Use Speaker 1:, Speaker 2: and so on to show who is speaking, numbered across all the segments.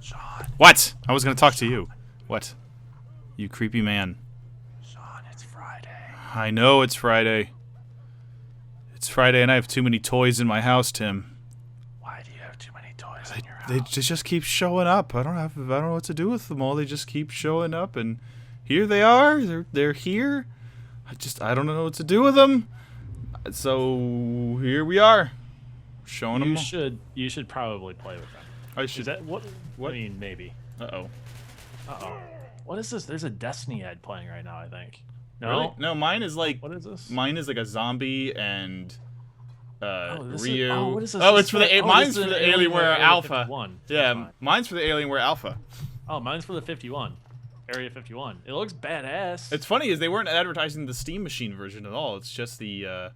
Speaker 1: Sean.
Speaker 2: What? I was gonna talk to you. What? You creepy man.
Speaker 1: Sean, it's Friday.
Speaker 2: I know it's Friday. It's Friday and I have too many toys in my house, Tim.
Speaker 1: Why do you have too many toys in your house?
Speaker 2: They just keep showing up. I don't know what to do with them all. They just keep showing up, and here they are. They're here. I don't know what to do with them. So here we are, showing them.
Speaker 1: You should probably play with them.
Speaker 2: I should.
Speaker 1: Is that what?
Speaker 2: What?
Speaker 1: I mean, maybe.
Speaker 2: Uh-oh.
Speaker 1: What is this? There's a Destiny ad playing right now, I think. No.
Speaker 2: Really? No, mine is like.
Speaker 1: What is this?
Speaker 2: Mine is like a zombie and. Rio.
Speaker 1: What is this?
Speaker 2: Oh, it's for the. Mine's for the Alienware Alpha.
Speaker 1: 51.
Speaker 2: Yeah, mine's for the Alienware Alpha.
Speaker 1: Oh, mine's for the 51. Area 51. It looks badass.
Speaker 2: It's funny is they weren't advertising the Steam Machine version at all. It's just the.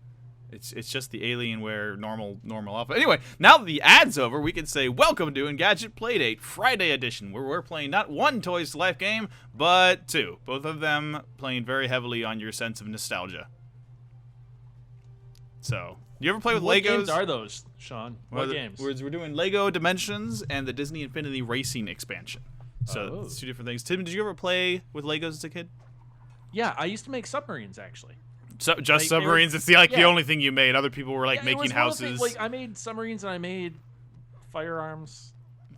Speaker 2: It's just the Alienware normal Alpha. Anyway, now that the ad's over, we can say welcome to Engadget Playdate Friday Edition, where we're playing not one Toys to Life game, but two. Both of them playing very heavily on your sense of nostalgia. So, you ever play with
Speaker 1: what
Speaker 2: Legos?
Speaker 1: games are those, Sean? What games?
Speaker 2: We're doing Lego Dimensions and the Disney Infinity Racing expansion. So it's two different things. Tim, did you ever play with Legos as a kid?
Speaker 1: Yeah, I used to make submarines actually.
Speaker 2: So just submarines. It's the only thing you made. Other people were like
Speaker 1: Yeah,
Speaker 2: making houses.
Speaker 1: Like I made submarines and I made firearms.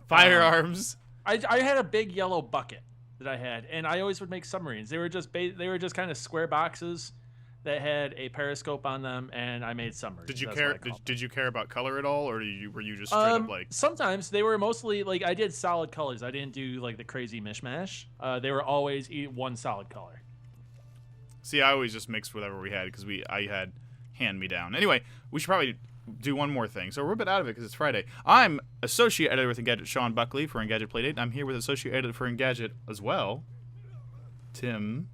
Speaker 2: Firearms.
Speaker 1: I had a big yellow bucket that I had, and I always would make submarines. They were just kind of square boxes that had a periscope on them, and I made submarines.
Speaker 2: Did you care? Did you care about color at all, or were you just straight up like?
Speaker 1: Sometimes they were mostly like I did solid colors. I didn't do like the crazy mishmash. They were always one solid color.
Speaker 2: See, I always just mixed whatever we had because I had hand-me-down. Anyway, we should probably do one more thing. So we're a bit out of it because it's Friday. I'm Associate Editor with Engadget, Sean Buckley, for Engadget Playdate, and I'm here with Associate Editor for Engadget as well, Tim.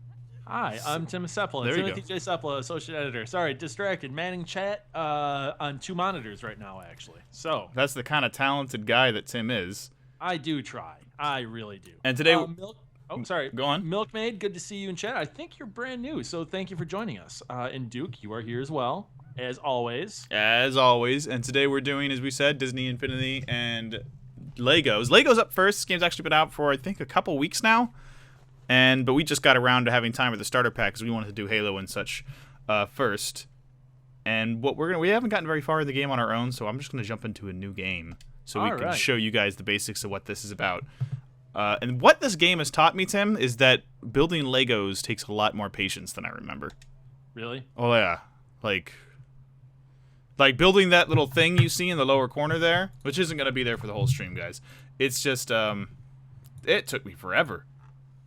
Speaker 1: Hi, I'm Tim Seppalla.
Speaker 2: There you
Speaker 1: Timothy J. Seppalla, Associate Editor. Sorry, distracted. Manning chat on two monitors right now, actually. So
Speaker 2: That's the kind of talented guy that Tim is.
Speaker 1: I do try. I really do.
Speaker 2: And today...
Speaker 1: Oh, sorry.
Speaker 2: Go on.
Speaker 1: Milkmaid, good to see you in chat. I think you're brand new, so thank you for joining us. And Duke, you are here as well, as always.
Speaker 2: As always. And today we're doing, as we said, Disney Infinity and Legos. Legos up first. This game's actually been out for, I think, a couple weeks now. But we just got around to having time with the starter pack because we wanted to do Halo and such first. And we haven't gotten very far in the game on our own, so I'm just going to jump into a new game so we can show you guys the basics of what this is about. And what this game has taught me, Tim, is that building Legos takes a lot more patience than I remember.
Speaker 1: Really?
Speaker 2: Oh, yeah. Like building that little thing you see in the lower corner there, which isn't going to be there for the whole stream, guys. It's just, it took me forever.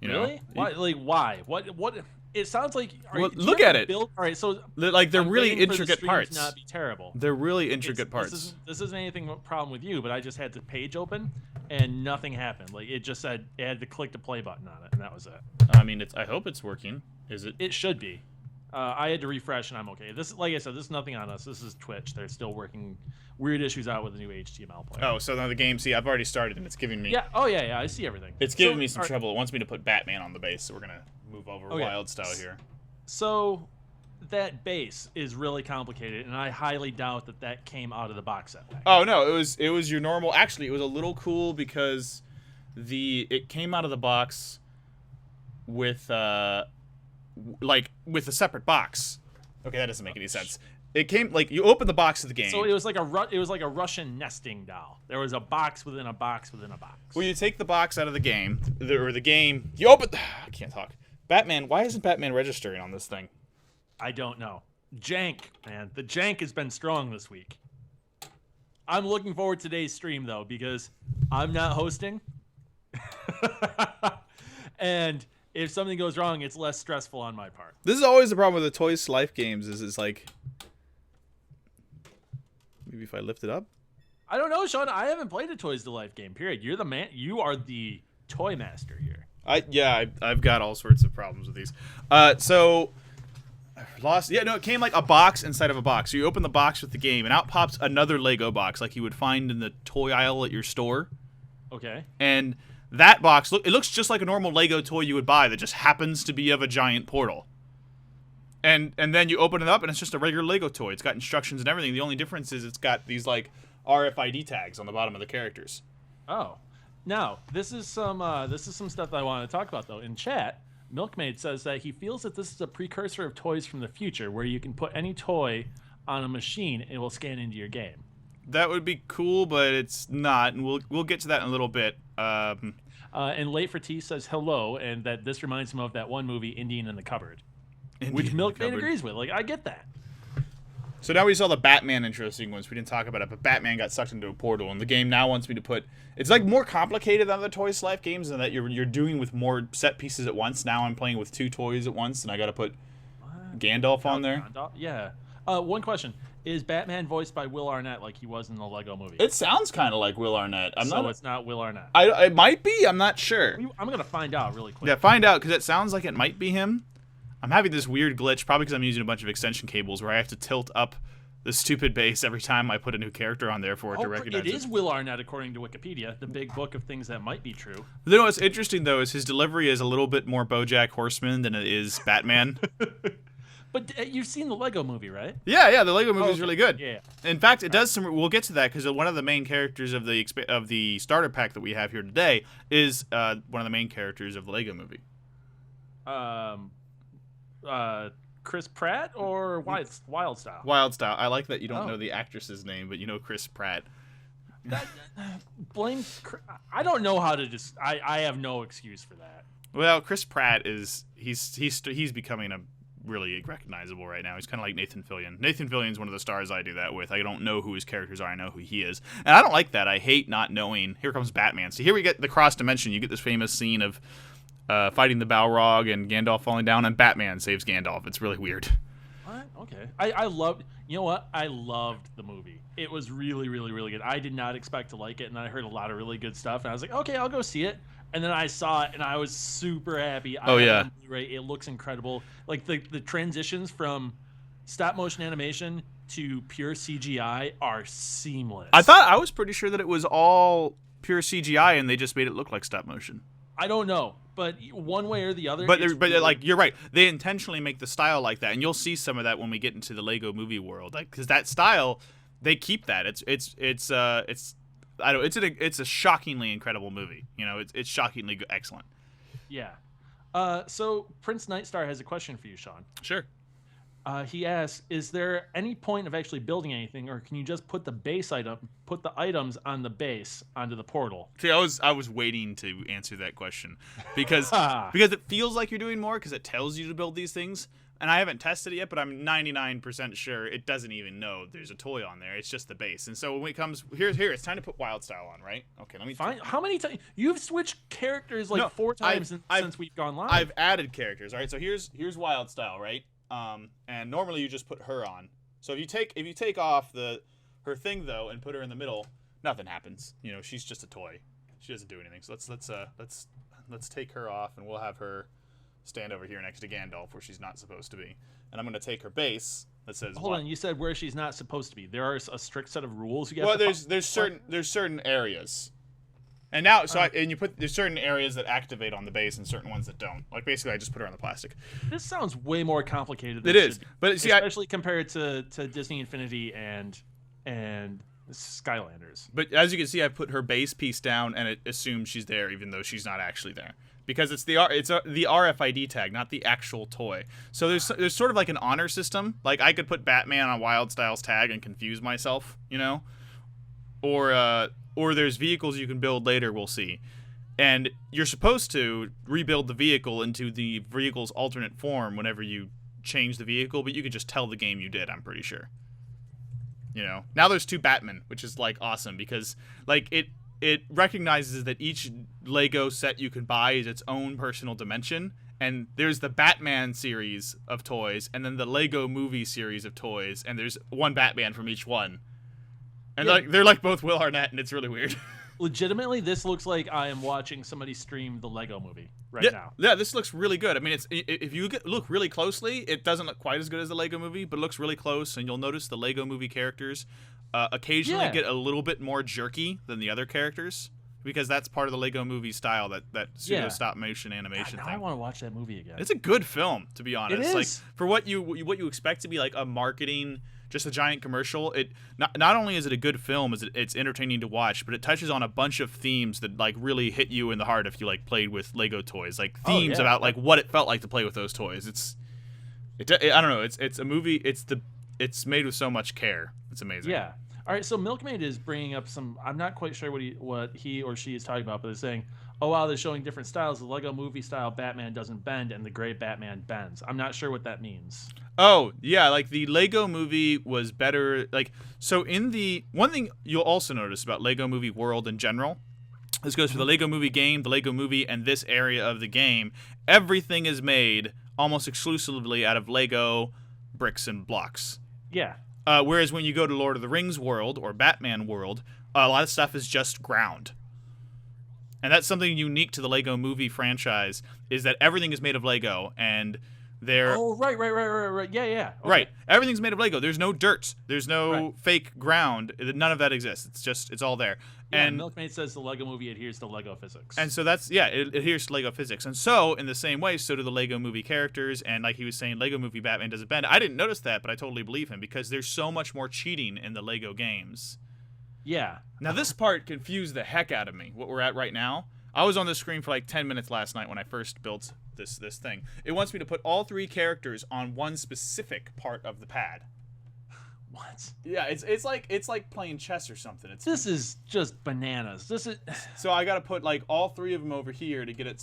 Speaker 2: You
Speaker 1: really?
Speaker 2: know?
Speaker 1: Why? Like, why? What? It sounds like...
Speaker 2: look at it.
Speaker 1: All right, so...
Speaker 2: Like, they're really intricate parts.
Speaker 1: To not be terrible.
Speaker 2: They're really intricate parts.
Speaker 1: This isn't anything problem with you, but I just had the page open, and nothing happened. Like, it just said it had to click the play button on it, and that was it.
Speaker 2: I mean, I hope it's working. Is it?
Speaker 1: It should be. I had to refresh, and I'm okay. This, like I said, this is nothing on us. This is Twitch. They're still working weird issues out with the new HTML player.
Speaker 2: Oh, so now the game, see, I've already started, and it's giving me...
Speaker 1: Yeah, oh, yeah, I see everything.
Speaker 2: It's giving me some trouble. It wants me to put Batman on the base, so we're going to move over
Speaker 1: Okay.
Speaker 2: wild style here.
Speaker 1: So that base is really complicated, and I highly doubt that came out of the box set pack.
Speaker 2: Oh no, it was your normal. Actually, it was a little cool because it came out of the box with with a separate box. Okay, that doesn't make any sense. It came you open the box of the game.
Speaker 1: So it was like a Russian nesting doll. There was a box within a box within a box.
Speaker 2: Well, you take the box out of the game, you open. I can't talk. Batman, why isn't Batman registering on this thing?
Speaker 1: I don't know. Jank, man. The jank has been strong this week. I'm looking forward to today's stream, though, because I'm not hosting. And if something goes wrong, it's less stressful on my part.
Speaker 2: This is always the problem with the Toys to Life games is it's like... Maybe if I lift it up?
Speaker 1: I don't know, Sean. I haven't played a Toys to Life game, period. You're the man. You are the toy master here.
Speaker 2: I've got all sorts of problems with these. So I've lost. Yeah, no, it came like a box inside of a box. So you open the box with the game, and out pops another Lego box, like you would find in the toy aisle at your store.
Speaker 1: Okay.
Speaker 2: And that box, it looks just like a normal Lego toy you would buy that just happens to be of a giant portal. And then you open it up, and it's just a regular Lego toy. It's got instructions and everything. The only difference is it's got these like RFID tags on the bottom of the characters.
Speaker 1: Oh. Now, this is some stuff that I want to talk about though. In chat, Milkmaid says that he feels that this is a precursor of toys from the future, where you can put any toy on a machine and it will scan into your game.
Speaker 2: That would be cool, but it's not, and we'll get to that in a little bit.
Speaker 1: And Late for Tea says hello, and that this reminds him of that one movie, Indian in the Cupboard,
Speaker 2: Indian
Speaker 1: which
Speaker 2: in the
Speaker 1: Milkmaid
Speaker 2: Cupboard.
Speaker 1: agrees with. Like, I get that.
Speaker 2: So now we saw the Batman intro sequence. We didn't talk about it, but Batman got sucked into a portal, and the game now wants me to put. It's like more complicated than the Toys to Life games, and that you're doing with more set pieces at once. Now I'm playing with 2 toys at once, and I got to put Gandalf on there.
Speaker 1: Yeah. One question: is Batman voiced by Will Arnett like he was in the Lego Movie?
Speaker 2: It sounds kind of like Will Arnett.
Speaker 1: It's not Will Arnett.
Speaker 2: It might be. I'm not sure.
Speaker 1: I'm gonna find out really quick.
Speaker 2: Yeah, find out, because it sounds like it might be him. I'm having this weird glitch, probably because I'm using a bunch of extension cables, where I have to tilt up the stupid base every time I put a new character on there for it to recognize it.
Speaker 1: It is Will Arnett, according to Wikipedia, the big book of things that might be true.
Speaker 2: You know what's interesting, though, is his delivery is a little bit more BoJack Horseman than it is Batman.
Speaker 1: But you've seen the Lego Movie, right?
Speaker 2: Yeah, the Lego movie is really good.
Speaker 1: Yeah.
Speaker 2: In fact, it does some. We'll get to that, because one of the main characters of the starter pack that we have here today is one of the main characters of the Lego Movie.
Speaker 1: Chris Pratt or Wildstyle?
Speaker 2: Wildstyle. I like that you don't know the actress's name, but you know Chris Pratt.
Speaker 1: I don't know how to just. I have no excuse for that.
Speaker 2: Well, Chris Pratt he's becoming a really recognizable right now. He's kind of like Nathan Fillion. Nathan Fillion's one of the stars I do that with. I don't know who his characters are. I know who he is. And I don't like that. I hate not knowing. Here comes Batman. So here we get the cross dimension. You get this famous scene of fighting the Balrog and Gandalf falling down, and Batman saves Gandalf. It's really weird.
Speaker 1: What? Okay. I loved. You know what? I loved the movie. It was really, really, really good. I did not expect to like it, and I heard a lot of really good stuff. And I was like, okay, I'll go see it. And then I saw it, and I was super happy. It looks incredible. Like the transitions from stop motion animation to pure CGI are seamless.
Speaker 2: I was pretty sure that it was all pure CGI, and they just made it look like stop motion.
Speaker 1: I don't know, but one way or the other.
Speaker 2: But like, you're right. They intentionally make the style like that, and you'll see some of that when we get into the Lego Movie world. Like, because that style, they keep that. It's a shockingly incredible movie. You know, it's shockingly excellent.
Speaker 1: Yeah. So Prince Nightstar has a question for you, Sean.
Speaker 2: Sure.
Speaker 1: He asks, is there any point of actually building anything, or can you just put the items on the base onto the portal?
Speaker 2: See, I was waiting to answer that question because it feels like you're doing more, because it tells you to build these things. And I haven't tested it yet, but I'm 99% sure it doesn't even know there's a toy on there. It's just the base. And so when it comes here, it's time to put Wildstyle on, right? Okay, let me
Speaker 1: find. How many times you've switched characters 4 times since we've gone live?
Speaker 2: I've added characters. All right, so here's Wildstyle, right? And normally you just put her on. So if you take off her thing though and put her in the middle, nothing happens. You know, she's just a toy. She doesn't do anything. So let's take her off, and we'll have her stand over here next to Gandalf where she's not supposed to be. And I'm going to take her base that says.
Speaker 1: Hold on, you said where she's not supposed to be. There are a strict set of rules you
Speaker 2: have. Well, there's certain areas. And now, there's certain areas that activate on the base and certain ones that don't. Like, basically, I just put her on the plastic.
Speaker 1: This sounds way more complicated than
Speaker 2: it is. But see,
Speaker 1: especially compared to Disney Infinity and Skylanders.
Speaker 2: But as you can see, I put her base piece down, and it assumes she's there, even though she's not actually there. Because it's the RFID tag, not the actual toy. So there's sort of like an honor system. Like, I could put Batman on Wildstyle's tag and confuse myself, you know? Or there's vehicles you can build later, we'll see. And you're supposed to rebuild the vehicle into the vehicle's alternate form whenever you change the vehicle, but you could just tell the game you did, I'm pretty sure. You know? Now there's 2 Batman, which is, like, awesome, because, like, it recognizes that each Lego set you can buy is its own personal dimension. And there's the Batman series of toys, and then the Lego Movie series of toys, and there's one Batman from each one. And they're like both Will Arnett, and it's really weird.
Speaker 1: Legitimately, this looks like I am watching somebody stream the Lego Movie now.
Speaker 2: Yeah, this looks really good. I mean, if you look really closely, it doesn't look quite as good as the Lego Movie, but it looks really close, and you'll notice the Lego Movie characters occasionally get a little bit more jerky than the other characters, because that's part of the Lego Movie style, that pseudo stop motion animation
Speaker 1: now
Speaker 2: thing.
Speaker 1: I want to watch that movie again.
Speaker 2: It's a good film, to be honest.
Speaker 1: It is.
Speaker 2: Like, for what you expect to be like a marketing just a giant commercial. It not only is it a good film, it's entertaining to watch, but it touches on a bunch of themes that like really hit you in the heart if you like played with Lego toys, like themes about like what it felt like to play with those toys. I don't know. It's a movie. It's made with so much care. It's amazing.
Speaker 1: Yeah. All right. So Milkmaid is bringing up some. I'm not quite sure what he or she is talking about, but they're saying, "Oh wow, they're showing different styles. The Lego Movie style Batman doesn't bend, and the gray Batman bends." I'm not sure what that means.
Speaker 2: Oh yeah, like the Lego Movie was better. Like so, in the one thing you'll also notice about Lego Movie World in general. This goes for the Lego Movie game, the Lego Movie, and this area of the game. Everything is made almost exclusively out of Lego bricks and blocks.
Speaker 1: Yeah.
Speaker 2: Whereas when you go to Lord of the Rings world or Batman world, a lot of stuff is just ground. And that's something unique to the Lego Movie franchise, is that everything is made of Lego, and they're...
Speaker 1: Oh, right. Yeah. Okay.
Speaker 2: Right. Everything's made of Lego. There's no dirt. There's no fake ground. None of that exists. It's all there.
Speaker 1: Yeah,
Speaker 2: and
Speaker 1: Milkmaid says the Lego Movie adheres to Lego physics.
Speaker 2: And so it adheres to Lego physics. And so, in the same way, so do the Lego Movie characters. And like he was saying, Lego Movie Batman doesn't bend. I didn't notice that, but I totally believe him because there's so much more cheating in the Lego games.
Speaker 1: Yeah.
Speaker 2: Now, this part confused the heck out of me, what we're at right now. I was on the screen for like 10 minutes last night when I first built this thing. It wants me to put all 3 characters on one specific part of the pad.
Speaker 1: What?
Speaker 2: Yeah, it's like playing chess or something.
Speaker 1: This is just bananas. This is.
Speaker 2: So I got to put like all 3 of them over here to get it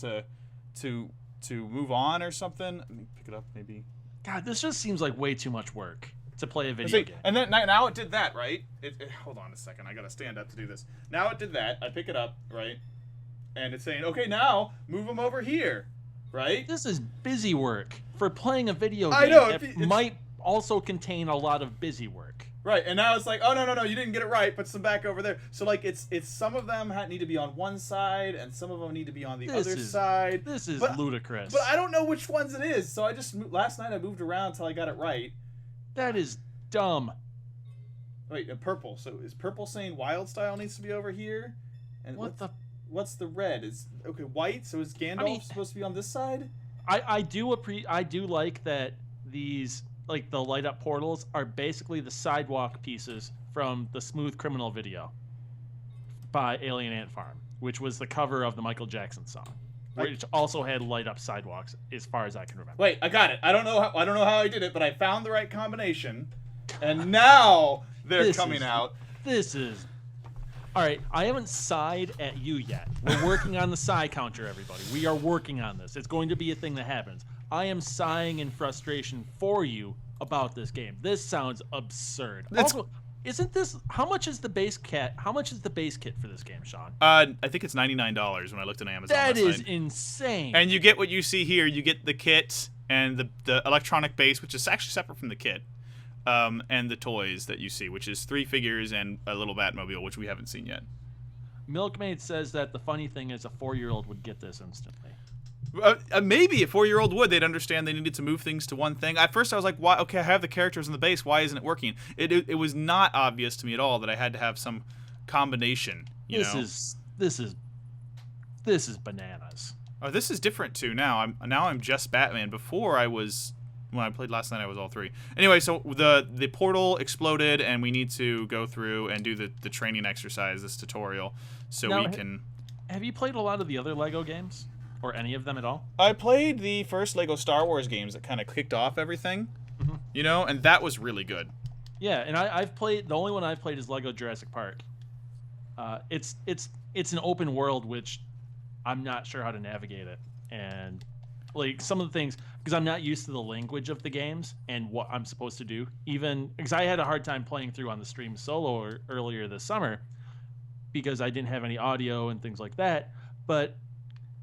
Speaker 2: to move on or something. Let me pick it up, maybe.
Speaker 1: God, this just seems like way too much work to play a video game.
Speaker 2: And then now it did that, right? Hold on a second. I got to stand up to do this. Now it did that. I pick it up, right? And it's saying, okay, now move them over here, right?
Speaker 1: This is busy work for playing a video game.
Speaker 2: I know.
Speaker 1: It might also contain a lot of busy work.
Speaker 2: Right, and now it's like, oh no, you didn't get it right. Put some back over there. So like, it's some of them need to be on one side, and some of them need to be on the other side.
Speaker 1: This is ludicrous.
Speaker 2: But I don't know which ones it is. So I just last night I moved around until I got it right.
Speaker 1: That is dumb.
Speaker 2: Wait, purple. So is purple saying wild style needs to be over here? And what's the red? Is okay white. So is Gandalf supposed to be on this side?
Speaker 1: I do like that these like the light up portals are basically the sidewalk pieces from the Smooth Criminal video by Alien Ant Farm, which was the cover of the Michael Jackson song, which also had light up sidewalks as far as I can remember.
Speaker 2: Wait, I got it. I don't know how I did it, but I found the right combination, and now they're coming out.
Speaker 1: This is. All right, I haven't sighed at you yet. We're working on the sigh counter, everybody. We are working on this. It's going to be a thing that happens. I am sighing in frustration for you about this game. This sounds absurd. Also, isn't this how much is the base kit? How much is the base kit for this game, Sean?
Speaker 2: I think it's $99 when I looked at Amazon.
Speaker 1: That is insane.
Speaker 2: And you get what you see here. You get the kit and the electronic base, which is actually separate from the kit. And the toys that you see, which is 3 figures and a little Batmobile, which we haven't seen yet.
Speaker 1: Milkmaid says that the funny thing is a 4-year-old would get this instantly.
Speaker 2: Maybe a 4-year-old would. They'd understand they needed to move things to one thing. At first, I was like, "Why? Okay, I have the characters in the base. Why isn't it working?" It was not obvious to me at all that I had to have some combination.
Speaker 1: This is bananas.
Speaker 2: Oh, this is different too. Now I'm just Batman. Before when I played last night, I was all 3. Anyway, so the portal exploded, and we need to go through and do the training exercise, this tutorial, so we can...
Speaker 1: Have you played a lot of the other Lego games? Or any of them at all?
Speaker 2: I played the first Lego Star Wars games that kind of kicked off everything, and that was really good.
Speaker 1: Yeah, and I've played... The only one I've played is Lego Jurassic Park. It's an open world, which I'm not sure how to navigate it. And... like some of the things, because I'm not used to the language of the games and what I'm supposed to do, even because I had a hard time playing through on the stream solo earlier this summer because I didn't have any audio and things like that. But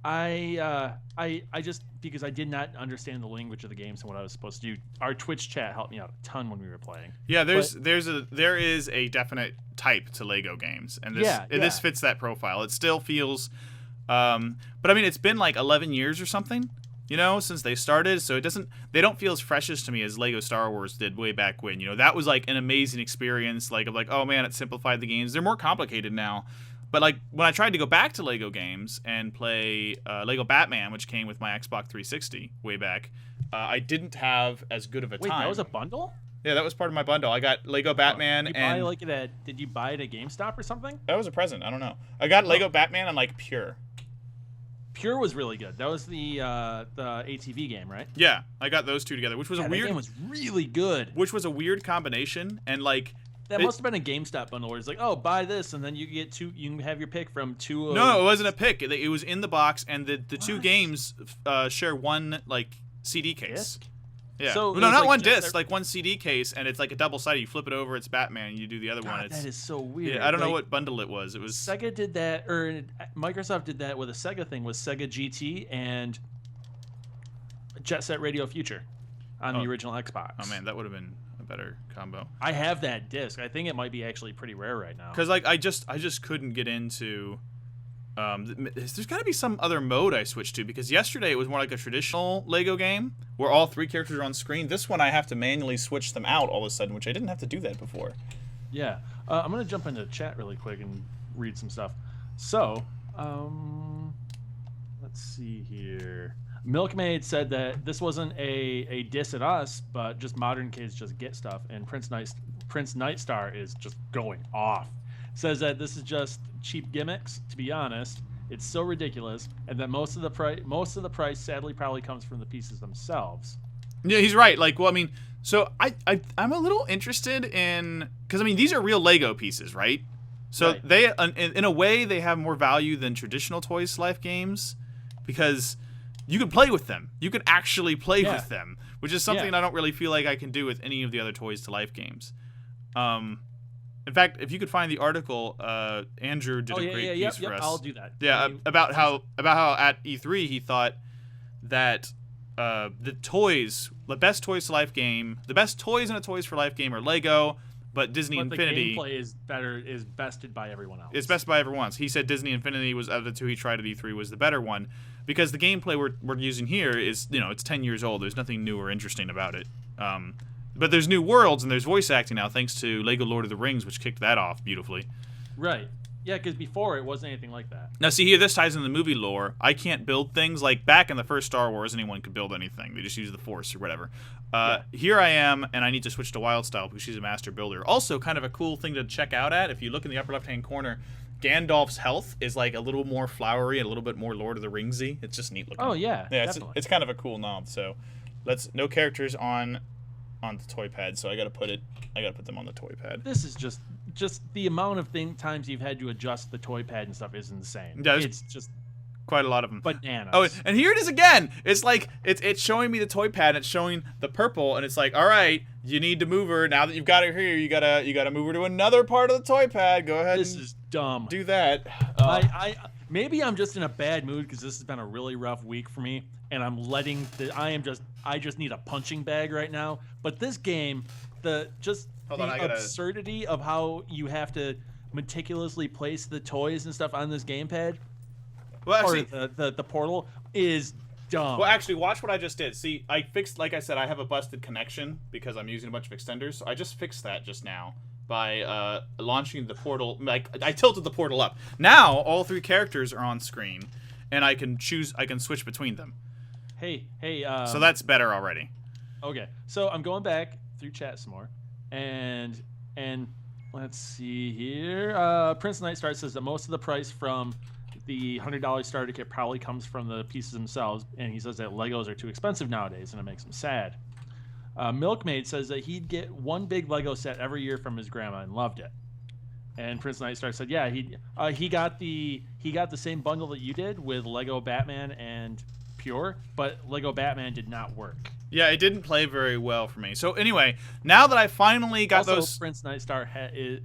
Speaker 1: I just, because I did not understand the language of the games and what I was supposed to do, our Twitch chat helped me out a ton when we were playing.
Speaker 2: Yeah, there is a definite type to Lego games, and this fits that profile. It still feels, but I mean, it's been like 11 years or something. Since they started, so they don't feel as fresh to me as Lego Star Wars did way back when. That was like an amazing experience, oh man, it simplified the games. They're more complicated now. But like when I tried to go back to Lego games and play Lego Batman, which came with my Xbox 360 way back, I didn't have as good of a time.
Speaker 1: Wait, that was a bundle?
Speaker 2: Yeah, that was part of my bundle. I got Lego Batman
Speaker 1: Did
Speaker 2: and
Speaker 1: did you buy it at GameStop or something?
Speaker 2: that was a present. I don't know. I got Lego Batman and like Pure.
Speaker 1: Pure was really good. That was the ATV game, right?
Speaker 2: Yeah, I got those two together, which was a weird.
Speaker 1: That game was really good.
Speaker 2: Which was a weird combination, and like.
Speaker 1: That must have been a GameStop bundle where it's like, oh, buy this, and then you get two. You can have your pick from two.
Speaker 2: No, it wasn't a pick. It was in the box, and the two games share one like CD case.
Speaker 1: Disc?
Speaker 2: Yeah.
Speaker 1: So
Speaker 2: no, not one disc, like one CD case, and it's like a double sided. You flip it over, it's Batman. And you do the other one. It's,
Speaker 1: that is so weird.
Speaker 2: Yeah, I don't know what bundle it was. It was
Speaker 1: Sega did that, or Microsoft did that with a Sega thing with Sega GT and Jet Set Radio Future on the original Xbox.
Speaker 2: Oh man, that would have been a better combo.
Speaker 1: I have that disc. I think it might be actually pretty rare right now.
Speaker 2: Because like I just couldn't get into. There's got to be some other mode I switched to, because yesterday it was more like a traditional Lego game where all three characters are on screen. This one I have to manually switch them out all of a sudden, which I didn't have to do that before.
Speaker 1: Yeah. I'm going to jump into chat really quick and read some stuff. So, let's see here. Milkmaid said that this wasn't a diss at us, but just modern kids just get stuff, and Prince Nightstar is just going off. Says that this is just cheap gimmicks. To be honest, it's so ridiculous, and that most of the price sadly probably comes from the pieces themselves.
Speaker 2: Yeah, he's right. Like, well, I mean, so I'm a little interested in, because I mean these are real Lego pieces, right? So
Speaker 1: right.
Speaker 2: They in a way they have more value than traditional Toys to Life games, because you can play with them. You can actually play with them, which is something I don't really feel like I can do with any of the other Toys to Life games. In fact, if you could find the article, Andrew did a great piece for us.
Speaker 1: I'll do that.
Speaker 2: Yeah, about how at E3 he thought that the best Toys to Life game, the best toys in a Toys for Life game are Lego, but Disney Infinity.
Speaker 1: The gameplay is bested by everyone else.
Speaker 2: It's bested by everyone else. He said Disney Infinity was, out of the two he tried at E3, was the better one, because the gameplay we're using here is, it's 10 years old. There's nothing new or interesting about it. But there's new worlds and there's voice acting now, thanks to Lego Lord of the Rings, which kicked that off beautifully.
Speaker 1: Right. Yeah, because before it wasn't anything like that.
Speaker 2: Now, see here, this ties into the movie lore. I can't build things. Like, back in the first Star Wars, anyone could build anything. They just use the Force or whatever. Here I am, and I need to switch to Wildstyle because she's a master builder. Also, kind of a cool thing to check out if you look in the upper left-hand corner, Gandalf's health is like a little more flowery and a little bit more Lord of the Ringsy. It's just neat looking.
Speaker 1: Oh, yeah, definitely.
Speaker 2: It's kind of a cool nod. So, no characters on the toy pad, so I gotta put them on the toy pad.
Speaker 1: This is just the amount of times you've had to adjust the toy pad and stuff is insane.
Speaker 2: Yeah,
Speaker 1: it's just
Speaker 2: quite a lot of them.
Speaker 1: Bananas.
Speaker 2: Oh, and here it is again. It's like it's showing me the toy pad. It's showing the purple, and it's like, all right, you need to move her. Now that you've got her here, you gotta move her to another part of the toy pad. Go ahead.
Speaker 1: This is dumb.
Speaker 2: Do that.
Speaker 1: Maybe I'm just in a bad mood because this has been a really rough week for me, and I just need a punching bag right now. But this game, the absurdity of how you have to meticulously place the toys and stuff on this gamepad,
Speaker 2: well, actually,
Speaker 1: or the portal, is dumb.
Speaker 2: Well, actually, watch what I just did. See, I fixed, like I said, I have a busted connection because I'm using a bunch of extenders. So I just fixed that just now by launching the portal. Like, I tilted the portal up. Now all three characters are on screen, and I can switch between them.
Speaker 1: Hey.
Speaker 2: So that's better already.
Speaker 1: Okay, so I'm going back through chat some more, and let's see here. Prince Nightstar says that most of the price from the $100 starter kit probably comes from the pieces themselves, and he says that Legos are too expensive nowadays, and it makes him sad. Milkmaid says that he'd get one big Lego set every year from his grandma and loved it. And Prince Nightstar said, yeah, he got the same bundle that you did with Lego Batman and Pure, but Lego Batman did not work.
Speaker 2: Yeah, it didn't play very well for me. So anyway, now that I finally got those...
Speaker 1: Prince Nightstar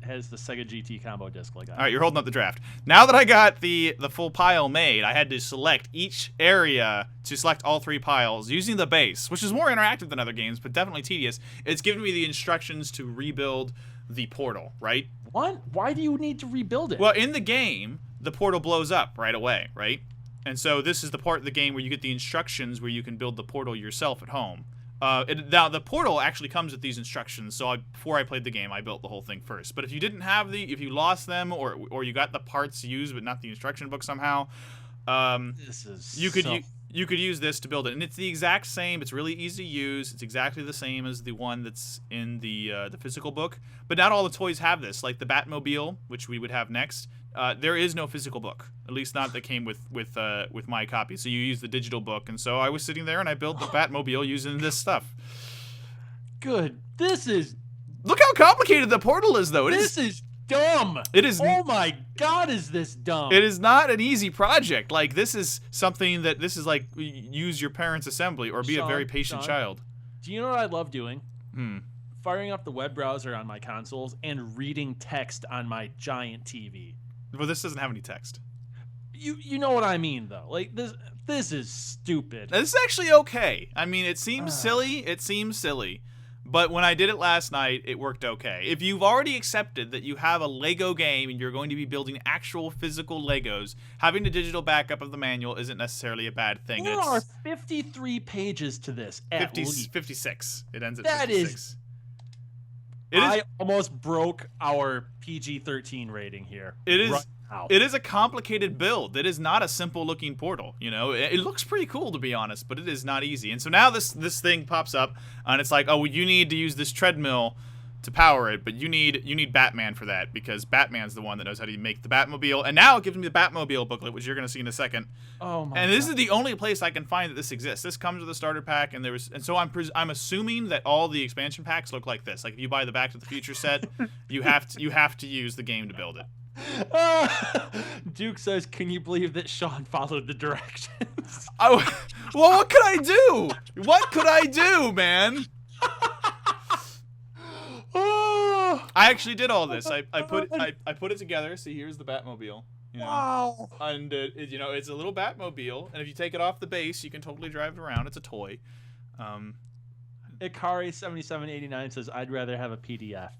Speaker 1: has the Sega GT combo disc like that.
Speaker 2: All right, you're holding up the draft. Now that I got the full pile made, I had to select each area to select all three piles using the base, which is more interactive than other games, but definitely tedious. It's giving me the instructions to rebuild the portal, right?
Speaker 1: What? Why do you need to rebuild it?
Speaker 2: Well, in the game, the portal blows up right away, right? And so this is the part of the game where you get the instructions where you can build the portal yourself at home. Now, the portal actually comes with these instructions, so before I played the game, I built the whole thing first. But if you didn't have if you lost them, or you got the parts used but not the instruction book somehow, you could use this to build it, and it's the exact same. It's really easy to use. It's exactly the same as the one that's in the physical book. But not all the toys have this. Like the Batmobile, which we would have next. There is no physical book, at least not that came with my copy. So you use the digital book, and so I was sitting there and I built the Batmobile using this stuff.
Speaker 1: Good. This is.
Speaker 2: Look how complicated the portal is, though.
Speaker 1: This is dumb.
Speaker 2: It is.
Speaker 1: Oh my God, is this dumb?
Speaker 2: It is not an easy project. Like this is something that this is like use your parents' assembly or be a very patient child.
Speaker 1: Do you know what I love doing? Firing up the web browser on my consoles and reading text on my giant TV.
Speaker 2: Well, this doesn't have any text.
Speaker 1: You know what I mean, though. Like this is stupid.
Speaker 2: This is actually okay. I mean, it seems silly. It seems silly. But when I did it last night, it worked okay. If you've already accepted that you have a Lego game and you're going to be building actual physical Legos, having the digital backup of the manual isn't necessarily a bad thing.
Speaker 1: There are 53 pages to this, at least.
Speaker 2: 56. It ends at
Speaker 1: that
Speaker 2: 56.
Speaker 1: I almost broke our PG-13 rating here.
Speaker 2: It is.
Speaker 1: Right now.
Speaker 2: It is a complicated build. It is not a simple-looking portal. You know, it looks pretty cool, to be honest, but it is not easy. And so now this thing pops up, and it's like, oh, well, you need to use this treadmill to power it, but you need Batman for that, because Batman's the one that knows how to make the Batmobile. And now it gives me the Batmobile booklet, which you're going to see in a second.
Speaker 1: Oh my!
Speaker 2: And this is the only place I can find that this exists. This comes with a starter pack, and so I'm assuming that all the expansion packs look like this. Like if you buy the Back to the Future set, you have to use the game to build it.
Speaker 1: Duke says, "Can you believe that Sean followed the directions?"
Speaker 2: Well, what could I do? What could I do, man? I actually did all this. I put it together. See, here's the Batmobile. You know?
Speaker 1: Wow.
Speaker 2: And it's a little Batmobile, and if you take it off the base, you can totally drive it around. It's a toy.
Speaker 1: Ikari7789 says, "I'd rather have a PDF."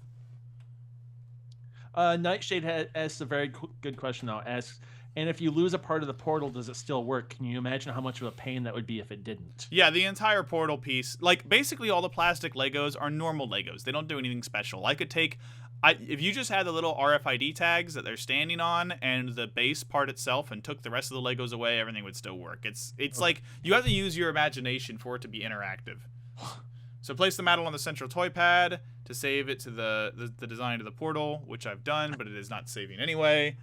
Speaker 1: Nightshade asks a very good question now. Asks, and if you lose a part of the portal, does it still work? Can you imagine how much of a pain that would be if it didn't?
Speaker 2: Yeah, the entire portal piece, like basically all the plastic Legos are normal Legos. They don't do anything special. I could take, if you just had the little RFID tags that they're standing on and the base part itself and took the rest of the Legos away, everything would still work. It's like you have to use your imagination for it to be interactive. So place the model on the central toy pad to save it to the design of the portal, which I've done, but it is not saving anyway.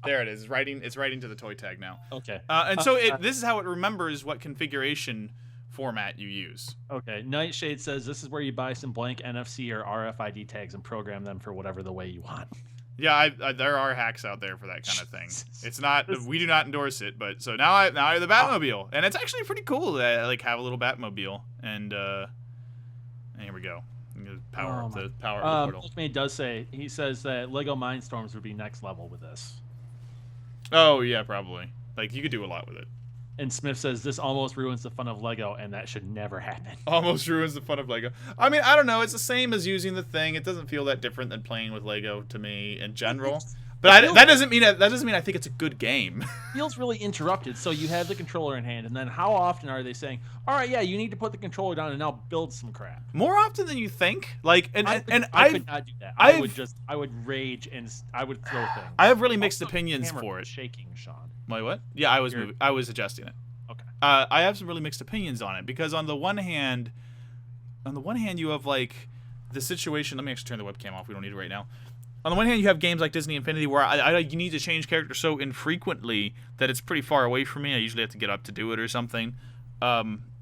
Speaker 2: There it is. It's writing to the toy tag now.
Speaker 1: Okay.
Speaker 2: And so this is how it remembers what configuration format you use.
Speaker 1: Okay. Nightshade says this is where you buy some blank NFC or RFID tags and program them for whatever the way you want.
Speaker 2: Yeah, there are hacks out there for that kind of thing. It's not, we do not endorse it, but so now I have the Batmobile, and it's actually pretty cool to like have a little Batmobile, and here we go. Power up the portal.
Speaker 1: Milkmaid does say, he says that Lego Mindstorms would be next level with this.
Speaker 2: Oh yeah, probably. Like you could do a lot with it.
Speaker 1: And Smith says this almost ruins the fun of Lego, and that should never happen.
Speaker 2: Almost ruins the fun of Lego. I mean, I don't know. It's the same as using the thing. It doesn't feel that different than playing with Lego to me in general. But that doesn't mean I think it's a good game.
Speaker 1: It feels really interrupted. So you have the controller in hand, and then how often are they saying, "All right, yeah, you need to put the controller down and now build some crap"?
Speaker 2: More often than you think. Like, I
Speaker 1: could not do that. I would rage and I would throw things.
Speaker 2: I have really mixed opinions for it.
Speaker 1: Shaking, Sean.
Speaker 2: My what? Yeah, I was adjusting it.
Speaker 1: Okay.
Speaker 2: I have some really mixed opinions on it because on the one hand, you have like the situation. Let me actually turn the webcam off. We don't need it right now. On the one hand, you have games like Disney Infinity where you need to change characters so infrequently that it's pretty far away from me. I usually have to get up to do it or something.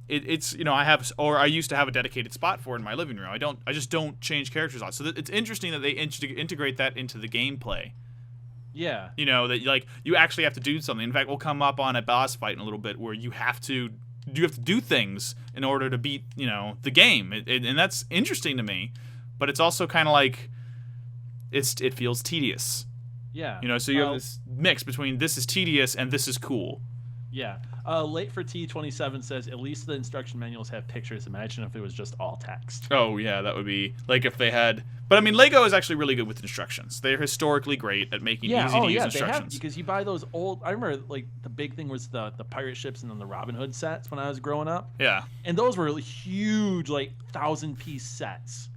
Speaker 2: It's I used to have a dedicated spot for it in my living room. I just don't change characters a lot. So it's interesting that they integrate that into the gameplay.
Speaker 1: Yeah.
Speaker 2: You know, that like you actually have to do something. In fact, we'll come up on a boss fight in a little bit where you have to do things in order to beat, the game. And that's interesting to me, but it's also kind of like it feels tedious.
Speaker 1: Yeah.
Speaker 2: So you have this mix between this is tedious and this is cool.
Speaker 1: Yeah. Late for T27 says, at least the instruction manuals have pictures. Imagine if it was just all text.
Speaker 2: Oh, yeah, that would be, like, if they had... But, I mean, Lego is actually really good with instructions. They're historically great at making easy-to-use instructions. They have,
Speaker 1: because you buy those old... I remember, like, the big thing was the pirate ships and then the Robin Hood sets when I was growing up.
Speaker 2: Yeah.
Speaker 1: And those were really huge, like, 1,000-piece sets.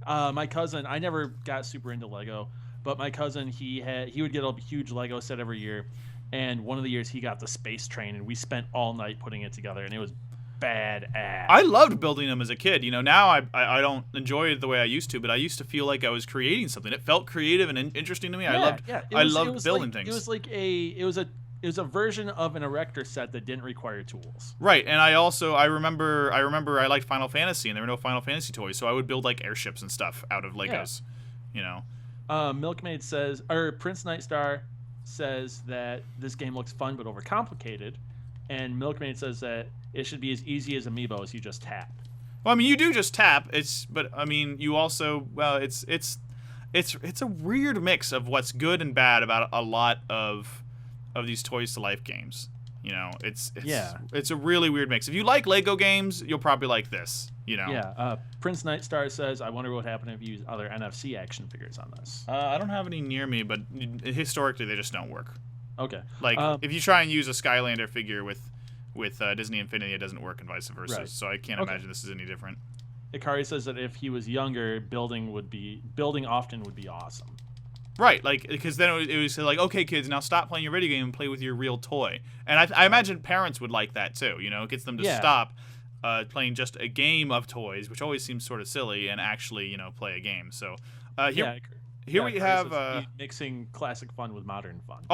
Speaker 1: My cousin... I never got super into Lego, but my cousin, he would get a huge Lego set every year. and one of the years he got the space train, and we spent all night putting it together, and it was badass.
Speaker 2: I loved building them as a kid. Now I don't enjoy it the way I used to, but I used to feel like I was creating something. It felt creative and interesting to me. I loved building things.
Speaker 1: It was like it was a version of an erector set that didn't require tools.
Speaker 2: Right, and I remember I liked Final Fantasy, and there were no Final Fantasy toys, so I would build like airships and stuff out of Legos.
Speaker 1: Milkmaid says, or Prince Nightstar says that this game looks fun but overcomplicated, and Milkmaid says that it should be as easy as Amiibos. You just tap.
Speaker 2: Well, I mean, you do just tap. But I mean, you also it's a weird mix of what's good and bad about a lot of these Toys to Life games. It's a really weird mix. If you like Lego games, you'll probably like this.
Speaker 1: Yeah. Prince Nightstar says, I wonder what happened if you use other NFC action figures on this.
Speaker 2: I don't have any near me, but historically they just don't work.
Speaker 1: Okay.
Speaker 2: Like if you try and use a Skylander figure with Disney Infinity, it doesn't work, and vice versa. Right. So I can't imagine this is any different.
Speaker 1: Ikari says that if he was younger, building often would be awesome.
Speaker 2: Right, like, because then it was like, okay, kids, now stop playing your video game and play with your real toy. And I imagine parents would like that too. It gets them to stop playing just a game of toys, which always seems sort of silly, and actually, play a game. So here we have
Speaker 1: mixing classic fun with modern fun.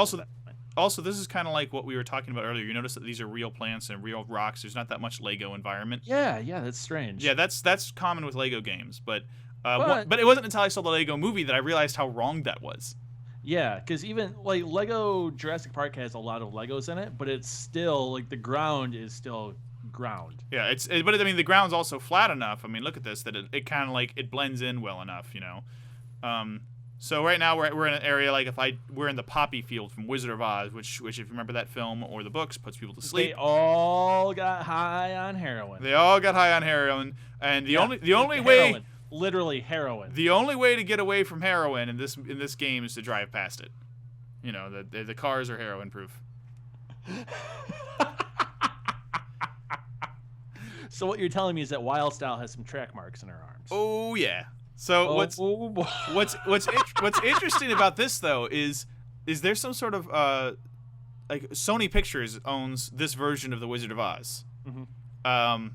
Speaker 2: Also, this is kind of like what we were talking about earlier. You notice that these are real plants and real rocks. There's not that much Lego environment.
Speaker 1: Yeah, that's strange.
Speaker 2: Yeah, that's common with Lego games, but it wasn't until I saw the Lego movie that I realized how wrong that was.
Speaker 1: Yeah, because even like Lego Jurassic Park has a lot of Legos in it, but it's still like the ground is still ground.
Speaker 2: Yeah, but I mean the ground's also flat enough. I mean, look at this, that it kind of like it blends in well enough, So right now we're in an area like we're in the poppy field from Wizard of Oz, which if you remember that film or the books, puts people to sleep.
Speaker 1: They all got high on heroin.
Speaker 2: And the only way,
Speaker 1: literally heroin.
Speaker 2: The only way to get away from heroin in this game is to drive past it. The cars are heroin proof.
Speaker 1: So what you're telling me is that Wild Style has some track marks in her arms.
Speaker 2: Oh yeah. So what's interesting about this though is there some sort of like Sony Pictures owns this version of the Wizard of Oz,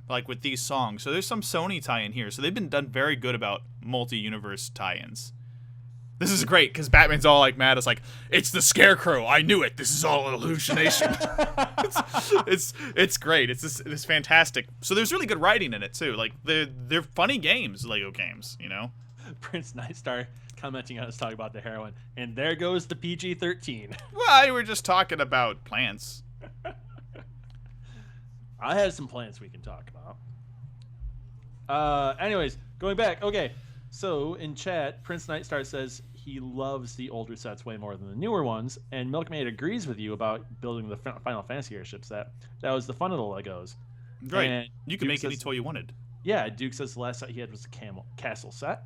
Speaker 2: like with these songs. So there's some Sony tie-in here. So they've been done very good about multi-universe tie-ins. This is great because Batman's all like mad. It's like, it's the Scarecrow. I knew it. This is all an hallucination. it's great. It's this fantastic. So there's really good writing in it too. Like they're funny games, Lego games.
Speaker 1: Prince Nightstar commenting on us talking about the heroin, and there goes the PG-13.
Speaker 2: Well, we're just talking about plants.
Speaker 1: I have some plants we can talk about. Anyways, going back. Okay, so in chat, Prince Nightstar says he loves the older sets way more than the newer ones, and Milkmaid agrees with you about building the Final Fantasy airships. That was the fun of the Legos.
Speaker 2: Right. And you can make any toy you wanted.
Speaker 1: Yeah, Duke says the last set he had was the castle set.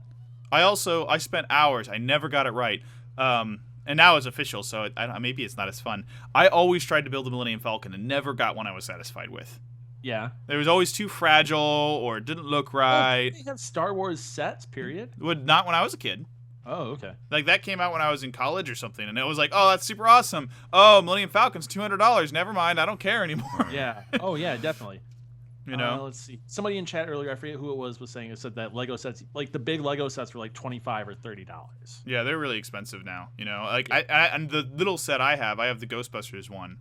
Speaker 2: I spent hours. I never got it right. And now it's official, so maybe it's not as fun. I always tried to build a Millennium Falcon and never got one I was satisfied with.
Speaker 1: Yeah.
Speaker 2: It was always too fragile or didn't look right.
Speaker 1: They have Star Wars sets, period?
Speaker 2: Not when I was a kid.
Speaker 1: Oh, okay.
Speaker 2: Like, that came out when I was in college or something, and it was like, oh, that's super awesome. Oh, Millennium Falcon's $200. Never mind, I don't care anymore.
Speaker 1: Yeah. Oh, yeah, definitely.
Speaker 2: Let's
Speaker 1: see. Somebody in chat earlier, I forget who it was saying, it said that Lego sets, like the big Lego sets, were like $25 or $30.
Speaker 2: Yeah, they're really expensive now. Like and the little set I have the Ghostbusters one.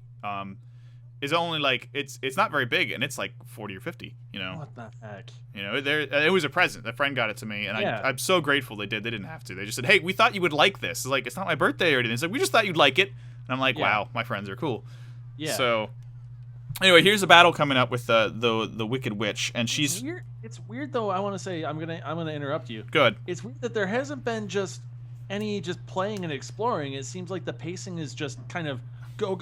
Speaker 2: Is only like it's not very big, and it's like 40 or 50.
Speaker 1: What the heck?
Speaker 2: It was a present. A friend got it to me, and I'm so grateful they did. They didn't have to. They just said, "Hey, we thought you would like this." It's like, it's not my birthday or anything. It's like, we just thought you'd like it. And I'm like, wow, my friends are cool.
Speaker 1: Yeah.
Speaker 2: So anyway, here's a battle coming up with the Wicked Witch, and she's
Speaker 1: weird. It's weird though. I want to say I'm gonna interrupt you.
Speaker 2: Good.
Speaker 1: It's weird that there hasn't been just playing and exploring. It seems like the pacing is just kind of go,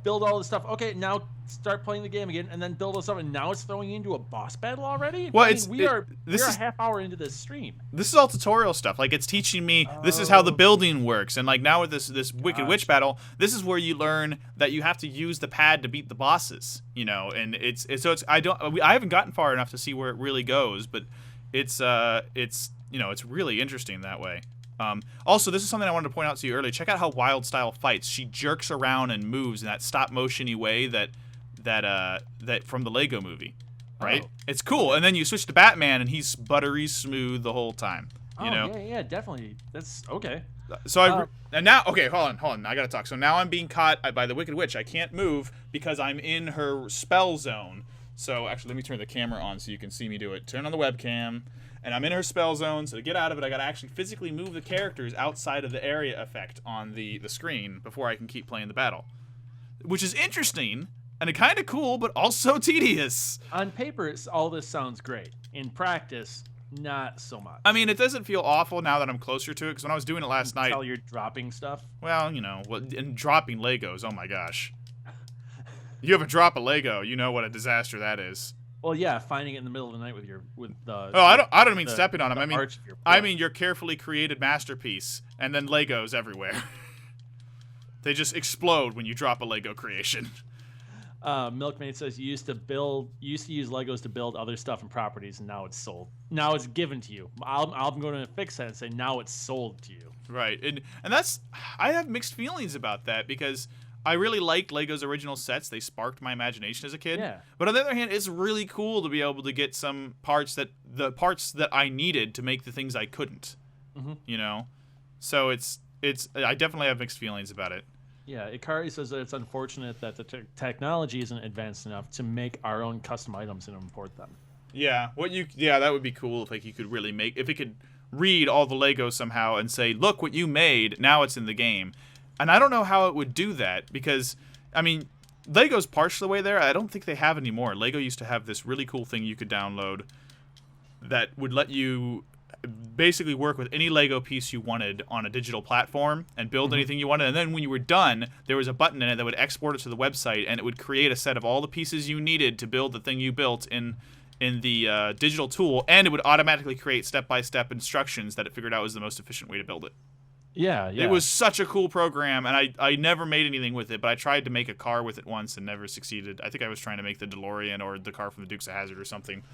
Speaker 1: build all this stuff. Okay, now start playing the game again, and then build all stuff. And now it's throwing you into a boss battle already.
Speaker 2: Well,
Speaker 1: we're a half hour into this stream.
Speaker 2: This is all tutorial stuff. Like, it's teaching me this is how the building works, and like now with this Wicked Witch battle, this is where you learn that you have to use the pad to beat the bosses. And I haven't gotten far enough to see where it really goes, but it's really interesting that way. Also, this is something I wanted to point out to you earlier. Check out how Wild Style fights. She jerks around and moves in that stop motion-y way that from the Lego movie, right?
Speaker 1: Oh.
Speaker 2: It's cool. And then you switch to Batman, and he's buttery smooth the whole time. You know?
Speaker 1: Yeah, definitely. That's okay.
Speaker 2: So and now, okay, hold on. I gotta talk. So now I'm being caught by the Wicked Witch. I can't move because I'm in her spell zone. So actually, let me turn the camera on so you can see me do it. Turn on the webcam. And I'm in her spell zone, so to get out of it, I gotta actually physically move the characters outside of the area effect on the screen before I can keep playing the battle. Which is interesting, and kind of cool, but also tedious.
Speaker 1: On paper, all this sounds great. In practice, not so much.
Speaker 2: I mean, it doesn't feel awful now that I'm closer to it, because when I was doing it last night...
Speaker 1: Until you're dropping stuff?
Speaker 2: Well, you know, and dropping Legos, oh my gosh. You have a drop of Lego, you know what a disaster that is.
Speaker 1: Well, yeah, finding it in the middle of the night with the.
Speaker 2: Oh, I don't mean stepping on them. I
Speaker 1: I
Speaker 2: mean your carefully created masterpiece, and then Legos everywhere. They just explode when you drop a Lego creation.
Speaker 1: Milkmaid says you used to use Legos to build other stuff and properties, and now it's sold. Now it's given to you. I'm going to fix that and say now it's sold to you.
Speaker 2: Right, and that's I have mixed feelings about that because I really liked Lego's original sets. They sparked my imagination as a kid.
Speaker 1: Yeah.
Speaker 2: But on the other hand, it's really cool to be able to get some parts that I needed to make the things I couldn't.
Speaker 1: Mm-hmm.
Speaker 2: You know, so it's I definitely have mixed feelings about it.
Speaker 1: Yeah, Ikari says that it's unfortunate that the technology isn't advanced enough to make our own custom items and import them.
Speaker 2: Yeah, that would be cool if you could really if it could read all the Legos somehow and say, look what you made. Now it's in the game. And I don't know how it would do that because, I mean, Lego's partially the way there. I don't think they have anymore. Lego used to have this really cool thing you could download that would let you basically work with any Lego piece you wanted on a digital platform and build anything you wanted. And then when you were done, there was a button in it that would export it to the website, and it would create a set of all the pieces you needed to build the thing you built in the digital tool, and it would automatically create step-by-step instructions that it figured out was the most efficient way to build it.
Speaker 1: Yeah.
Speaker 2: It was such a cool program, and I never made anything with it, but I tried to make a car with it once and never succeeded. I think I was trying to make the DeLorean or the car from the Dukes of Hazzard or something.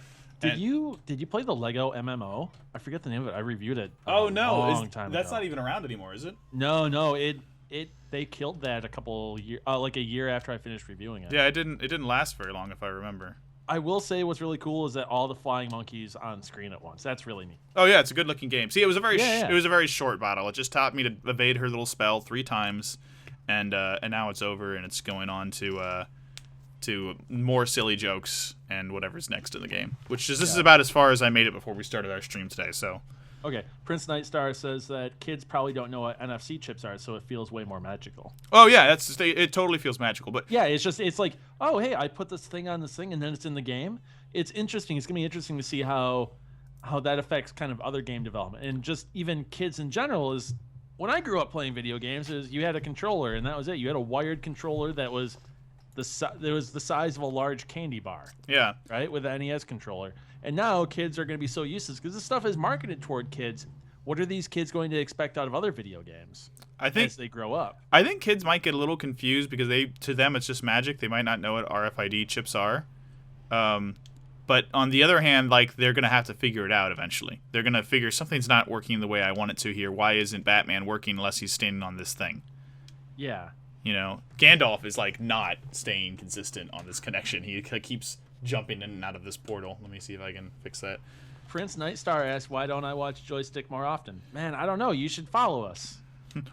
Speaker 1: Did you play the Lego MMO? I forget the name of it. I reviewed it.
Speaker 2: Long
Speaker 1: time
Speaker 2: that's
Speaker 1: ago.
Speaker 2: not even around anymore, is it?
Speaker 1: No. They killed that a couple years, like a year after I finished reviewing it.
Speaker 2: Yeah, it didn't last very long, if I remember.
Speaker 1: I will say what's really cool is that all the flying monkeys on screen at once. That's really neat.
Speaker 2: Oh yeah, it's a good-looking game. See, it was a very short battle. It just taught me to evade her little spell 3 times, and now it's over, and it's going on to more silly jokes and whatever's next in the game. This is about as far as I made it before we started our stream today. So.
Speaker 1: Okay, Prince Nightstar says that kids probably don't know what NFC chips are, so it feels way more magical.
Speaker 2: Oh yeah, it totally feels magical. But
Speaker 1: yeah, it's like, oh hey, I put this thing on this thing, and then it's in the game. It's interesting. It's gonna be interesting to see how that affects kind of other game development and just even kids in general. Is when I grew up playing video games, you had a controller and that was it. You had a wired controller that was the size of a large candy bar.
Speaker 2: Yeah.
Speaker 1: Right, with the NES controller. And now kids are going to be so used to this because this stuff is marketed toward kids. What are these kids going to expect out of other video games as they grow up?
Speaker 2: I think kids might get a little confused because to them it's just magic. They might not know what RFID chips are. But on the other hand, like they're going to have to figure it out eventually. They're going to figure something's not working the way I want it to here. Why isn't Batman working unless he's standing on this thing?
Speaker 1: Yeah.
Speaker 2: You know, Gandalf is like not staying consistent on this connection. He keeps jumping in and out of this portal. Let me see if I can fix that.
Speaker 1: Prince Nightstar asks, why don't I watch Joystick more often? Man, I don't know. You should follow us.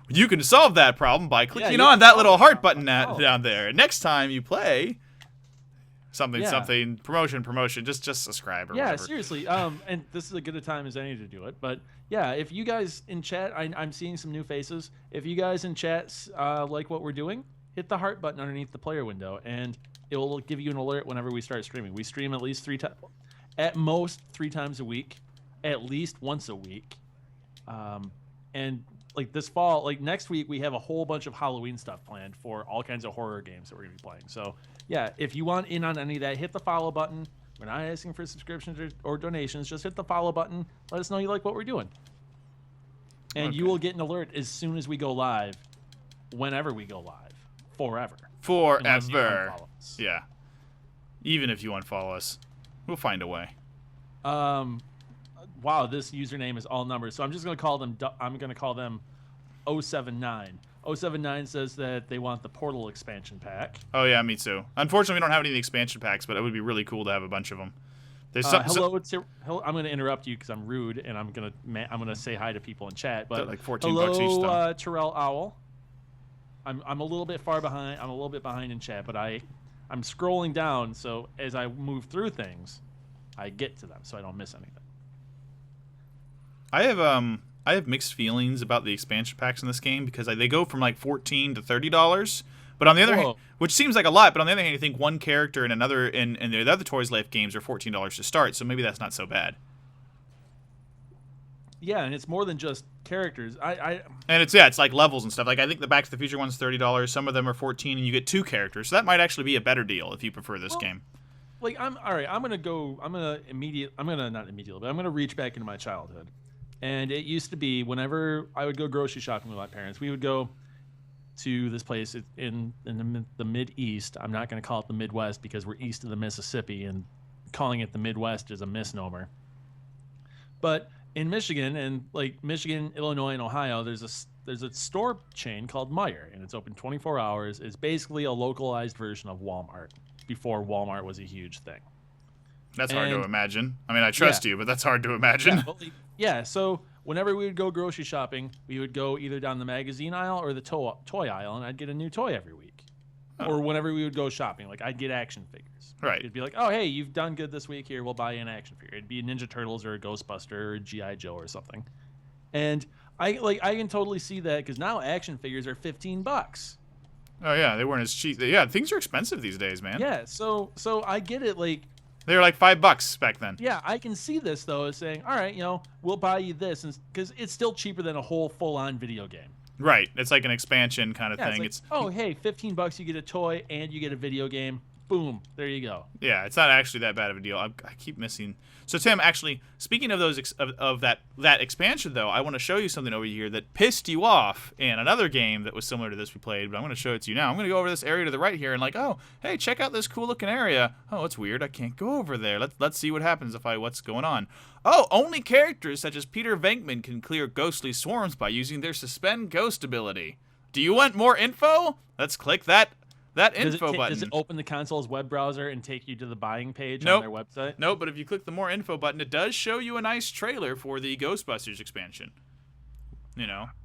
Speaker 2: You can solve that problem by clicking on that little heart button down there. Next time you play something, promotion, just subscribe or whatever.
Speaker 1: Yeah, seriously. And this is as good a time as any to do it. But yeah, if you guys in chat, I'm seeing some new faces. If you guys in chat like what we're doing, hit the heart button underneath the player window, and it will give you an alert whenever we start streaming. We stream at least 3 times, at most 3 times a week, at least once a week. And like this fall, like next week, we have a whole bunch of Halloween stuff planned for all kinds of horror games that we're going to be playing. So yeah, if you want in on any of that, hit the follow button. We're not asking for subscriptions or donations. Just hit the follow button. Let us know you like what we're doing. And you will get an alert as soon as we go live, whenever we go live. Forever.
Speaker 2: Yeah. Even if you unfollow us, we'll find a way.
Speaker 1: wow, this username is all numbers. So I'm just gonna call them. I'm gonna call them 079. 079 says that they want the Portal expansion pack.
Speaker 2: Oh yeah, me too. Unfortunately, we don't have any of the expansion packs, but it would be really cool to have a bunch of them. There's
Speaker 1: hello, I'm going to interrupt you because I'm rude and I'm gonna say hi to people in chat. But
Speaker 2: like $14 each, though.
Speaker 1: Terrell Owl. I'm a little bit far behind. I'm a little bit behind in chat, but I'm scrolling down, so as I move through things, I get to them, so I don't miss anything.
Speaker 2: I have mixed feelings about the expansion packs in this game because they go from like $14 to $30. But on the other hand, which seems like a lot, but on the other hand, you think one character in another in the other Toys Life games are $14 to start, so maybe that's not so bad.
Speaker 1: Yeah, and it's more than just characters.
Speaker 2: And it's like levels and stuff. Like I think the Back to the Future one's $30. Some of them are $14, and you get 2 characters. So that might actually be a better deal if you prefer this game.
Speaker 1: Like I'm gonna reach back into my childhood, and it used to be whenever I would go grocery shopping with my parents, we would go to this place in the Mid-East. I'm not going to call it the Midwest because we're east of the Mississippi, and calling it the Midwest is a misnomer. But in Michigan, and like Michigan, Illinois, and Ohio, there's a store chain called Meijer, and it's open 24 hours. It's basically a localized version of Walmart before Walmart was a huge thing.
Speaker 2: That's hard to imagine. I mean, I trust you, but that's hard to imagine.
Speaker 1: Yeah, so whenever we would go grocery shopping, we would go either down the magazine aisle or the toy aisle, and I'd get a new toy every week. Oh. Or whenever we would go shopping, like I'd get action figures.
Speaker 2: Right.
Speaker 1: It'd be like, oh, hey, you've done good this week. Here, we'll buy you an action figure. It'd be a Ninja Turtles or a Ghostbuster or a G.I. Joe or something. And I can totally see that because now action figures are $15.
Speaker 2: Oh yeah, they weren't as cheap. Yeah, things are expensive these days, man.
Speaker 1: Yeah, so I get it. Like
Speaker 2: they were like $5 back then.
Speaker 1: Yeah, I can see this though as saying, all right, we'll buy you this, because it's still cheaper than a whole full-on video game.
Speaker 2: Right, it's like an expansion kind of thing.
Speaker 1: It's oh hey, $15 you get a toy and you get a video game. Boom, there you go.
Speaker 2: Yeah, it's not actually that bad of a deal. I keep missing. So Tim, actually, speaking of those of that expansion though, I want to show you something over here that pissed you off in another game that was similar to this we played. But I'm going to show it to you now. I'm going to go over this area to the right here and like, oh, hey, check out this cool looking area. Oh, it's weird. I can't go over there. Let's see what happens if what's going on. Oh, only characters such as Peter Venkman can clear ghostly swarms by using their suspend ghost ability. Do you want more info? Let's click that info button.
Speaker 1: Does it open the console's web browser and take you to the buying page on their website?
Speaker 2: Nope, but if you click the more info button, it does show you a nice trailer for the Ghostbusters expansion.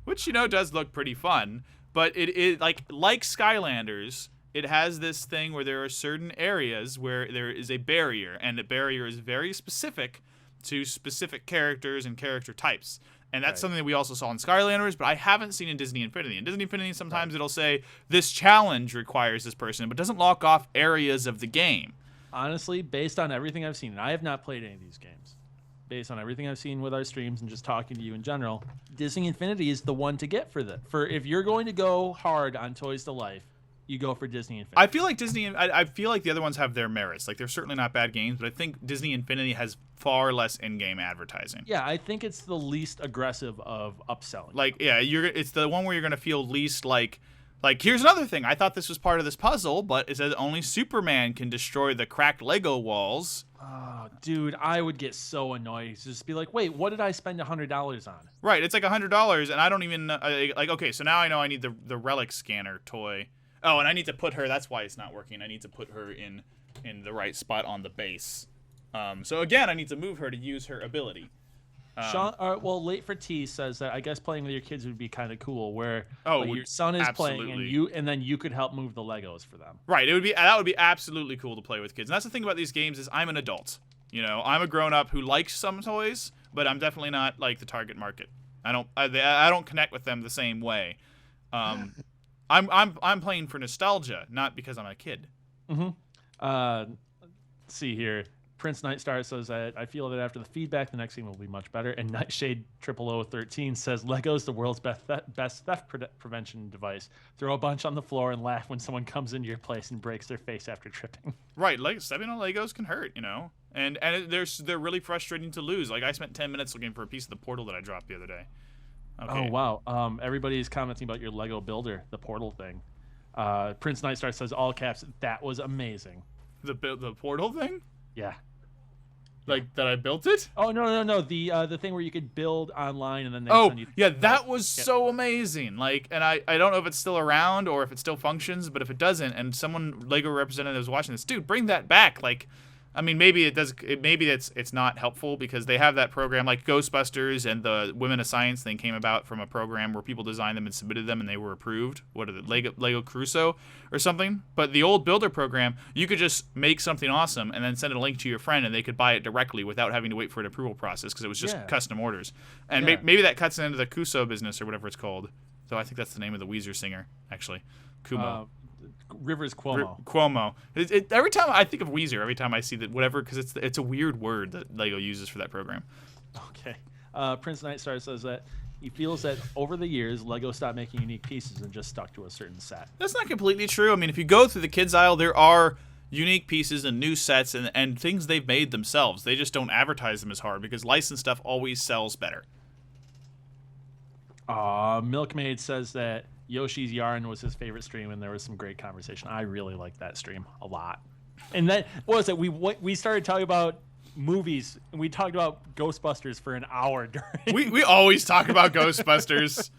Speaker 2: Which does look pretty fun, but it is like Skylanders, it has this thing where there are certain areas where there is a barrier, and the barrier is very specific to specific characters and character types. And that's something that we also saw in Skylanders, but I haven't seen in Disney Infinity. In Disney Infinity, sometimes it'll say, this challenge requires this person, but doesn't lock off areas of the game.
Speaker 1: Honestly, based on everything I've seen, and I have not played any of these games, based on everything I've seen with our streams and just talking to you in general, Disney Infinity is the one to get for if you're going to go hard on Toys to Life, you go for Disney Infinity.
Speaker 2: I feel like the other ones have their merits. Like, they're certainly not bad games, but I think Disney Infinity has far less in-game advertising.
Speaker 1: Yeah, I think it's the least aggressive of upselling.
Speaker 2: Like, yeah, it's the one where you're going to feel least like here's another thing. I thought this was part of this puzzle, but it says only Superman can destroy the cracked Lego walls.
Speaker 1: Oh, dude, I would get so annoyed. Just be like, wait, what did I spend $100 on?
Speaker 2: Right, it's like $100, and I don't even okay, so now I know I need the relic scanner toy. Oh, and I need to put her. That's why it's not working. I need to put her in the right spot on the base. So again, I need to move her to use her ability.
Speaker 1: Sean, Late for T says that I guess playing with your kids would be kind of cool, where your son is playing and then you could help move the Legos for them.
Speaker 2: Right. That would be absolutely cool to play with kids. And that's the thing about these games is I'm an adult. I'm a grown up who likes some toys, but I'm definitely not like the target market. I don't connect with them the same way. I'm playing for nostalgia, not because I'm a kid.
Speaker 1: Mm-hmm. Let's see here. Prince Nightstar says that I feel that after the feedback, the next game will be much better. And Nightshade 00013 says Lego's the world's best theft prevention device. Throw a bunch on the floor and laugh when someone comes into your place and breaks their face after tripping.
Speaker 2: Right, like stepping on Legos can hurt, and they're really frustrating to lose. Like I spent 10 minutes looking for a piece of the portal that I dropped the other day. Okay.
Speaker 1: Oh wow! Everybody's commenting about your Lego builder, the portal thing. Prince Nightstar says all caps. That was amazing.
Speaker 2: The portal thing?
Speaker 1: Yeah.
Speaker 2: Like that I built it?
Speaker 1: Oh no. The thing where you could build online and then they send you.
Speaker 2: Yeah, that was so amazing. Like, and I don't know if it's still around or if it still functions, but if it doesn't, and someone Lego representative is watching this, dude, bring that back. Like, I mean, maybe it does. Maybe it's not helpful because they have that program like Ghostbusters and the Women of Science thing came about from a program where people designed them and submitted them and they were approved. What are the Lego Crusoe or something? But the old Builder program, you could just make something awesome and then send a link to your friend and they could buy it directly without having to wait for an approval process because it was just custom orders. And maybe that cuts into the Crusoe business or whatever it's called. So I think that's the name of the Weezer singer, actually. Kumo.
Speaker 1: Rivers Cuomo.
Speaker 2: Cuomo. Every time I think of Weezer, every time I see that, whatever, because it's a weird word that Lego uses for that program.
Speaker 1: Okay. Prince Nightstar says that he feels that over the years, Lego stopped making unique pieces and just stuck to a certain set.
Speaker 2: That's not completely true. I mean, if you go through the kids aisle, there are unique pieces and new sets and things they've made themselves. They just don't advertise them as hard because licensed stuff always sells better.
Speaker 1: Milkmaid says that Yoshi's Yarn was his favorite stream, and there was some great conversation. I really liked that stream a lot. And then, what was it? We started talking about movies, and we talked about Ghostbusters for an hour during.
Speaker 2: We always talk about Ghostbusters.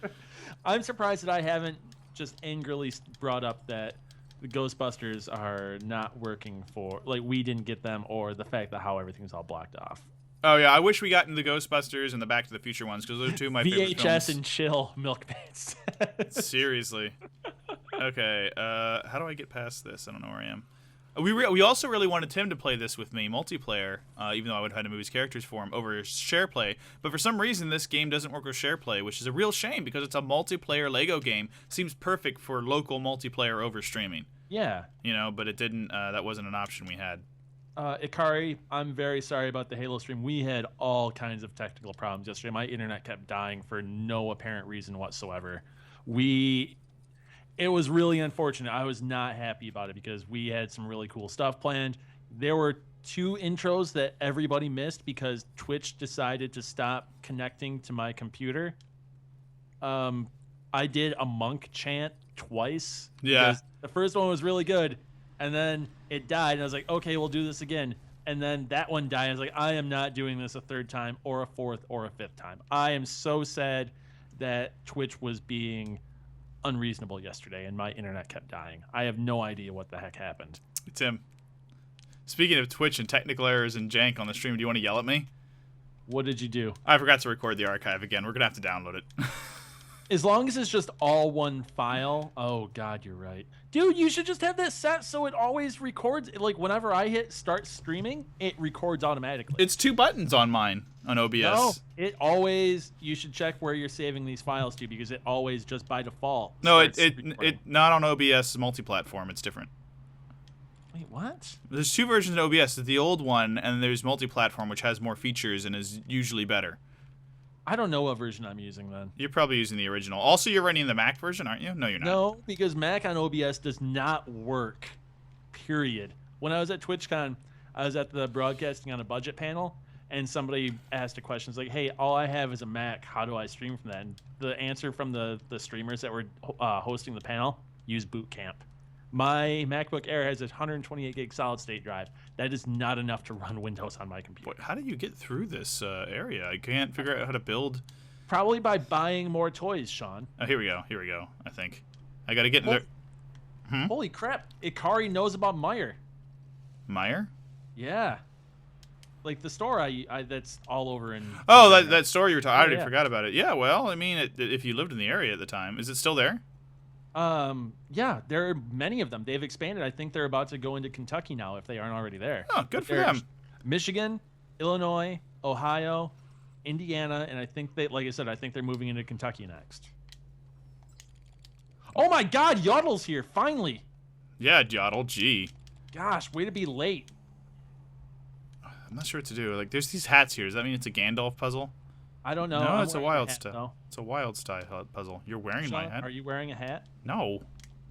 Speaker 1: I'm surprised that I haven't just angrily brought up that the Ghostbusters are not working for, like, we didn't get them, or the fact that how everything's all blocked off.
Speaker 2: Oh, yeah, I wish we got into the Ghostbusters and the Back to the Future ones, because those are two of my favorite films.
Speaker 1: VHS and chill, Milkmaids.
Speaker 2: Seriously. Okay, how do I get past this? I don't know where I am. We also really wanted Tim to play this with me, multiplayer, even though I would have had to move his characters for him, over share play. But for some reason, this game doesn't work with share play, which is a real shame, because it's a multiplayer Lego game. Seems perfect for local multiplayer over streaming.
Speaker 1: Yeah.
Speaker 2: You know, but it didn't, that wasn't an option we had.
Speaker 1: Ikari, I'm very sorry about the Halo stream. We had all kinds of technical problems yesterday. My internet kept dying for no apparent reason whatsoever. It was really unfortunate. I was not happy about it because we had some really cool stuff planned. There were 2 intros that everybody missed because Twitch decided to stop connecting to my computer. I did a monk chant twice.
Speaker 2: Yeah.
Speaker 1: The first one was really good. And then it died, and I was like, okay, we'll do this again. And then that one died. I was like, I am not doing this a 3rd time or a 4th or a 5th time. I am so sad that Twitch was being unreasonable yesterday, and my internet kept dying. I have no idea what the heck happened.
Speaker 2: Tim, speaking of Twitch and technical errors and jank on the stream, do you want to yell at me?
Speaker 1: What did you do?
Speaker 2: I forgot to record the archive again. We're going to have to download it.
Speaker 1: As long as it's just all one file. Oh, God, you're right. Dude, you should just have that set so it always records. Like, whenever I hit start streaming, it records automatically.
Speaker 2: It's 2 buttons on mine, on OBS.
Speaker 1: No, it always, you should check where you're saving these files to because it always just by default.
Speaker 2: No, it not on OBS multi-platform. It's different.
Speaker 1: Wait, what?
Speaker 2: There's 2 versions of OBS. There's the old one, and there's multi-platform, which has more features and is usually better.
Speaker 1: I don't know what version I'm using then.
Speaker 2: You're probably using the original. Also, you're running the Mac version, aren't you? No, you're not.
Speaker 1: No, because Mac on OBS does not work, period. When I was at TwitchCon, I was at the broadcasting on a budget panel, and somebody asked a question. It's like, hey, all I have is a Mac. How do I stream from that? And the answer from the streamers that were hosting the panel, use Boot Camp. My MacBook Air has a 128 gig solid state drive. That is not enough to run Windows on my computer.
Speaker 2: Wait, how do you get through this area? I can't figure out how to build.
Speaker 1: Probably by buying more toys, Sean.
Speaker 2: Oh, here we go. Here we go. I think I got to get in there.
Speaker 1: Holy crap! Ikari knows about Meyer.
Speaker 2: Meyer?
Speaker 1: Yeah. Like the store I that's all over in.
Speaker 2: Oh, that store you were talking. I already
Speaker 1: yeah.
Speaker 2: forgot about it. Yeah. Well, I mean, if you lived in the area at the time, is it still there?
Speaker 1: Yeah, there are many of them. They've expanded. I think they're about to go into Kentucky now if they aren't already there.
Speaker 2: Oh, good for them.
Speaker 1: Michigan, Illinois, Ohio, Indiana, and I think like I said, I think they're moving into Kentucky next. Oh my God, Yodel's here, finally.
Speaker 2: Yeah, Yodel, gee.
Speaker 1: Gosh, way to be late.
Speaker 2: I'm not sure what to do. Like, there's these hats here. Does that mean it's a Gandalf puzzle?
Speaker 1: I don't know.
Speaker 2: No, it's a wild style.
Speaker 1: No.
Speaker 2: It's a wild style puzzle. You're wearing
Speaker 1: Sean,
Speaker 2: my hat.
Speaker 1: Are you wearing a hat?
Speaker 2: No.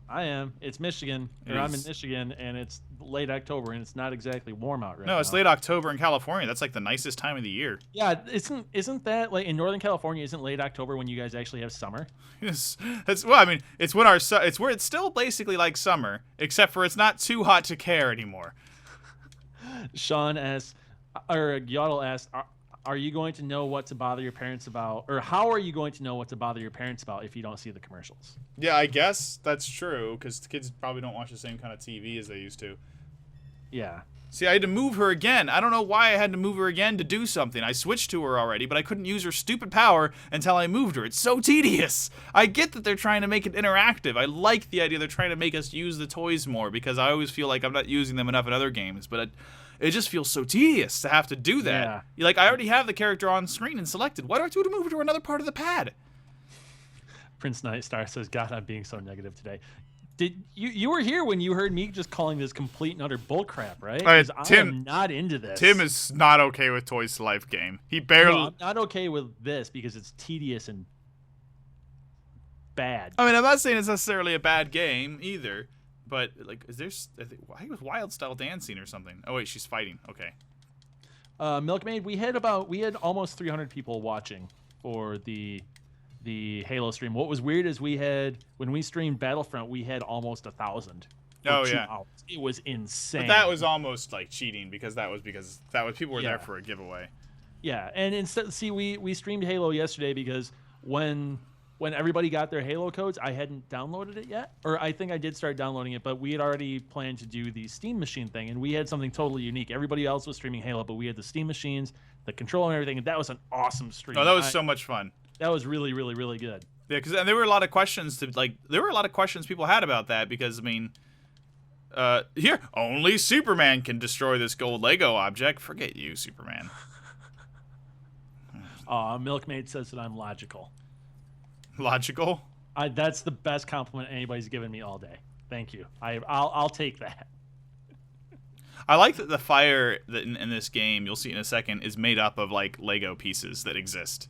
Speaker 1: I am. It's Michigan, or I'm in Michigan, and it's late October, and it's not exactly warm out right now.
Speaker 2: No, it's late October in California. That's like the nicest time of the year.
Speaker 1: Yeah, isn't that like in Northern California? Isn't late October when you guys actually have summer?
Speaker 2: Yes, well, I mean, it's when it's where it's still basically like summer, except for it's not too hot to care anymore.
Speaker 1: Sean asks, or Yodel asked, are you going to know what to bother your parents about, or how are you going to know what to bother your parents about if you don't see the commercials?
Speaker 2: Yeah, I guess that's true because kids probably don't watch the same kind of TV as they used to.
Speaker 1: Yeah.
Speaker 2: See, I had to move her again. I don't know why I had to move her again to do something. I switched to her already, but I couldn't use her stupid power until I moved her. It's so tedious. I get that they're trying to make it interactive. I like the idea they're trying to make us use the toys more because I always feel like I'm not using them enough in other games, but it just feels so tedious to have to do that.
Speaker 1: Yeah.
Speaker 2: Like, I already have the character on screen and selected. Why do I have to move her to another part of the pad?
Speaker 1: Prince Nightstar says, God, I'm being so negative today. Did you were here when you heard me just calling this complete and utter bullcrap, right? Because I am not into this.
Speaker 2: Tim is not okay with Toys to Life game. He barely.
Speaker 1: No, I'm not okay with this because it's tedious and bad.
Speaker 2: I mean, I'm not saying it's necessarily a bad game either, but like, why was Wild Style dancing or something? Oh wait, she's fighting. Okay.
Speaker 1: Milkmaid, we had almost 300 people watching for the Halo stream. What was weird is when we streamed Battlefront, we had almost 1,000.
Speaker 2: Oh yeah,
Speaker 1: hours. It was insane.
Speaker 2: But that was almost like cheating because that was people were there for a giveaway.
Speaker 1: Yeah, and instead, see, we streamed Halo yesterday because when everybody got their Halo codes, I hadn't downloaded it yet, or I think I did start downloading it, but we had already planned to do the Steam Machine thing, and we had something totally unique. Everybody else was streaming Halo, but we had the Steam Machines, the controller, and everything, and that was an awesome stream.
Speaker 2: Oh, that was so much fun.
Speaker 1: That was really, really, really good.
Speaker 2: Yeah, and there were a lot of questions people had about that because I mean, here only Superman can destroy this gold Lego object. Forget you, Superman.
Speaker 1: Milkmaid says that I'm logical.
Speaker 2: Logical?
Speaker 1: That's the best compliment anybody's given me all day. Thank you. I'll take that.
Speaker 2: I like that the fire that in this game, you'll see in a second, is made up of like Lego pieces that exist.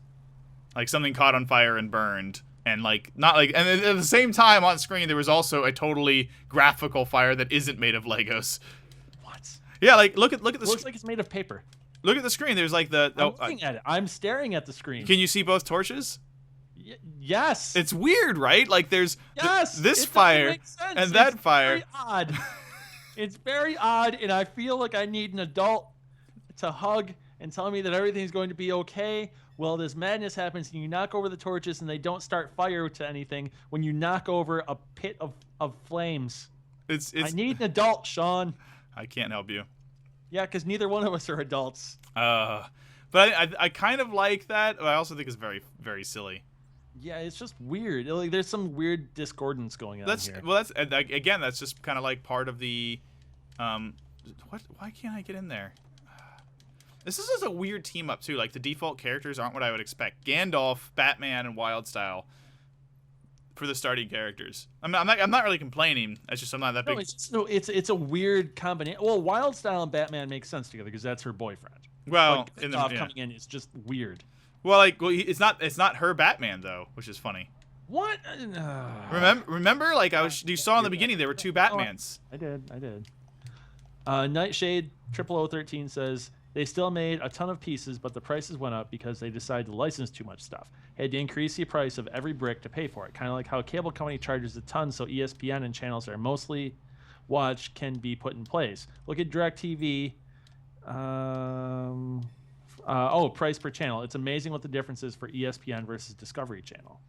Speaker 2: Like something caught on fire and burned, and like not like, and at the same time on screen there was also a totally graphical fire that isn't made of Legos.
Speaker 1: What?
Speaker 2: Yeah, like look at the.
Speaker 1: Looks like it's made of paper.
Speaker 2: Look at the screen. There's like the.
Speaker 1: I'm looking at it. I'm staring at the screen.
Speaker 2: Can you see both torches?
Speaker 1: Yes.
Speaker 2: It's weird, right? Like there's this
Speaker 1: it
Speaker 2: fire and that fire.
Speaker 1: It's very odd. It's very odd, and I feel like I need an adult to hug and tell me that everything's going to be okay. Well, this madness happens, and you knock over the torches, and they don't start fire to anything when you knock over a pit of flames. I need an adult, Sean.
Speaker 2: I can't help you.
Speaker 1: Yeah, because neither one of us are adults.
Speaker 2: But I kind of like that. But I also think it's very, very silly.
Speaker 1: Yeah, it's just weird. Like, there's some weird discordance going on here.
Speaker 2: Well, that's just kind of like part of the. Why can't I get in there? This is just a weird team up too. Like the default characters aren't what I would expect. Gandalf, Batman, and Wildstyle for the starting characters. I'm not really complaining. It's just I'm not that big.
Speaker 1: It's a weird combination. Well, Wildstyle and Batman make sense together because that's her boyfriend.
Speaker 2: Well,
Speaker 1: coming in is just weird.
Speaker 2: Well, it's not her Batman though, which is funny.
Speaker 1: What?
Speaker 2: Remember, like you saw in the beginning, there were two Batmans.
Speaker 1: I did. Nightshade 0013 says they still made a ton of pieces, but the prices went up because they decided to license too much stuff. Had to increase the price of every brick to pay for it. Kind of like how a cable company charges a ton, so ESPN and channels that are mostly watched can be put in place. Look at DirecTV. Price per channel. It's amazing what the difference is for ESPN versus Discovery Channel.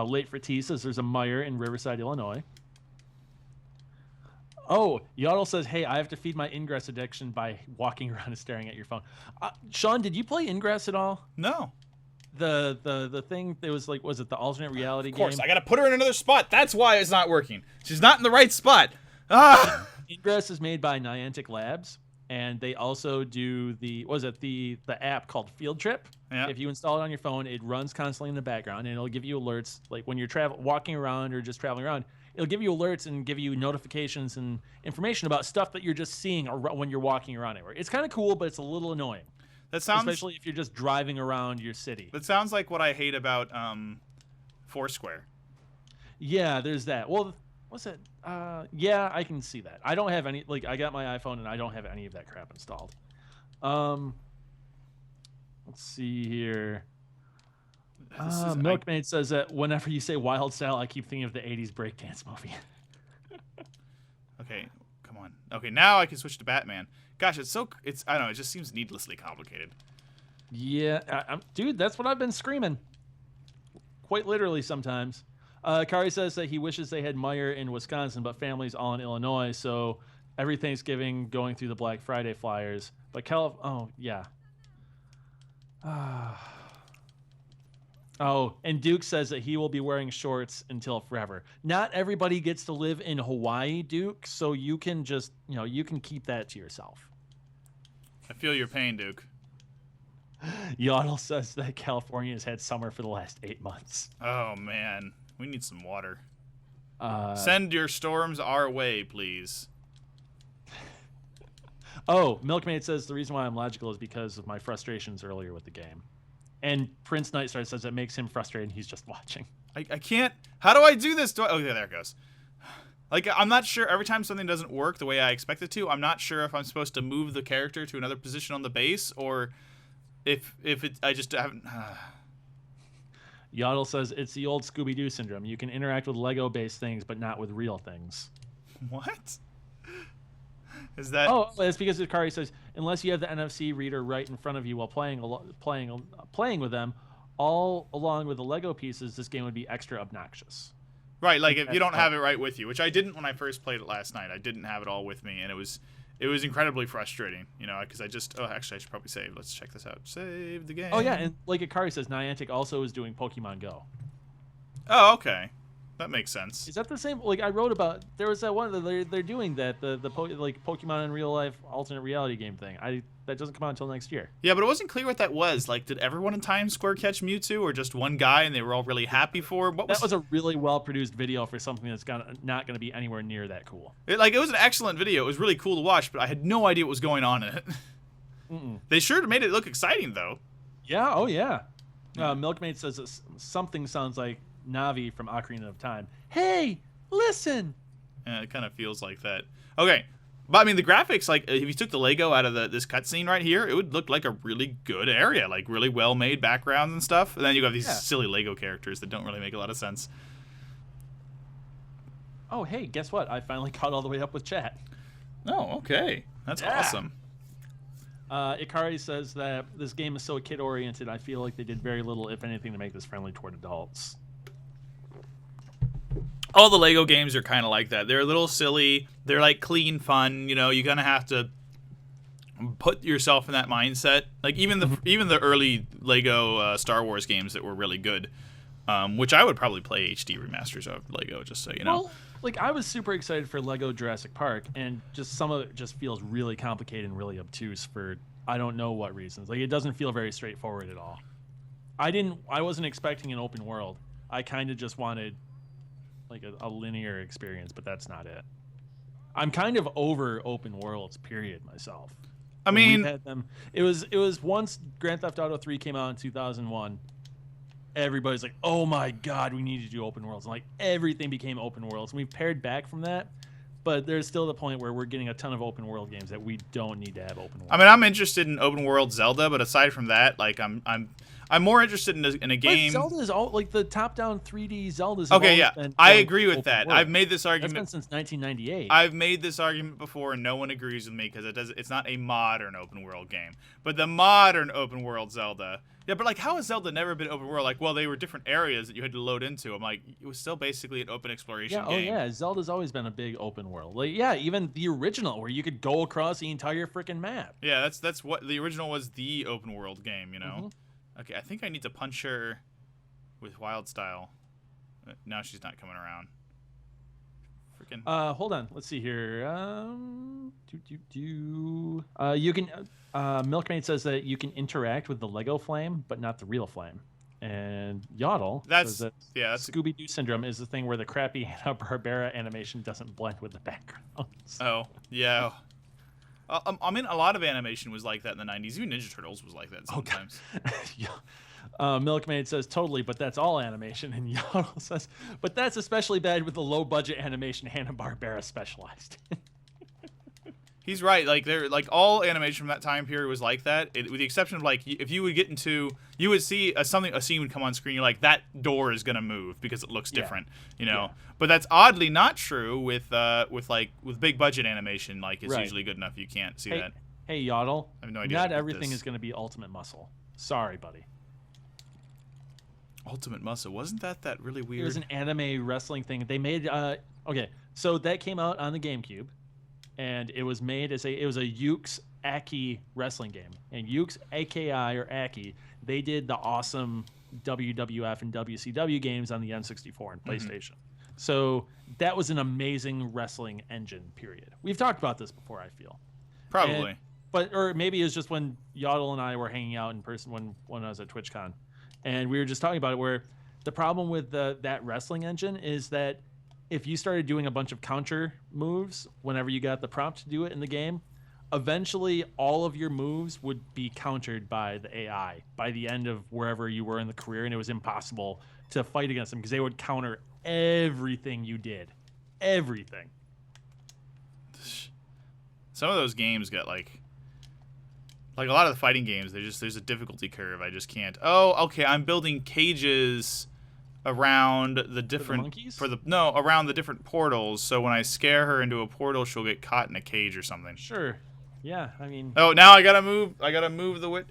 Speaker 1: Late for T says there's a Meijer in Riverside, Illinois. Oh, Yodel says, hey, I have to feed my Ingress addiction by walking around and staring at your phone. Sean, did you play Ingress at all?
Speaker 2: No.
Speaker 1: The thing that was like, was it the alternate reality game?
Speaker 2: Of course, I got to put her in another spot. That's why it's not working. She's not in the right spot. Ah!
Speaker 1: Ingress is made by Niantic Labs, and they also do the app called Field Trip.
Speaker 2: Yeah.
Speaker 1: If you install it on your phone, it runs constantly in the background, and it'll give you alerts like when you're walking around or just traveling around. It'll give you alerts and give you notifications and information about stuff that you're just seeing when you're walking around anywhere. It's kind of cool, but it's a little annoying. Especially if you're just driving around your city.
Speaker 2: That sounds like what I hate about Foursquare.
Speaker 1: Yeah, there's that. Well, what's it? Yeah, I can see that. I don't have any. Like, I got my iPhone and I don't have any of that crap installed. Let's see here. Milkmaid says that whenever you say Wild Style, I keep thinking of the 80s breakdance movie.
Speaker 2: Okay, come on. Okay, now I can switch to Batman. Gosh, I don't know, it just seems needlessly complicated.
Speaker 1: Yeah, dude, that's what I've been screaming. Quite literally sometimes. Kari says that he wishes they had Meyer in Wisconsin, but family's all in Illinois, so every Thanksgiving going through the Black Friday flyers. But oh, yeah. Oh, and Duke says that he will be wearing shorts until forever. Not everybody gets to live in Hawaii, Duke, so you can just, you can keep that to yourself.
Speaker 2: I feel your pain, Duke.
Speaker 1: Yodel says that California has had summer for the last 8 months.
Speaker 2: Oh, man. We need some water. Send your storms our way, please.
Speaker 1: Oh, Milkmaid says the reason why I'm logical is because of my frustrations earlier with the game. And Prince Nightstar says it makes him frustrated and he's just watching.
Speaker 2: I can't... How do I do this? Oh, yeah, there it goes. Like, I'm not sure. Every time something doesn't work the way I expect it to, I'm not sure if I'm supposed to move the character to another position on the base or if I just haven't...
Speaker 1: Yodel says it's the old Scooby-Doo syndrome. You can interact with Lego-based things, but not with real things.
Speaker 2: What? Is that...
Speaker 1: Oh, it's because Akari says, unless you have the NFC reader right in front of you while playing with them, all along with the Lego pieces, this game would be extra obnoxious.
Speaker 2: Right, like if you don't have it right with you, which I didn't when I first played it last night. I didn't have it all with me, and it was incredibly frustrating, because I just... Oh, actually, I should probably save. Let's check this out. Save the game.
Speaker 1: Oh, yeah, and like Akari says, Niantic also is doing Pokemon Go.
Speaker 2: Oh, okay. That makes sense.
Speaker 1: Is that the same? Like I wrote about, there was that one that they're doing that like Pokemon in real life alternate reality game thing. That doesn't come out until next year.
Speaker 2: Yeah, but it wasn't clear what that was. Like, did everyone in Times Square catch Mewtwo, or just one guy and they were all really happy for him?
Speaker 1: That was a really well produced video for something that's not going to be anywhere near that cool.
Speaker 2: It was an excellent video. It was really cool to watch, but I had no idea what was going on in it. They sure made it look exciting though.
Speaker 1: Yeah. Oh yeah. Milkmaid says something sounds like Navi from Ocarina of Time. Hey, listen.
Speaker 2: Yeah, it kind of feels like that. Okay, but I mean the graphics, like if you took the Lego out of this cutscene right here, it would look like a really good area, like really well made backgrounds and stuff. And then you have these silly Lego characters that don't really make a lot of sense.
Speaker 1: Oh, hey, guess what? I finally caught all the way up with chat.
Speaker 2: Oh, okay, that's awesome.
Speaker 1: Ikari says that this game is so kid oriented. I feel like they did very little, if anything, to make this friendly toward adults.
Speaker 2: All the Lego games are kind of like that. They're a little silly. They're like clean fun. You're gonna have to put yourself in that mindset. Like even the early Lego Star Wars games that were really good, which I would probably play HD remasters of Lego, just so you know.
Speaker 1: Well, like I was super excited for Lego Jurassic Park, and just some of it just feels really complicated and really obtuse for I don't know what reasons. Like it doesn't feel very straightforward at all. I wasn't expecting an open world. I kind of just wanted like a linear experience, but that's not it. I'm kind of over open worlds, period, myself.
Speaker 2: I mean,
Speaker 1: had them. It was once Grand Theft Auto 3 came out in 2001. Everybody's like, "Oh my God, we need to do open worlds!" And like everything became open worlds. And we've pared back from that, but there's still the point where we're getting a ton of open world games that we don't need to have open world.
Speaker 2: I mean, I'm interested in open world Zelda, but aside from that, like I'm more interested in a game.
Speaker 1: But Zelda's all like the top-down 3D Zeldas.
Speaker 2: Okay, yeah, I agree with that.
Speaker 1: World.
Speaker 2: I've made this argument
Speaker 1: That's been since 1998.
Speaker 2: I've made this argument before, and no one agrees with me because it's not a modern open world game. But the modern open world Zelda, yeah. But like, how has Zelda never been open world? Like, well, they were different areas that you had to load into. I'm like, it was still basically an open exploration game.
Speaker 1: Oh yeah, Zelda's always been a big open world. Like, yeah, even the original where you could go across the entire freaking map.
Speaker 2: Yeah, that's what the original was, the open world game. Okay, I think I need to punch her with Wild Style. Now she's not coming around. Freaking.
Speaker 1: Hold on. Let's see here. You can. Milkmaid says that you can interact with the Lego flame, but not the real flame. And Yodel says that Scooby-Doo syndrome is the thing where the crappy Hanna-Barbera animation doesn't blend with the backgrounds.
Speaker 2: Oh yeah. I mean, a lot of animation was like that in the 90s. Even Ninja Turtles was like that sometimes.
Speaker 1: Milkmaid says, totally, but that's all animation. And Yodel says, but that's especially bad with the low-budget animation Hanna-Barbera specialized in.
Speaker 2: He's right. Like they're like all animation from that time period was like that, with the exception of like if you would get into, you would see a scene would come on screen. You're like, that door is gonna move because it looks different, you know.
Speaker 1: Yeah.
Speaker 2: But that's oddly not true with big budget animation. Like it's
Speaker 1: Right.
Speaker 2: usually good enough you can't see that.
Speaker 1: Hey, Yaddle.
Speaker 2: I have no idea.
Speaker 1: Not everything is going to be Ultimate Muscle. Sorry, buddy.
Speaker 2: Ultimate Muscle, wasn't that really weird?
Speaker 1: It was an anime wrestling thing. They made okay, so that came out on the GameCube, and it was made as a Yuke's Aki wrestling game. And Yuke's AKI or Aki, they did the awesome WWF and WCW games on the N64 and PlayStation. So that was an amazing wrestling engine. Period. We've talked about this before, I feel.
Speaker 2: Probably.
Speaker 1: Or maybe it was just when Yaddle and I were hanging out in person when I was at TwitchCon, and we were just talking about it. Where the problem with that wrestling engine is that if you started doing a bunch of counter moves whenever you got the prompt to do it in the game, eventually all of your moves would be countered by the AI by the end of wherever you were in the career, and it was impossible to fight against them because they would counter everything you did, everything.
Speaker 2: Some of those games get like a lot of the fighting games, there's a difficulty curve. I just can't. Oh, okay. I'm building cages around the different around the different portals. So when I scare her into a portal, she'll get caught in a cage or something.
Speaker 1: Sure. Yeah. I mean.
Speaker 2: Oh, now I gotta move. The wit.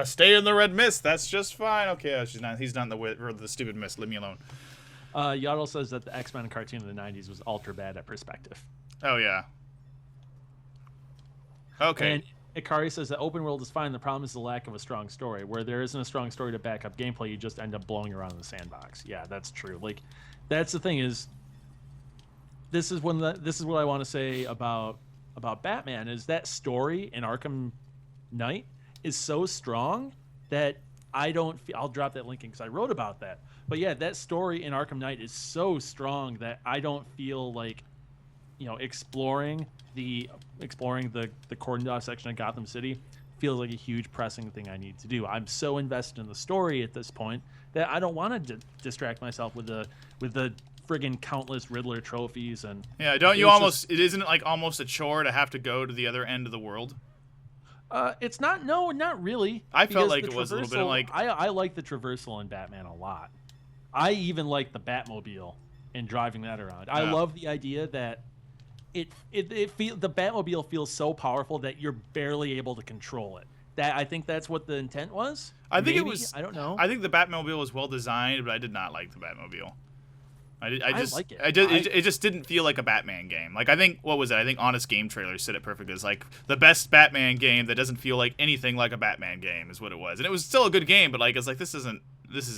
Speaker 2: Stay in the red mist. That's just fine. Okay, she's not. He's not in the stupid mist. Leave me alone.
Speaker 1: Yaddle says that the X-Men cartoon of the '90s was ultra bad at perspective.
Speaker 2: Oh yeah. Okay.
Speaker 1: And Ikari says that open world is fine. The problem is the lack of a strong story. Where there isn't a strong story to back up gameplay, you just end up blowing around in the sandbox. Yeah, that's true. Like, that's the thing is, this is what I want to say about Batman is that story in Arkham Knight is so strong that I don't feel. I'll drop that link in because I wrote about that. But yeah, that story in Arkham Knight is so strong that I don't feel like, exploring the Corndor section of Gotham City feels like a huge pressing thing I need to do. I'm so invested in the story at this point that I don't want to distract myself with the friggin' countless Riddler trophies and
Speaker 2: it isn't like almost a chore to have to go to the other end of the world?
Speaker 1: It's not. No, not really.
Speaker 2: I felt like it was a little bit like
Speaker 1: I like the traversal in Batman a lot. I even like the Batmobile and driving that around. I love the idea that the Batmobile feels so powerful that you're barely able to control it. I think that's what the intent was.
Speaker 2: I think it was.
Speaker 1: I don't know.
Speaker 2: I think the Batmobile was well designed, but I did not like the Batmobile. I
Speaker 1: like it.
Speaker 2: It just didn't feel like a Batman game. Like, I think, what was it? I think Honest Game Trailer said it perfectly. It's like the best Batman game that doesn't feel like anything like a Batman game is what it was. And it was still a good game, but like it's like this isn't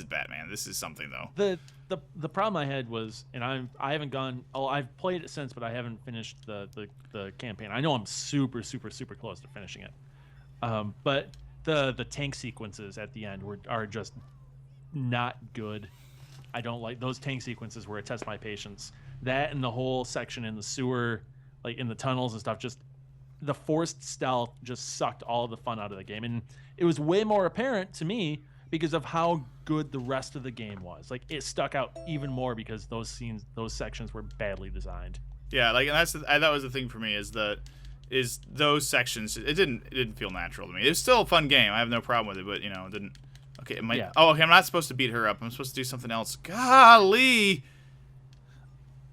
Speaker 2: Batman. This is something though.
Speaker 1: The problem I had was, and I haven't gone. Oh, I've played it since, but I haven't finished the campaign. I know I'm super close to finishing it. But the tank sequences at the end are just not good. I don't like those tank sequences where it tests my patience. That and the whole section in the sewer, like in the tunnels and stuff, just the forced stealth just sucked all of the fun out of the game. And it was way more apparent to me because of how good the rest of the game was. Like, it stuck out even more because those sections were badly designed.
Speaker 2: Yeah, like, and that was the thing for me is those sections. It didn't feel natural to me. It was still a fun game. I have no problem with it, but it didn't. Okay, it might. Yeah. Oh, okay. I'm not supposed to beat her up. I'm supposed to do something else. Golly.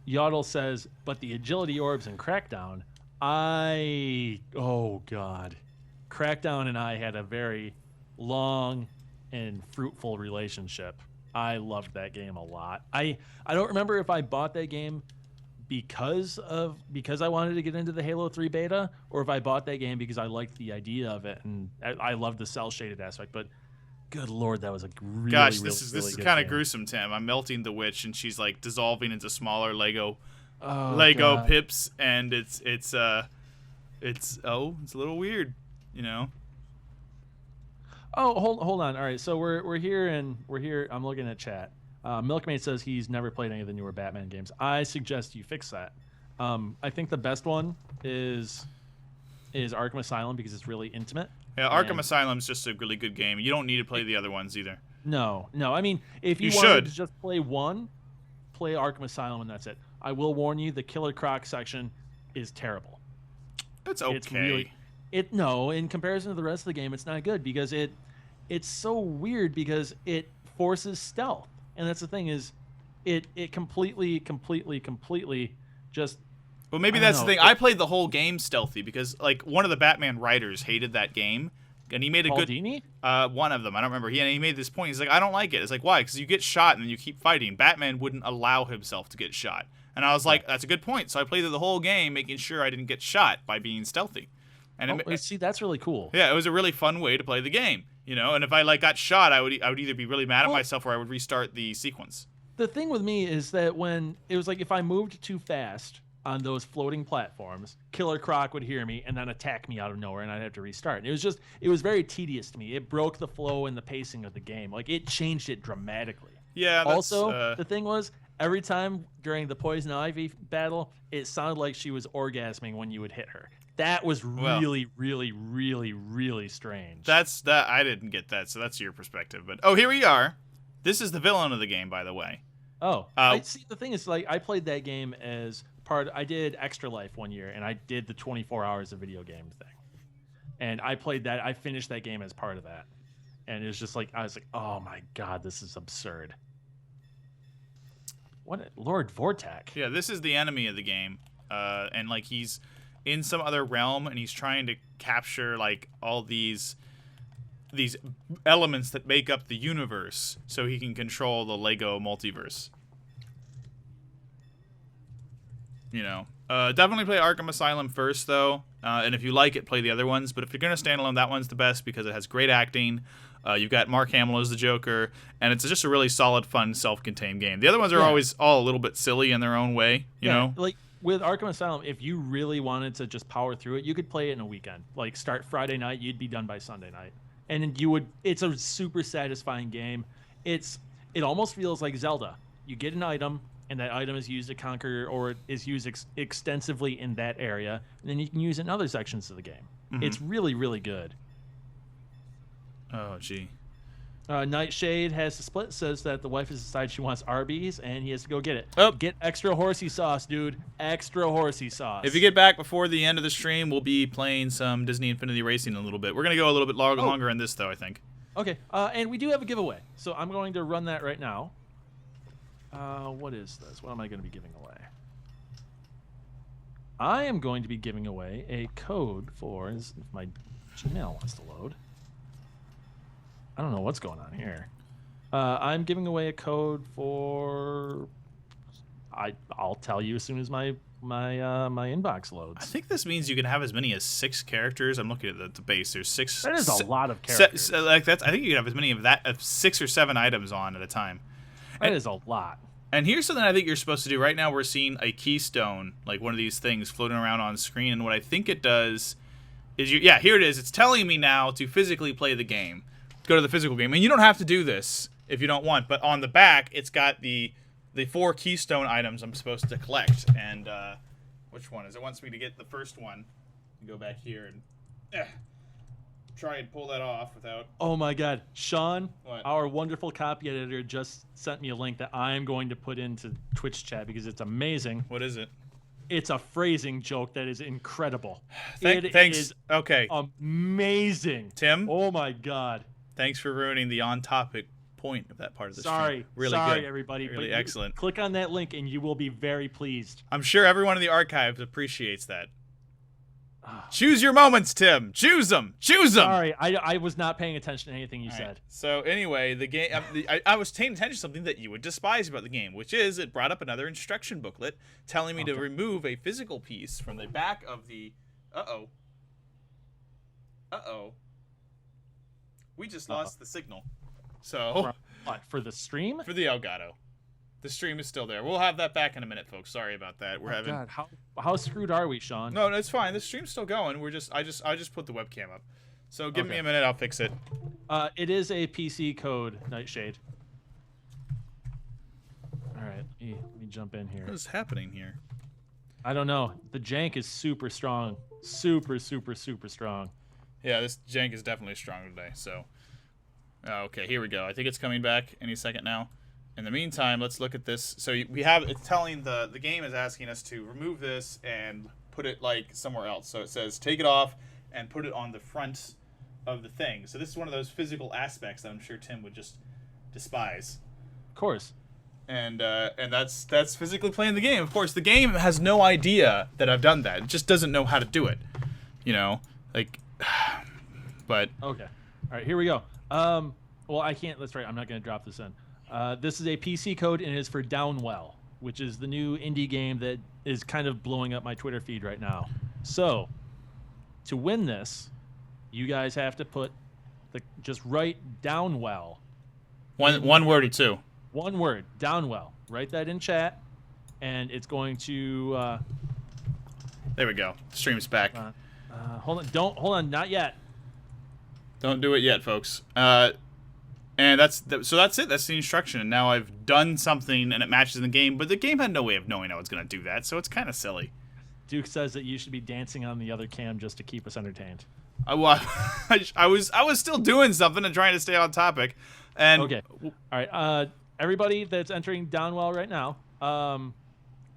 Speaker 1: Yaddle says, but the agility orbs in Crackdown, oh God. Crackdown and I had a very long and fruitful relationship. I loved that game a lot. I don't remember if I bought that game because I wanted to get into the Halo 3 beta, or if I bought that game because I liked the idea of it and I loved the cell shaded aspect, but good Lord, that was a really,
Speaker 2: this is kind of gruesome, Tim. I'm melting the witch, and she's like dissolving into smaller Lego pips, and it's a little weird,
Speaker 1: Oh, hold on. All right, so we're here. I'm looking at chat. Milkmaid says he's never played any of the newer Batman games. I suggest you fix that. I think the best one is Arkham Asylum because it's really intimate.
Speaker 2: Yeah, Arkham Asylum's just a really good game. You don't need to play the other ones either.
Speaker 1: No. I mean, if you wanted to just play one, play Arkham Asylum and that's it. I will warn you, the Killer Croc section is terrible.
Speaker 2: It's okay.
Speaker 1: It's really, no, in comparison to the rest of the game, it's not good because it's so weird because it forces stealth, and that's the thing is, it completely just.
Speaker 2: Well, maybe that's the thing. I played the whole game stealthy because like one of the Batman writers hated that game, and he made a good one of them. I don't remember. He made this point. He's like, I don't like it. It's like, why? Because you get shot and then you keep fighting. Batman wouldn't allow himself to get shot, and I was like, that's a good point. So I played the whole game making sure I didn't get shot by being stealthy. And
Speaker 1: see, that's really cool.
Speaker 2: Yeah, it was a really fun way to play the game, you know. And if I like got shot, I would either be really mad at myself or I would restart the sequence.
Speaker 1: The thing with me is that when it was like if I moved too fast on those floating platforms, Killer Croc would hear me and then attack me out of nowhere, and I'd have to restart. And it was very tedious to me. It broke the flow and the pacing of the game. Like it changed it dramatically.
Speaker 2: Yeah.
Speaker 1: Also, the thing was, every time during the Poison Ivy battle, it sounded like she was orgasming when you would hit her. That was really, really, really, really strange.
Speaker 2: I didn't get that, so that's your perspective. But here we are. This is the villain of the game, by the way.
Speaker 1: Oh, I see. The thing is, like, I played that game as I did Extra Life one year, and I did the 24 hours of video game thing. And I played that. I finished that game as part of that. And it was just like, I was like, oh my God, this is absurd. What? Lord Vortak.
Speaker 2: Yeah, this is the enemy of the game. And, like, he's in some other realm, and he's trying to capture, like, all these elements that make up the universe so he can control the Lego multiverse. You know, definitely play Arkham Asylum first, though. And if you like it, play the other ones. But if you're going to stand alone, that one's the best because it has great acting. You've got Mark Hamill as the Joker, and it's just a really solid, fun, self-contained game. The other ones are always all a little bit silly in their own way, you know?
Speaker 1: Like, with Arkham Asylum, if you really wanted to just power through it, you could play it in a weekend. Like, start Friday night, you'd be done by Sunday night. And it's a super satisfying game. It almost feels like Zelda. You get an item, and that item is used to conquer or is used extensively in that area, and then you can use it in other sections of the game. Mm-hmm. It's really, really good.
Speaker 2: Oh, gee.
Speaker 1: Nightshade has the split, says that the wife has decided she wants Arby's, and he has to go get it.
Speaker 2: Oh.
Speaker 1: Get extra horsey sauce, dude. Extra horsey sauce.
Speaker 2: If you get back before the end of the stream, we'll be playing some Disney Infinity Racing in a little bit. We're going to go a little bit longer in this, though, I think.
Speaker 1: Okay, and we do have a giveaway, so I'm going to run that right now. What is this? What am I going to be giving away? I am going to be giving away a code for... If my Gmail wants to load. I don't know what's going on here. I'm giving away a code for... I'll tell you as soon as my inbox loads.
Speaker 2: I think this means you can have as many as 6 characters. I'm looking at the base. There's 6.
Speaker 1: That is a lot of characters.
Speaker 2: I think you can have as many of 6 or 7 items on at a time.
Speaker 1: That is a lot.
Speaker 2: And here's something I think you're supposed to do. Right now we're seeing a keystone, like one of these things floating around on screen. And what I think it does is here it is. It's telling me now to physically play the game. Go to the physical game. And you don't have to do this if you don't want. But on the back, it's got the 4 keystone items I'm supposed to collect. And which one is it? Wants me to get the first one. Go back here and try and pull that off without...
Speaker 1: Oh my God. Sean,
Speaker 2: what?
Speaker 1: Our wonderful copy editor just sent me a link that I'm going to put into Twitch chat because it's amazing.
Speaker 2: What is it?
Speaker 1: It's a phrasing joke that is incredible.
Speaker 2: Thanks.
Speaker 1: Is
Speaker 2: okay.
Speaker 1: Amazing.
Speaker 2: Tim?
Speaker 1: Oh my God.
Speaker 2: Thanks for ruining the on-topic point of that part of the stream.
Speaker 1: Sorry, everybody.
Speaker 2: Really excellent.
Speaker 1: Click on that link and you will be very pleased.
Speaker 2: I'm sure everyone in the archives appreciates that. Choose your moments, Tim. Choose them. Choose them.
Speaker 1: Sorry, I was not paying attention to anything you said.
Speaker 2: So anyway, the game. I was paying attention to something that you would despise about the game, which is it brought up another instruction booklet telling me to remove a physical piece from the back of the. Uh oh. We just lost the signal. So.
Speaker 1: What, for the stream?
Speaker 2: For the Elgato. The stream is still there. We'll have that back in a minute, folks. Sorry about that.
Speaker 1: God, how screwed are we, Sean?
Speaker 2: No, it's fine. The stream's still going. I just put the webcam up. So give me a minute. I'll fix it.
Speaker 1: It is a PC code, Nightshade. All right, let me jump in here.
Speaker 2: What is happening here?
Speaker 1: I don't know. The jank is super strong. Super, super, super strong.
Speaker 2: Yeah, this jank is definitely strong today. So, okay, here we go. I think it's coming back any second now. In the meantime, let's look at this. So we have, it's telling the game is asking us to remove this and put it like somewhere else. So it says take it off and put it on the front of the thing. So this is one of those physical aspects that I'm sure Tim would just despise.
Speaker 1: Of course.
Speaker 2: And that's physically playing the game. Of course, the game has no idea that I've done that. It just doesn't know how to do it. You know, like, but
Speaker 1: okay. All right, here we go. Well, I can't. That's right. I'm not going to drop this in. This is a PC code, and it is for Downwell, which is the new indie game that is kind of blowing up my Twitter feed right now. So, to win this, you guys have to just write Downwell.
Speaker 2: One word or two.
Speaker 1: One word, Downwell. Write that in chat, and it's going to.
Speaker 2: There we go. Stream's back.
Speaker 1: Hold on. Not yet.
Speaker 2: Don't do it yet, folks. And that's it. That's the instruction. And now I've done something, and it matches in the game. But the game had no way of knowing I was going to do that, so it's kind of silly.
Speaker 1: Duke says that you should be dancing on the other cam just to keep us entertained.
Speaker 2: I was still doing something and trying to stay on topic. And
Speaker 1: okay. All right. Everybody that's entering Downwell right now,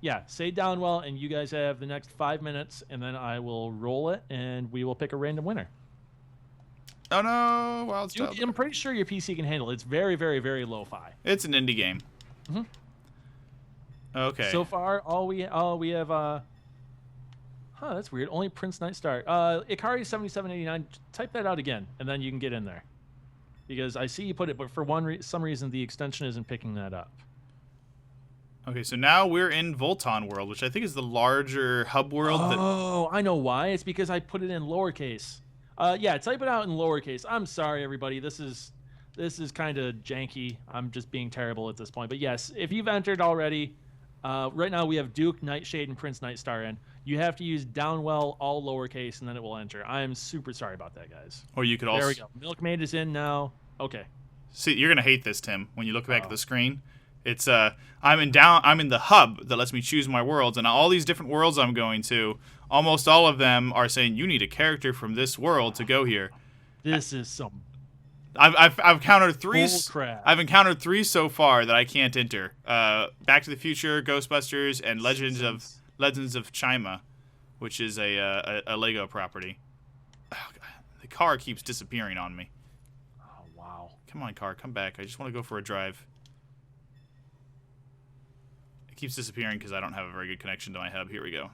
Speaker 1: yeah, say Downwell, and you guys have the next 5 minutes, and then I will roll it, and we will pick a random winner.
Speaker 2: Oh no! Wild
Speaker 1: Dude, I'm pretty sure your PC can handle it. It's very, very, very lo-fi.
Speaker 2: It's an indie game.
Speaker 1: Mm-hmm.
Speaker 2: Okay.
Speaker 1: So far, all we have. That's weird. Only Prince Nightstar. Ikari 7789. Type that out again, and then you can get in there. Because I see you put it, but for some reason the extension isn't picking that up.
Speaker 2: Okay, so now we're in Volton World, which I think is the larger hub world.
Speaker 1: Oh, I know why. It's because I put it in lowercase. Yeah, type it out in lowercase. I'm sorry, everybody. This is kind of janky. I'm just being terrible at this point. But yes, if you've entered already, right now we have Duke, Nightshade, and Prince Nightstar in. You have to use Downwell all lowercase, and then it will enter. I am super sorry about that, guys.
Speaker 2: Or you could also.
Speaker 1: There we go. Milkmaid is in now. Okay.
Speaker 2: See, you're gonna hate this, Tim. When you look back at the screen, it's I'm in the hub that lets me choose my worlds, and all these different worlds I'm going to, almost all of them are saying you need a character from this world to go here.
Speaker 1: This is some.
Speaker 2: I've encountered three.
Speaker 1: Bull crap.
Speaker 2: I've encountered 3 so far that I can't enter. Back to the Future, Ghostbusters, and Legends of Chima, which is a Lego property. Oh, God. The car keeps disappearing on me.
Speaker 1: Oh wow!
Speaker 2: Come on, car, come back. I just want to go for a drive. It keeps disappearing because I don't have a very good connection to my hub. Here we go.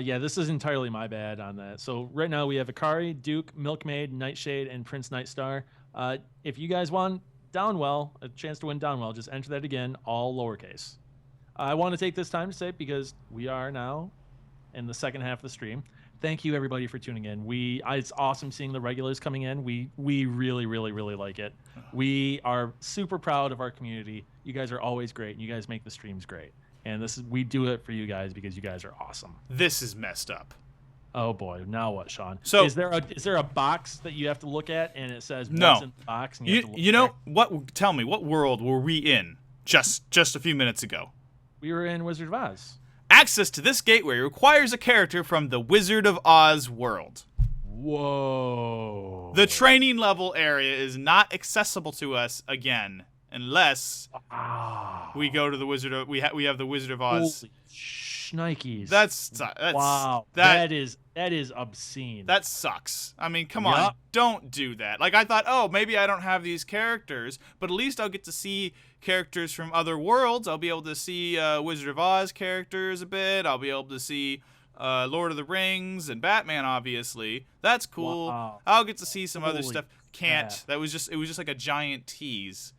Speaker 1: Yeah, this is entirely my bad on that. So right now we have Ikari, Duke, Milkmaid, Nightshade, and Prince Nightstar. If you guys want Downwell, a chance to win Downwell, just enter that again, all lowercase. I want to take this time to say, because we are now in the second half of the stream, thank you everybody for tuning in. It's awesome seeing the regulars coming in. We really, really, really like it. We are super proud of our community. You guys are always great, and you guys make the streams great. And we do it for you guys because you guys are awesome.
Speaker 2: This is messed up.
Speaker 1: Oh boy, now what, Sean?
Speaker 2: So
Speaker 1: is there a box that you have to look at and it says
Speaker 2: no.
Speaker 1: what's in the box? And
Speaker 2: you know what? Tell me, what world were we in just a few minutes ago?
Speaker 1: We were in Wizard of Oz.
Speaker 2: Access to this gateway requires a character from the Wizard of Oz world.
Speaker 1: Whoa.
Speaker 2: The training level area is not accessible to us again unless we go to the Wizard of we have the Wizard of Oz.
Speaker 1: Holy shnikes.
Speaker 2: That's
Speaker 1: wow. That is obscene.
Speaker 2: That sucks. I mean, come on. Don't do that. Like, I thought, oh, maybe I don't have these characters, but at least I'll get to see characters from other worlds. I'll be able to see Wizard of Oz characters a bit. I'll be able to see Lord of the Rings and Batman, obviously. That's cool.
Speaker 1: Wow.
Speaker 2: I'll get to see some other stuff. Can't.
Speaker 1: crap.
Speaker 2: It was just like a giant tease.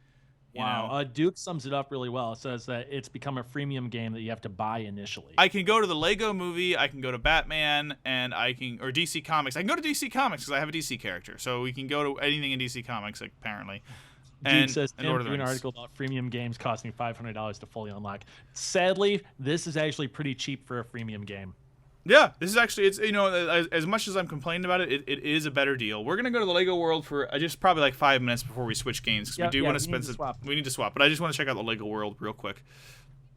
Speaker 1: Wow. Duke sums it up really well. It says that it's become a freemium game that you have to buy initially.
Speaker 2: I can go to the Lego movie, I can go to Batman, and or DC Comics. I can go to DC Comics because I have a DC character. So we can go to anything in DC Comics, apparently.
Speaker 1: Duke says, Tim threw an article about freemium games costing $500 to fully unlock. Sadly, this is actually pretty cheap for a freemium game.
Speaker 2: Yeah, this is actually, it's as much as I'm complaining about it, it is a better deal. We're going to go to the Lego world for just probably like 5 minutes before we switch games because we do want to spend some. We need to swap, but I just want to check out the Lego world real quick.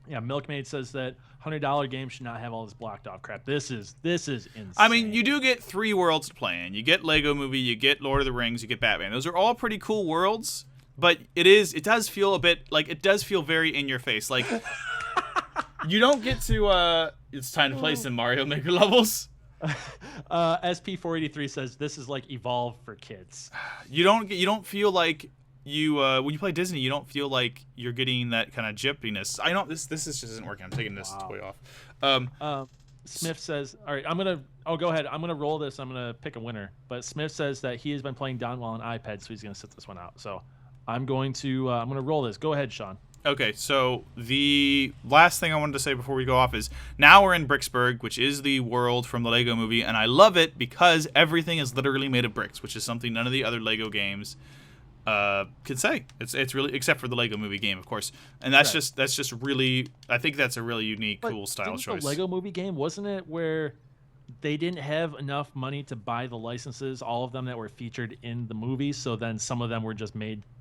Speaker 2: Yeah,
Speaker 1: Milkmaid says that $100 game should not have all this blocked off crap. This is insane.
Speaker 2: I mean, you do get 3 worlds to play in. You get Lego Movie, you get Lord of the Rings, you get Batman. Those are all pretty cool worlds, but it does feel a bit like it does feel very in your face. Like you don't get to it's time to play some Mario Maker levels.
Speaker 1: SP483 says this is like Evolve for kids.
Speaker 2: You don't feel like you when you play Disney, you don't feel like you're getting that kind of jippiness. I don't. This just isn't working. I'm taking this toy off.
Speaker 1: Smith says, all right, go ahead. I'm gonna roll this. I'm gonna pick a winner. But Smith says that he has been playing Donwell on iPad, so he's gonna sit this one out. So I'm gonna roll this. Go ahead, Sean.
Speaker 2: Okay, so the last thing I wanted to say before we go off is now we're in Bricksburg, which is the world from the Lego movie, and I love it because everything is literally made of bricks, which is something none of the other Lego games could say. It's really, except for the Lego movie game, of course, and that's just really, I think that's a really unique, cool style choice.
Speaker 1: The Lego movie game, wasn't it where they didn't have enough money to buy the licenses, all of them that were featured in the movie, so then some of them were just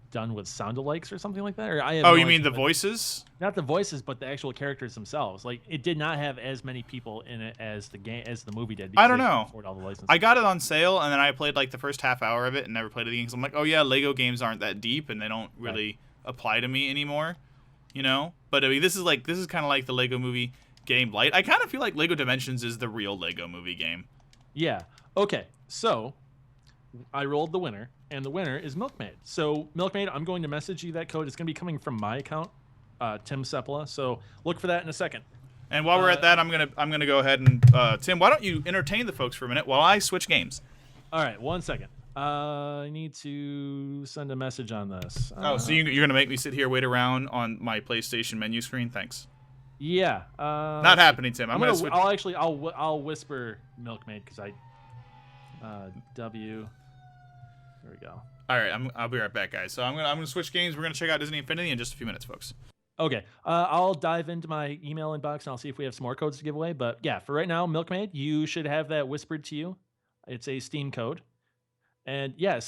Speaker 1: done with sound-alikes or something like that? Or
Speaker 2: you mean the voices?
Speaker 1: Not the voices, but the actual characters themselves. Like, it did not have as many people in it as the movie did.
Speaker 2: I don't know.
Speaker 1: All the licenses.
Speaker 2: I got it on sale, and then I played like the first half hour of it and never played it again. Because I'm like, oh yeah, Lego games aren't that deep, and they don't really apply to me anymore, you know. But I mean, this is kind of like the Lego movie game light. I kind of feel like Lego Dimensions is the real Lego movie game.
Speaker 1: Yeah. Okay. So I rolled the winner, and the winner is Milkmaid. So, Milkmaid, I'm going to message you that code. It's going to be coming from my account, Tim Seppalla. So, look for that in a second.
Speaker 2: And while we're at that, I'm gonna go ahead and Tim, why don't you entertain the folks for a minute while I switch games?
Speaker 1: All right, 1 second. I need to send a message on this.
Speaker 2: So you're gonna make me sit here wait around on my PlayStation menu screen? Thanks.
Speaker 1: Yeah.
Speaker 2: Not happening, Tim. I'm gonna switch.
Speaker 1: I'll whisper Milkmaid because W. Here we go.
Speaker 2: All right, I'll be right back, guys. So I'm gonna switch games. We're gonna check out Disney Infinity in just a few minutes, folks.
Speaker 1: Okay. I'll dive into my email inbox and I'll see if we have some more codes to give away. But yeah, for right now, Milkmaid, you should have that whispered to you. It's a Steam code. And yeah,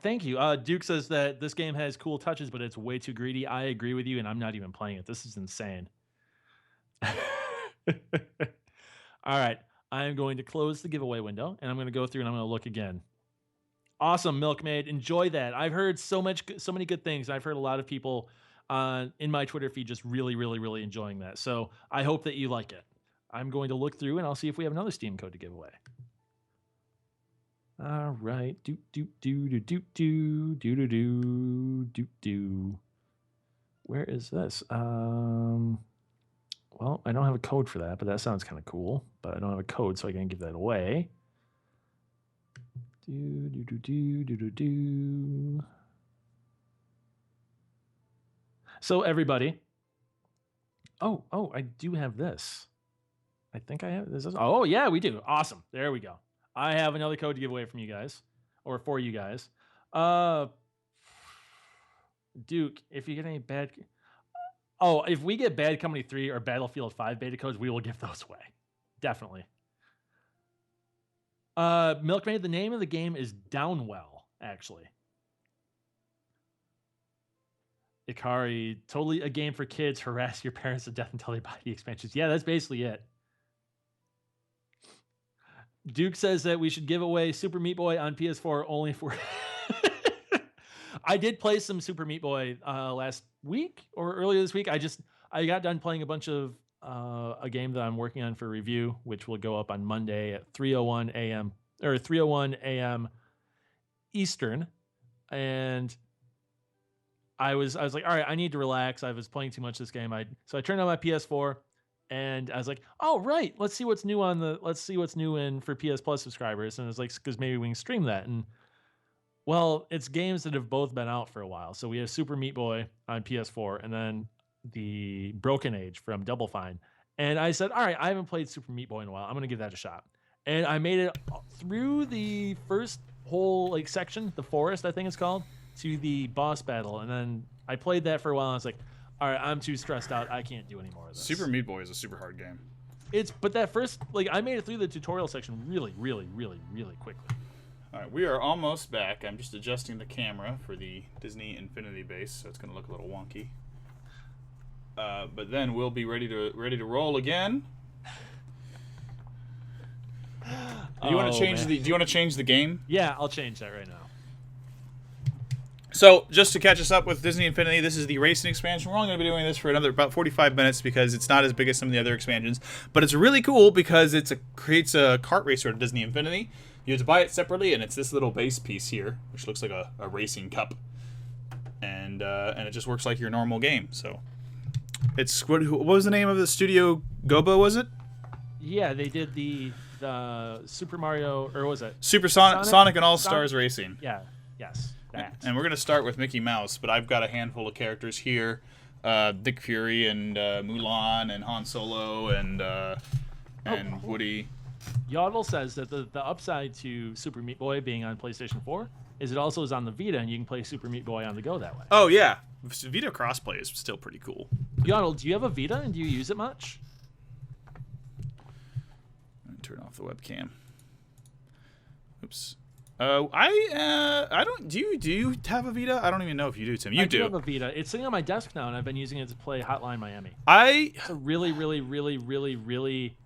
Speaker 1: thank you. Duke says that this game has cool touches, but it's way too greedy. I agree with you, and I'm not even playing it. This is insane. All right. I'm going to close the giveaway window, and I'm going to go through and I'm going to look again. Awesome, Milkmaid. Enjoy that. I've heard so many good things. I've heard a lot of people in my Twitter feed just really, really, really enjoying that. So I hope that you like it. I'm going to look through, and I'll see if we have another Steam code to give away. All right. Where is this? Well, I don't have a code for that, but that sounds kind of cool. But I don't have a code, so I can't give that away. So everybody. Oh, I do have this. I think I have this. Oh yeah, we do. Awesome. There we go. I have another code to give away from you guys, or for you guys. Duke, if you get any bad... Oh, if we get Bad Company 3 or Battlefield 5 beta codes, we will give those away. Definitely. Milkmaid, the name of the game is Downwell, actually. Ikari, totally a game for kids. Harass your parents to death until they buy the expansions. Yeah, that's basically it. Duke says that we should give away Super Meat Boy on PS4 only for... I did play some Super Meat Boy last week or earlier this week. I got done playing a bunch of a game that I'm working on for review, which will go up on Monday at 3:01 a.m. or 3:01 a.m. Eastern. And I was like, all right, I need to relax. I was playing too much this game. So I turned on my PS4 and I was like, oh right, let's see what's new in for PS Plus subscribers. And it was like, because maybe we can stream that. And well, it's games that have both been out for a while. So we have Super Meat Boy on PS4 and then the Broken Age from Double Fine. And I said, all right, I haven't played Super Meat Boy in a while. I'm going to give that a shot. And I made it through the first whole section, the forest, I think it's called, to the boss battle. And then I played that for a while. And I was like, all right, I'm too stressed out. I can't do any more of this.
Speaker 2: Super Meat Boy is a super hard game.
Speaker 1: But that first, I made it through the tutorial section really, really, really, really quickly.
Speaker 2: All right, we are almost back. I'm just adjusting the camera for the Disney Infinity base, so it's going to look a little wonky. But then we'll be ready to roll again. Do you want to change the game?
Speaker 1: Yeah, I'll change that right now.
Speaker 2: So, just to catch us up with Disney Infinity, this is the racing expansion. We're only going to be doing this for another about 45 minutes because it's not as big as some of the other expansions. But it's really cool because creates a kart racer at Disney Infinity. You have to buy it separately, and it's this little base piece here, which looks like a racing cup. And it just works like your normal game. So, what was the name of the studio? Gobo, was it?
Speaker 1: Yeah, they did the Super Mario, or was it?
Speaker 2: Super Sonic and All-Stars Racing.
Speaker 1: Yeah, yes. That.
Speaker 2: And we're going to start with Mickey Mouse, but I've got a handful of characters here. Dick Fury and Mulan and Han Solo and Woody.
Speaker 1: Yodel says that the upside to Super Meat Boy being on PlayStation 4 is it also is on the Vita, and you can play Super Meat Boy on the go that way.
Speaker 2: Oh, yeah. Vita crossplay is still pretty cool.
Speaker 1: Yodel, do you have a Vita, and do you use it much?
Speaker 2: Let me turn off the webcam. Oops. I don't. Do you have a Vita? I don't even know if you do, Tim. You do.
Speaker 1: I do have a Vita. It's sitting on my desk now, and I've been using it to play Hotline Miami.
Speaker 2: It's
Speaker 1: a really, really, really, really, really.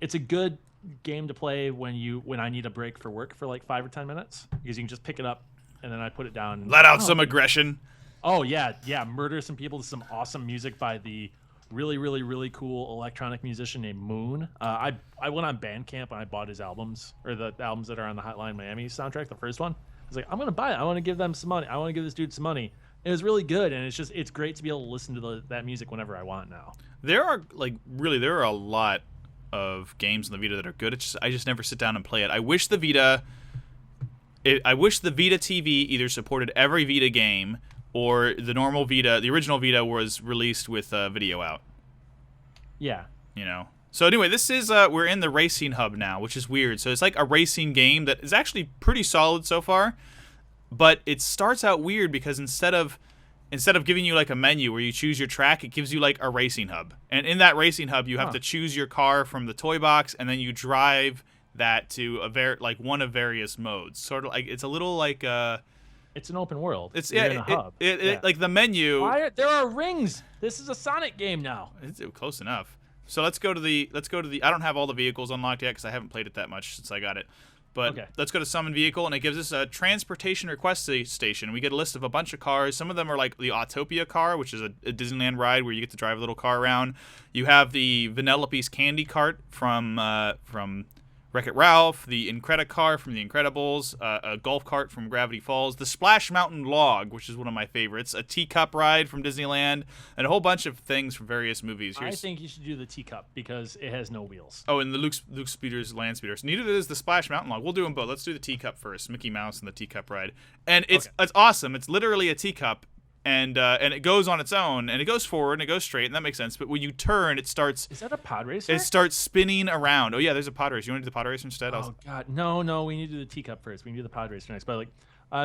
Speaker 1: It's a good game to play when I need a break for work for like 5 or 10 minutes because you can just pick it up and then I put it down. And
Speaker 2: let out some aggression.
Speaker 1: Oh yeah, murder some people to some awesome music by the really, really, really cool electronic musician named Moon. I went on Bandcamp and I bought his albums, or the albums that are on the Hotline Miami soundtrack, the first one. I was like, I'm gonna buy it. I want to give them some money. I want to give this dude some money. It was really good, and it's great to be able to listen to that music whenever I want now.
Speaker 2: There are a lot of games on the Vita that are good. I just never sit down and play it. I wish the Vita TV either supported every Vita game, or the normal Vita, the original Vita, was released with video out.
Speaker 1: Yeah.
Speaker 2: You know. So anyway, this is we're in the racing hub now, which is weird. So it's like a racing game that is actually pretty solid so far, but it starts out weird because instead of giving you like a menu where you choose your track, it gives you like a racing hub. And in that racing hub, you have to choose your car from the toy box, and then you drive that to one of various modes. Sort of like it's a little like
Speaker 1: it's an open world.
Speaker 2: It's
Speaker 1: in a hub.
Speaker 2: Like the menu.
Speaker 1: There are rings. This is a Sonic game now.
Speaker 2: It's close enough. So let's go to the. I don't have all the vehicles unlocked yet because I haven't played it that much since I got it. But let's go to summon vehicle, and it gives us a transportation request station. We get a list of a bunch of cars. Some of them are like the Autopia car, which is a Disneyland ride where you get to drive a little car around. You have the Vanellope's candy cart from Wreck-It Ralph, the Incredicar from The Incredibles, a golf cart from Gravity Falls, the Splash Mountain Log, which is one of my favorites, a teacup ride from Disneyland, and a whole bunch of things from various movies.
Speaker 1: I think you should do the teacup because it has no wheels.
Speaker 2: Oh, and the Luke Speeder's Land Speeders. Neither does the Splash Mountain Log. We'll do them both. Let's do the teacup first, Mickey Mouse and the teacup ride. And it's awesome. It's literally a teacup. And it goes on its own, and it goes forward, and it goes straight, and that makes sense. But when you turn, it starts...
Speaker 1: Is that a pod racer?
Speaker 2: It starts spinning around. Oh, yeah, there's a pod racer. You want to do the pod racer instead?
Speaker 1: Oh, God. No, we need to do the teacup first. We need to do the pod racer next. But,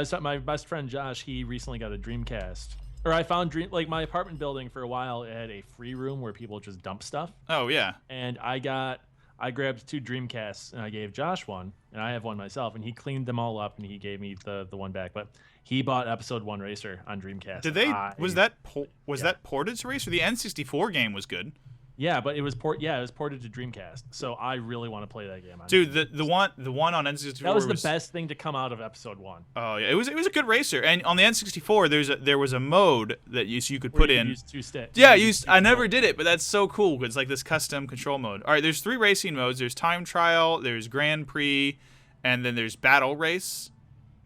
Speaker 1: so my best friend, Josh, he recently got a Dreamcast. Or I found, my apartment building for a while, it had a free room where people just dump stuff.
Speaker 2: Oh, yeah.
Speaker 1: And I grabbed 2 Dreamcasts, and I gave Josh one, and I have one myself, and he cleaned them all up, and he gave me the one back. But he bought Episode 1 Racer on Dreamcast.
Speaker 2: Did they? Was that ported to Racer? The N64 game was good.
Speaker 1: Yeah, but it was ported to Dreamcast. So I really want to play that game.
Speaker 2: Dude, the one on N64
Speaker 1: that was the best thing to come out of Episode 1.
Speaker 2: Oh yeah, it was a good racer. And on the N64, there was a mode that you could put in.
Speaker 1: Use 2 sticks.
Speaker 2: Yeah, I never did it, but that's so cool. It's like this custom control mode. All right, there's 3 racing modes. There's time trial, there's Grand Prix, and then there's battle race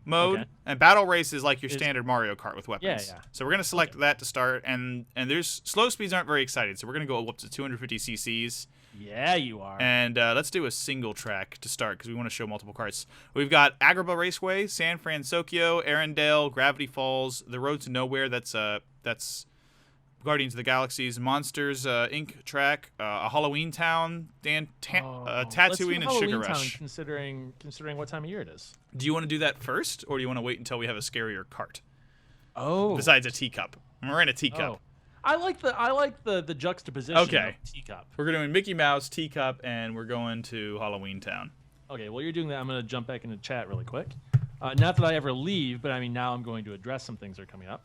Speaker 2: mode. Okay. And battle race is like your standard Mario Kart with weapons.
Speaker 1: Yeah.
Speaker 2: So we're gonna select that to start, and there's slow speeds aren't very excited, so we're gonna go up to 250 cc's.
Speaker 1: Yeah, you are.
Speaker 2: And let's do a single track to start because we want to show multiple karts. We've got Agrabah Raceway, San Francisco, Arendelle, Gravity Falls, The Road to Nowhere. That's Guardians of the Galaxy's Monsters Inc. track, a Halloween Town, Tatooine, and Sugar Rush.
Speaker 1: Town, considering what time of year it is.
Speaker 2: Do you want to do that first, or do you want to wait until we have a scarier cart?
Speaker 1: Oh.
Speaker 2: Besides a teacup. We're in a teacup.
Speaker 1: Oh. I like the juxtaposition of teacup.
Speaker 2: We're doing Mickey Mouse, teacup, and we're going to Halloween Town.
Speaker 1: Okay, while you're doing that, I'm going to jump back into chat really quick. Not that I ever leave, but I mean now I'm going to address some things that are coming up.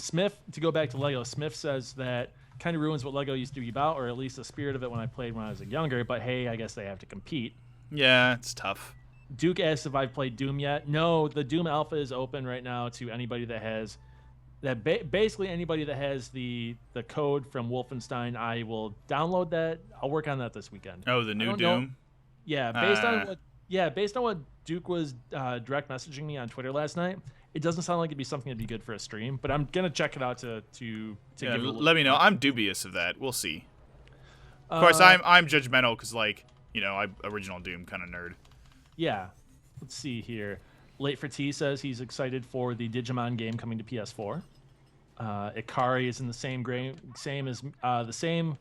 Speaker 1: Smith, to go back to Lego, Smith says that kind of ruins what Lego used to be about, or at least the spirit of it when I played when I was younger, but hey, I guess they have to compete.
Speaker 2: Yeah, it's tough.
Speaker 1: Duke asks if I've played Doom yet. No, the Doom Alpha is open right now to anybody that has basically anybody that has the code from Wolfenstein. I will download that. I'll work on that this weekend.
Speaker 2: Oh, the new Doom.
Speaker 1: Yeah, based on what Duke was direct messaging me on Twitter last night, it doesn't sound like it'd be something that'd be good for a stream. But I'm gonna check it out to
Speaker 2: Yeah,
Speaker 1: give it
Speaker 2: let me know. I'm dubious of that. We'll see. Of course, I'm judgmental because, like, you know, I'm original Doom kind of nerd.
Speaker 1: Yeah. Let's see here. Late for T says he's excited for the Digimon game coming to PS4. Ikari is in the same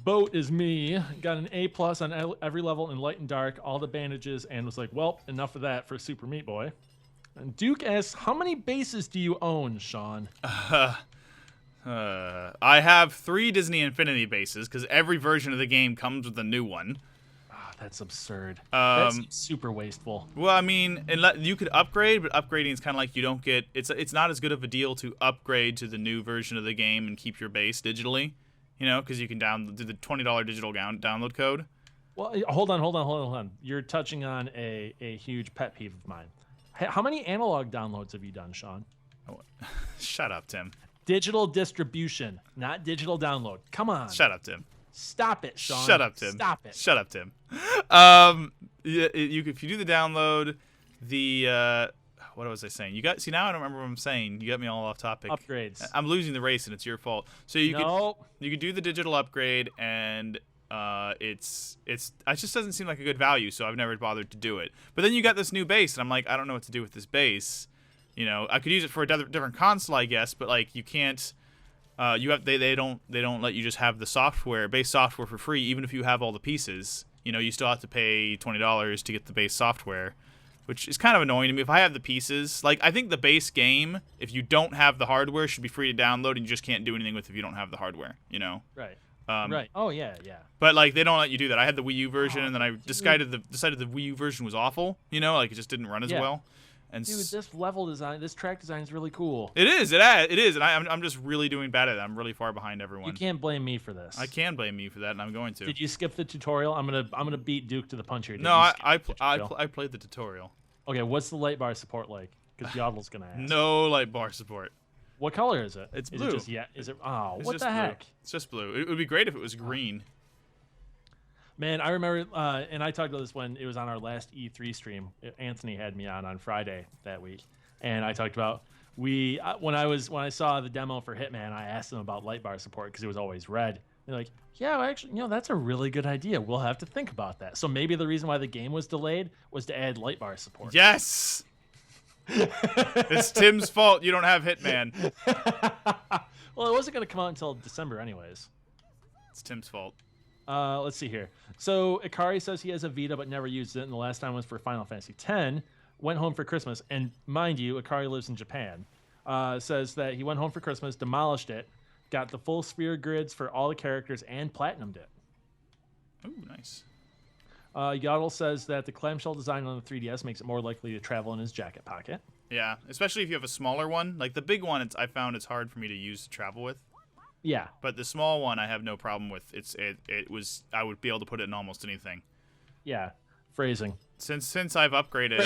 Speaker 1: boat as me. Got an A+ on every level in Light and Dark, all the bandages, and was like, well, enough of that for Super Meat Boy. And Duke asks, how many bases do you own, Sean?
Speaker 2: I have 3 Disney Infinity bases because every version of the game comes with a new one.
Speaker 1: That's absurd. That's super wasteful.
Speaker 2: Well, I mean, you could upgrade, but upgrading is kind of like you don't get. It's not as good of a deal to upgrade to the new version of the game and keep your base digitally, you know, because you can do the $20 digital download code.
Speaker 1: Well, hold on. You're touching on a huge pet peeve of mine. How many analog downloads have you done, Sean?
Speaker 2: Oh, shut up, Tim.
Speaker 1: Digital distribution, not digital download. Come on.
Speaker 2: Shut up, Tim.
Speaker 1: Stop it, Sean.
Speaker 2: Shut up, Tim.
Speaker 1: Stop it.
Speaker 2: Shut up, Tim. If you do the download, what was I saying? See, now I don't remember what I'm saying. You got me all off topic.
Speaker 1: Upgrades.
Speaker 2: I'm losing the race, and it's your fault. So you could do the digital upgrade, and it just doesn't seem like a good value. So I've never bothered to do it. But then you got this new base, and I'm like, I don't know what to do with this base. You know, I could use it for a different console, I guess, but like you can't. They don't let you just have the base software for free, even if you have all the pieces. You know, you still have to pay $20 to get the base software, which is kind of annoying to me. If I have the pieces, like I think the base game, if you don't have the hardware, should be free to download, and you just can't do anything with it if you don't have the hardware. You know.
Speaker 1: Right. Right. Oh yeah.
Speaker 2: But like they don't let you do that. I had the Wii U version, and then I decided the Wii U version was awful. You know, like it just didn't run as well. And
Speaker 1: dude, this level design, this track design is really cool.
Speaker 2: It is, and I'm just really doing bad at it. I'm really far behind everyone.
Speaker 1: You can't blame me for this.
Speaker 2: I can blame you for that, and I'm going to.
Speaker 1: Did you skip the tutorial? I'm gonna beat Duke to the punch here.
Speaker 2: No, I played the tutorial.
Speaker 1: Okay, what's the light bar support like? Because Yodel's gonna ask.
Speaker 2: No light bar support.
Speaker 1: What color is it?
Speaker 2: It's blue.
Speaker 1: Is it? Oh,
Speaker 2: it's
Speaker 1: what the heck?
Speaker 2: Blue. It's just blue. It would be great if it was green.
Speaker 1: Man, I remember, and I talked about this when it was on our last E3 stream. Anthony had me on Friday that week. And I talked about when I saw the demo for Hitman, I asked them about light bar support because it was always red. They're like, yeah, well, actually, that's a really good idea. We'll have to think about that. So maybe the reason why the game was delayed was to add light bar support.
Speaker 2: Yes. It's Tim's fault you don't have Hitman.
Speaker 1: Well, it wasn't going to come out until December anyways.
Speaker 2: It's Tim's fault.
Speaker 1: Let's see here. So Ikari says he has a Vita but never used it, and the last time was for Final Fantasy X. Went home for Christmas, and mind you, Ikari lives in Japan. Says that he went home for Christmas, demolished it, got the full sphere grids for all the characters, and platinumed it.
Speaker 2: Ooh, nice.
Speaker 1: Yodel says that the clamshell design on the 3DS makes it more likely to travel in his jacket pocket.
Speaker 2: Yeah, especially if you have a smaller one. Like the big one, I found it's hard for me to use to travel with.
Speaker 1: Yeah.
Speaker 2: But the small one, I have no problem with. I would be able to put it in almost anything.
Speaker 1: Yeah. Phrasing.
Speaker 2: Since I've upgraded,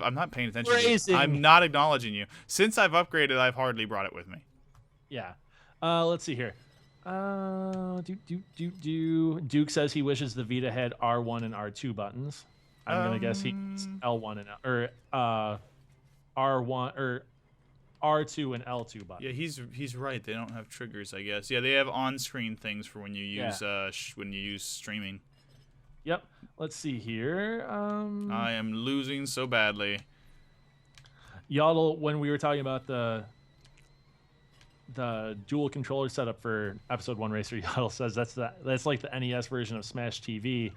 Speaker 2: I'm not paying attention.
Speaker 1: Phrasing.
Speaker 2: I'm not acknowledging you. Since I've upgraded, I've hardly brought it with me.
Speaker 1: Yeah. Let's see here. Duke says he wishes the Vita had R1 and R2 buttons. I'm gonna guess he's L1 and R1 or R2 and L2 buttons.
Speaker 2: Yeah, he's right. They don't have triggers, I guess. Yeah, they have on-screen things for when you use streaming.
Speaker 1: Yep. Let's see here.
Speaker 2: I am losing so badly.
Speaker 1: Yodel, when we were talking about the dual controller setup for Episode 1 Racer, Yodel says that's like the NES version of Smash TV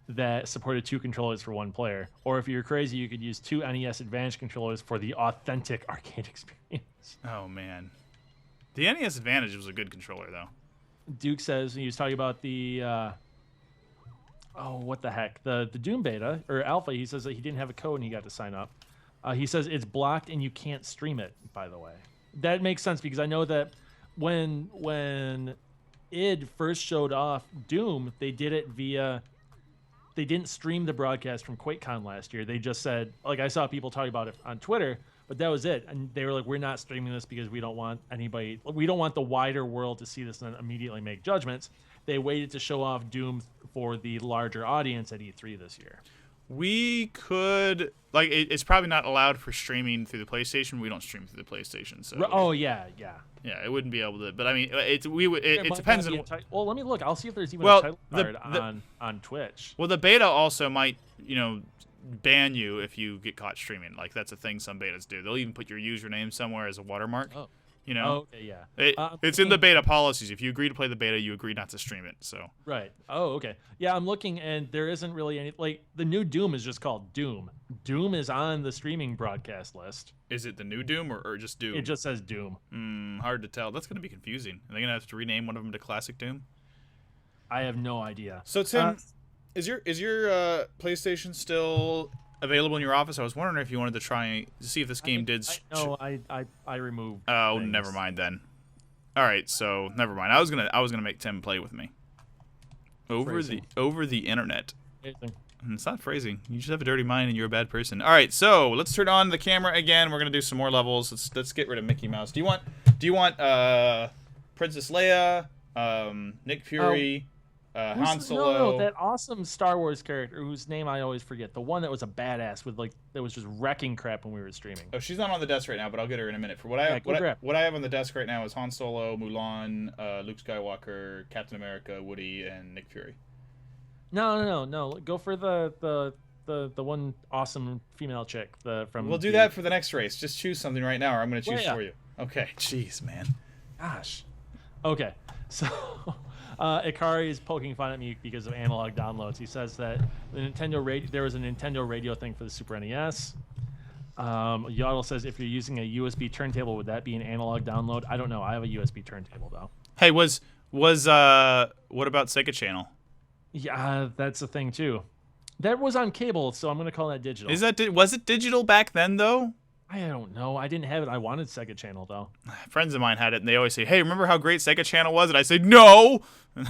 Speaker 1: that supported 2 controllers for 1 player. Or if you're crazy, you could use 2 NES Advantage controllers for the authentic arcade experience.
Speaker 2: Oh, man. The NES Advantage was a good controller, though.
Speaker 1: Duke says he was talking about the... what the heck? The Doom beta, or alpha, he says that he didn't have a code and he got to sign up. He says it's blocked and you can't stream it, by the way. That makes sense because I know that when id first showed off Doom, they did it via they didn't stream the broadcast from QuakeCon last year. They just said, like, I saw people talking about it on Twitter, but that was it. And they were like, we're not streaming this because we don't want the wider world to see this and then immediately make judgments. They waited to show off Doom for the larger audience at E3 this year.
Speaker 2: We could, like, it's probably not allowed for streaming through the PlayStation. We don't stream through the PlayStation, so.
Speaker 1: Oh yeah.
Speaker 2: Yeah, it wouldn't be able to. But I mean, it depends on.
Speaker 1: Well, let me look. I'll see if there's even a title card on Twitch.
Speaker 2: Well, the beta also might, ban you if you get caught streaming. Like, that's a thing some betas do. They'll even put your username somewhere as a watermark.
Speaker 1: Oh.
Speaker 2: Oh,
Speaker 1: okay, yeah.
Speaker 2: It's in the beta policies. If you agree to play the beta, you agree not to stream it. So.
Speaker 1: Right. Oh, okay. Yeah, I'm looking, and there isn't really any. Like, the new Doom is just called Doom. Doom is on the streaming broadcast list.
Speaker 2: Is it the new Doom or just Doom?
Speaker 1: It just says Doom.
Speaker 2: Hard to tell. That's going to be confusing. Are they going to have to rename one of them to Classic Doom?
Speaker 1: I have no idea.
Speaker 2: So Tim, is your PlayStation still available in your office? I was wondering if you wanted to try to see if this game did.
Speaker 1: No, I removed.
Speaker 2: Oh,
Speaker 1: things.
Speaker 2: Never mind then. All right, so never mind. I was gonna make Tim play with me over the internet. It's not phrasing. You just have a dirty mind and you're a bad person. All right, so let's turn on the camera again. We're gonna do some more levels. Let's get rid of Mickey Mouse. Do you want Princess Leia, Nick Fury? Han Solo.
Speaker 1: No, that awesome Star Wars character whose name I always forget. The one that was a badass with that was just wrecking crap when we were streaming.
Speaker 2: Oh, she's not on the desk right now, but I'll get her in a minute. For what I have on the desk right now is Han Solo, Mulan, Luke Skywalker, Captain America, Woody, and Nick Fury.
Speaker 1: No. Go for the one awesome female chick.
Speaker 2: We'll do that for the next race. Just choose something right now, or I'm going to choose for you. Okay. Jeez, man.
Speaker 1: Gosh. Okay. So. Ikari is poking fun at me because of analog downloads. He says that there was a Nintendo radio thing for the Super NES. Yaddle says if you're using a USB turntable, would that be an analog download? I don't know. I have a USB turntable though.
Speaker 2: Hey, what about Sega Channel?
Speaker 1: Yeah, that's a thing too. That was on cable, so I'm gonna call that digital.
Speaker 2: Was it digital back then though?
Speaker 1: I don't know. I didn't have it. I wanted Sega Channel though.
Speaker 2: Friends of mine had it, and they always say, "Hey, remember how great Sega Channel was?" And I say, "No."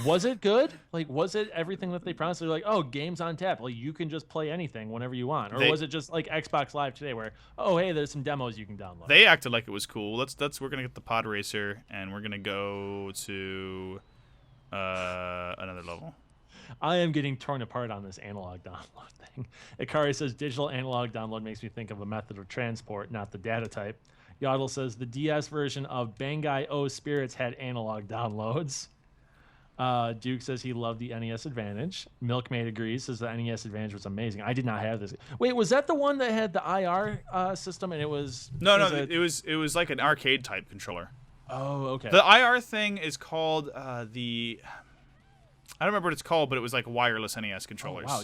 Speaker 1: Was it good? Like, was it everything that they promised? They're like, "Oh, games on tap. Like, you can just play anything whenever you want." Or was it just like Xbox Live today, where, "Oh, hey, there's some demos you can download."
Speaker 2: They acted like it was cool. We're gonna get the Pod Racer, and we're gonna go to another level.
Speaker 1: I am getting torn apart on this analog download thing. Ikari says digital analog download makes me think of a method of transport, not the data type. Yaddle says the DS version of Bangai O Spirits had analog downloads. Duke says he loved the NES Advantage. Milkmaid agrees, says the NES Advantage was amazing. I did not have this. Wait, was that the one that had the IR system and it was...
Speaker 2: No, it was like an arcade type controller.
Speaker 1: Oh, okay.
Speaker 2: The IR thing is called I don't remember what it's called, but it was like wireless NES controllers.
Speaker 1: Oh, wow.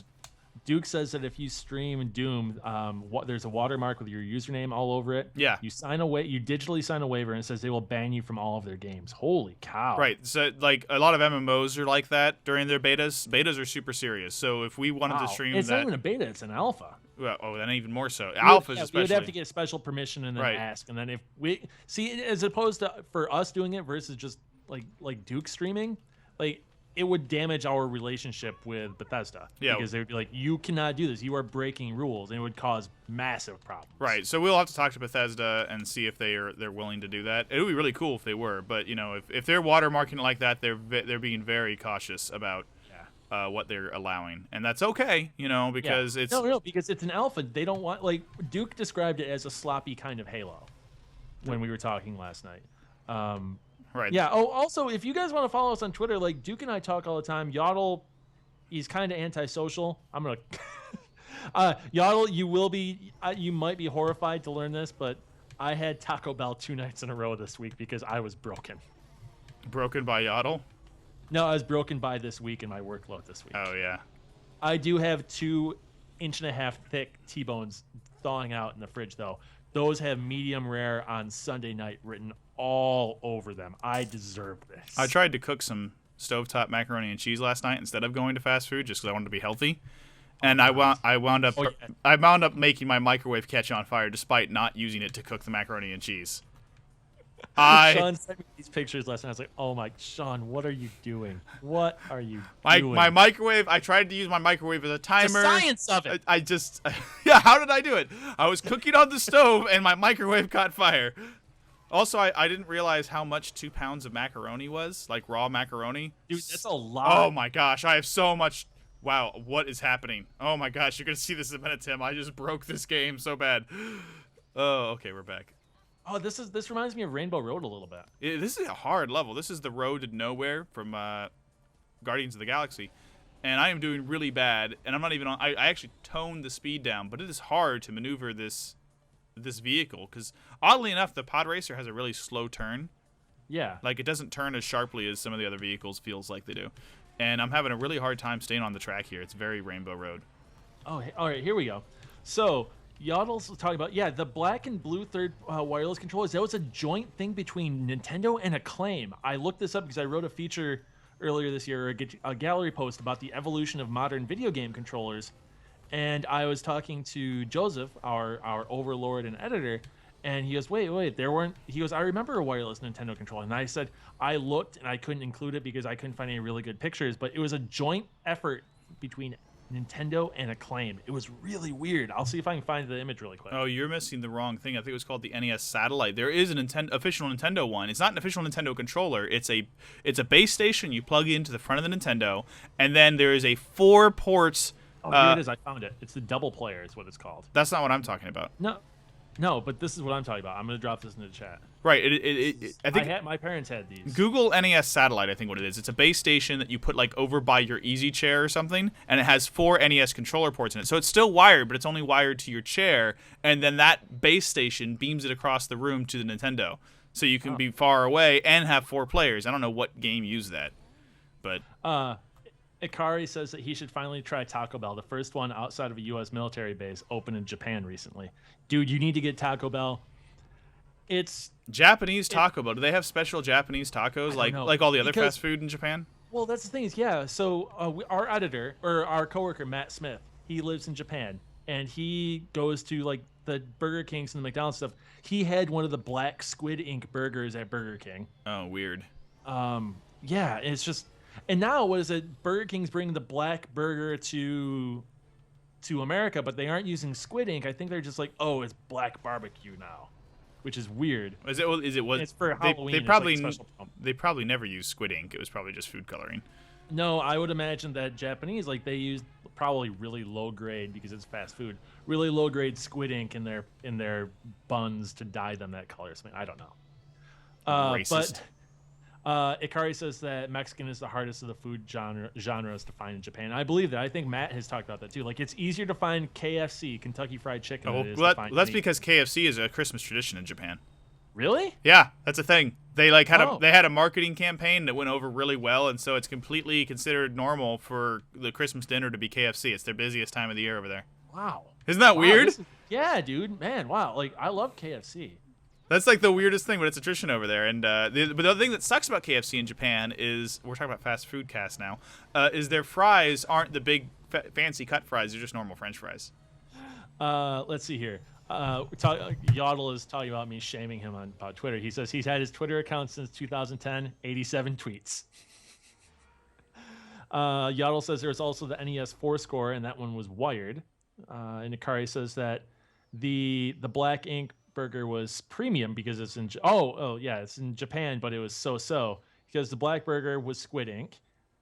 Speaker 1: Duke says that if you stream Doom, there's a watermark with your username all over it.
Speaker 2: Yeah.
Speaker 1: You digitally sign a waiver, and it says they will ban you from all of their games. Holy cow.
Speaker 2: Right. So, like, a lot of MMOs are like that during their betas. Betas are super serious. So if we wanted to stream
Speaker 1: it's not even a beta, it's an alpha.
Speaker 2: Well, then even more so. Alphas especially.
Speaker 1: You'd have to get special permission and then ask. And then if we... See, as opposed to for us doing it versus just, like Duke streaming, like... it would damage our relationship with Bethesda.
Speaker 2: Yeah.
Speaker 1: Because they would be like, you cannot do this. You are breaking rules, and it would cause massive problems.
Speaker 2: Right. So we'll have to talk to Bethesda and see if they're willing to do that. It would be really cool if they were, but if they're watermarking it like that, they're being very cautious about what they're allowing, and that's okay, because it's
Speaker 1: because it's an alpha. They don't want Duke described it as a sloppy kind of Halo when we were talking last night.
Speaker 2: Right.
Speaker 1: Yeah. Oh, also, if you guys want to follow us on Twitter, Duke and I talk all the time. Yaddle, he's kind of antisocial. I'm gonna. Yaddle, you might be horrified to learn this, but I had Taco Bell 2 nights in a row this week because I was broken.
Speaker 2: Broken by Yaddle?
Speaker 1: No, I was broken by this week and my workload this week.
Speaker 2: Oh yeah.
Speaker 1: I do have 2 1.5-inch thick T-bones thawing out in the fridge though. Those have medium rare on Sunday night written all over them. I deserve this.
Speaker 2: I tried to cook some stovetop macaroni and cheese last night instead of going to fast food just because I wanted to be healthy. And I wound up making my microwave catch on fire despite not using it to cook the macaroni and cheese.
Speaker 1: Sean sent me these pictures last night. I was like, oh my, Sean, what are you doing? What are you doing?
Speaker 2: My microwave, I tried to use my microwave as a timer.
Speaker 1: The science of it.
Speaker 2: I just, yeah, how did I do it? I was cooking on the stove and my microwave caught fire. Also, I didn't realize how much 2 pounds of macaroni was, like raw macaroni.
Speaker 1: Dude, that's a lot.
Speaker 2: Oh my gosh, I have so much. Wow, what is happening? Oh my gosh, you're going to see this in a minute, Tim. I just broke this game so bad. Oh, okay, we're back.
Speaker 1: Oh, this reminds me of Rainbow Road a little bit.
Speaker 2: This is a hard level. This is the road to nowhere from Guardians of the Galaxy. And I am doing really bad, and I'm not even on. I actually toned the speed down, but it is hard to maneuver this vehicle because oddly enough, the pod racer has a really slow turn.
Speaker 1: Yeah.
Speaker 2: Like it doesn't turn as sharply as some of the other vehicles feels like they do. And I'm having a really hard time staying on the track here. It's very Rainbow Road.
Speaker 1: Oh, all right, here we go. So, Yoddles was talking about, the black and blue third wireless controllers. That was a joint thing between Nintendo and Acclaim. I looked this up because I wrote a feature earlier this year, a gallery post about the evolution of modern video game controllers. And I was talking to Joseph, our overlord and editor, and he goes, wait, there weren't... He goes, I remember a wireless Nintendo controller. And I said, I looked, and I couldn't include it because I couldn't find any really good pictures, but it was a joint effort between Nintendo and Acclaim. It was really weird. I'll see if I can find the image really quick.
Speaker 2: Oh, you're missing the wrong thing. I think it was called the NES Satellite. There is an official Nintendo one. It's not an official Nintendo controller. It's a base station you plug into the front of the Nintendo, and then there is a 4 ports...
Speaker 1: Oh, here it is. I found it. It's the double player is what it's called.
Speaker 2: That's not what I'm talking about.
Speaker 1: No, but this is what I'm talking about. I'm going to drop this into the chat.
Speaker 2: Right. I think
Speaker 1: my parents had these.
Speaker 2: Google NES Satellite, I think what it is. It's a base station that you put like over by your easy chair or something, and it has 4 NES controller ports in it. So it's still wired, but it's only wired to your chair, and then that base station beams it across the room to the Nintendo. So you can be far away and have 4 players. I don't know what game used that. But
Speaker 1: Ikari says that he should finally try Taco Bell, the first one outside of a U.S. military base, opened in Japan recently. Dude, you need to get Taco Bell. It's
Speaker 2: Japanese Taco Bell. Do they have special Japanese tacos like all the other fast food in Japan?
Speaker 1: Well, that's the thing is, So our editor or our coworker Matt Smith, he lives in Japan, and he goes to like the Burger Kings and the McDonald's stuff. He had one of the black squid ink burgers at Burger King.
Speaker 2: Oh, weird.
Speaker 1: Yeah, it's just. And now, what is it? Burger King's bringing the black burger to America, but they aren't using squid ink. I think they're just like, oh, it's black barbecue now, which is weird.
Speaker 2: Is it?
Speaker 1: It's for Halloween.
Speaker 2: They probably never used squid ink. It was probably just food coloring.
Speaker 1: No, I would imagine that Japanese, like they use probably really low grade because it's fast food, really low grade squid ink in their buns to dye them that color. Something I don't know.
Speaker 2: Racist.
Speaker 1: But Ikari says that Mexican is the hardest of the food genres to find in Japan. I believe that. I think Matt has talked about that too. Like it's easier to find KFC, Kentucky Fried Chicken.
Speaker 2: That's because KFC is a Christmas tradition in Japan.
Speaker 1: Really?
Speaker 2: Yeah, that's a thing. They had a marketing campaign that went over really well, and so it's completely considered normal for the Christmas dinner to be KFC. It's their busiest time of the year over there.
Speaker 1: Wow.
Speaker 2: Isn't that weird?
Speaker 1: Yeah, dude. Man, wow. Like I love KFC.
Speaker 2: That's like the weirdest thing, but it's a tradition over there. And but the other thing that sucks about KFC in Japan is, we're talking about fast food cast now, is their fries aren't the big fancy cut fries. They're just normal French fries.
Speaker 1: Let's see here. Yodel is talking about me shaming him on Twitter. He says he's had his Twitter account since 2010, 87 tweets. Yodel says there's also the NES 4-score, and that one was wired. And Ikari says that the black ink burger was premium because it's in it's in Japan, but it was so because the black burger was squid ink,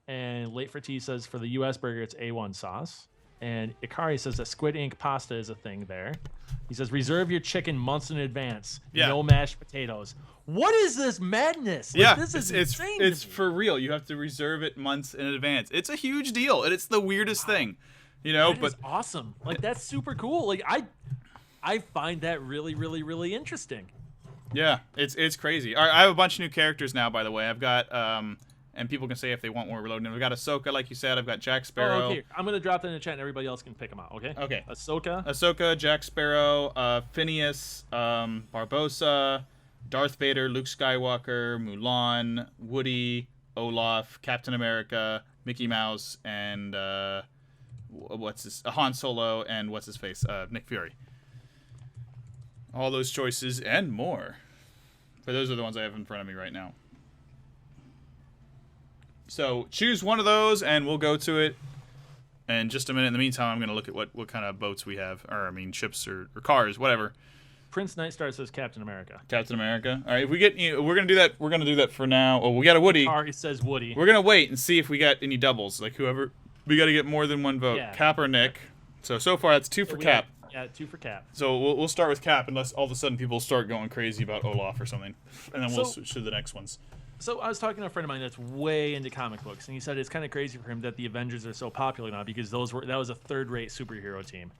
Speaker 1: and Late for Tea says for the US burger it's A1 sauce, and Ikari says that squid ink pasta is a thing there. He says reserve your chicken months in advance. No mashed potatoes. What is this madness? This is insane.
Speaker 2: It's for real. You have to reserve it months in advance. It's a huge deal, and it's the weirdest thing,
Speaker 1: That is awesome. Like that's super cool. Like I find that really, really, really interesting.
Speaker 2: Yeah, it's crazy. All right, I have a bunch of new characters now, by the way. I've got, and people can say if they want more reloading. We've got Ahsoka, like you said. I've got Jack Sparrow.
Speaker 1: Oh, okay. I'm going to drop that in the chat, and everybody else can pick them out, okay?
Speaker 2: Okay.
Speaker 1: Ahsoka,
Speaker 2: Jack Sparrow, Phineas, Barbossa, Darth Vader, Luke Skywalker, Mulan, Woody, Olaf, Captain America, Mickey Mouse, and Han Solo, and Nick Fury. All those choices and more. But those are the ones I have in front of me right now. So choose one of those, and we'll go to it in just a minute. In the meantime, I'm going to look at what kind of boats we have, or I mean ships or cars, whatever.
Speaker 1: Prince Nightstar says Captain America.
Speaker 2: Captain America. All right, if we get, we're gonna do that. We're gonna do that for now. Oh, we got a Woody.
Speaker 1: Car, it says Woody.
Speaker 2: We're gonna wait and see if we got any doubles. Like whoever, we got to get more than one vote.
Speaker 1: Yeah.
Speaker 2: Cap or Nick. So far that's 2 for Cap.
Speaker 1: Yeah, 2 for Cap.
Speaker 2: So we'll start with Cap unless all of a sudden people start going crazy about Olaf or something, and then we'll switch to the next ones.
Speaker 1: So I was talking to a friend of mine that's way into comic books, and he said it's kind of crazy for him that the Avengers are so popular now because that was a third-rate superhero team.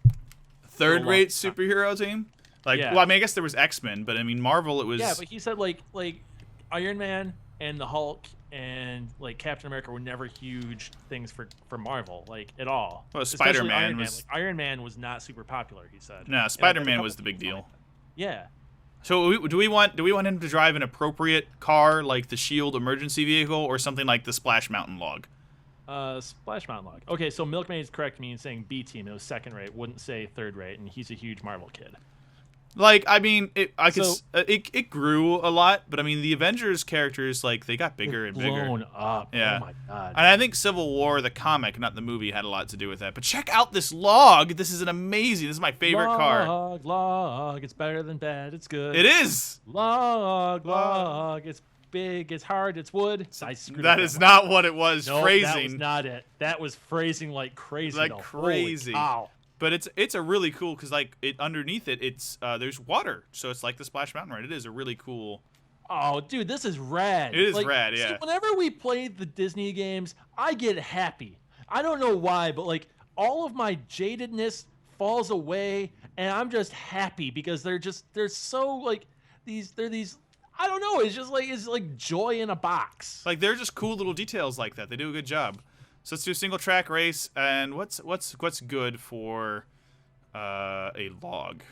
Speaker 2: Third-rate superhero team? Like,
Speaker 1: yeah.
Speaker 2: well, I mean, I guess there was X-Men, but I mean, Marvel, it was.
Speaker 1: Yeah, but he said like Iron Man and the Hulk and like Captain America were never huge things for Marvel, like at all.
Speaker 2: Well, Spider-Man was.
Speaker 1: Like, Iron Man was not super popular. He said.
Speaker 2: No, Spider-Man was the big deal.
Speaker 1: Yeah.
Speaker 2: So do we want him to drive an appropriate car like the Shield emergency vehicle or something like the Splash Mountain log?
Speaker 1: Splash Mountain log. Okay, so Milkmaid's correct me in saying B team. It was second rate. Wouldn't say third rate, and he's a huge Marvel kid.
Speaker 2: Like, I mean, it grew a lot, but I mean, the Avengers characters, like, they got bigger and bigger.
Speaker 1: Blown up.
Speaker 2: Yeah.
Speaker 1: Oh my god.
Speaker 2: And I think Civil War, the comic, not the movie, had a lot to do with that. But check out this log. This is an amazing. This is my favorite car.
Speaker 1: Log. It's better than bad. It's good.
Speaker 2: It is.
Speaker 1: Log. It's big. It's hard. It's wood.
Speaker 2: That is not what it was.
Speaker 1: Nope,
Speaker 2: phrasing.
Speaker 1: That was not it. That was phrasing like crazy.
Speaker 2: Like
Speaker 1: though.
Speaker 2: crazy.
Speaker 1: Holy cow.
Speaker 2: But it's a really cool because like underneath it it's there's water, so it's like the Splash Mountain ride. It is a really cool.
Speaker 1: Oh, dude, this is rad.
Speaker 2: It is rad, yeah.
Speaker 1: See, whenever we play the Disney games, I get happy. I don't know why, but like all of my jadedness falls away, and I'm just happy because they're so like they're these. I don't know. It's like joy in a box.
Speaker 2: Like they're just cool little details like that. They do a good job. So let's do a single track race, and what's good for a log?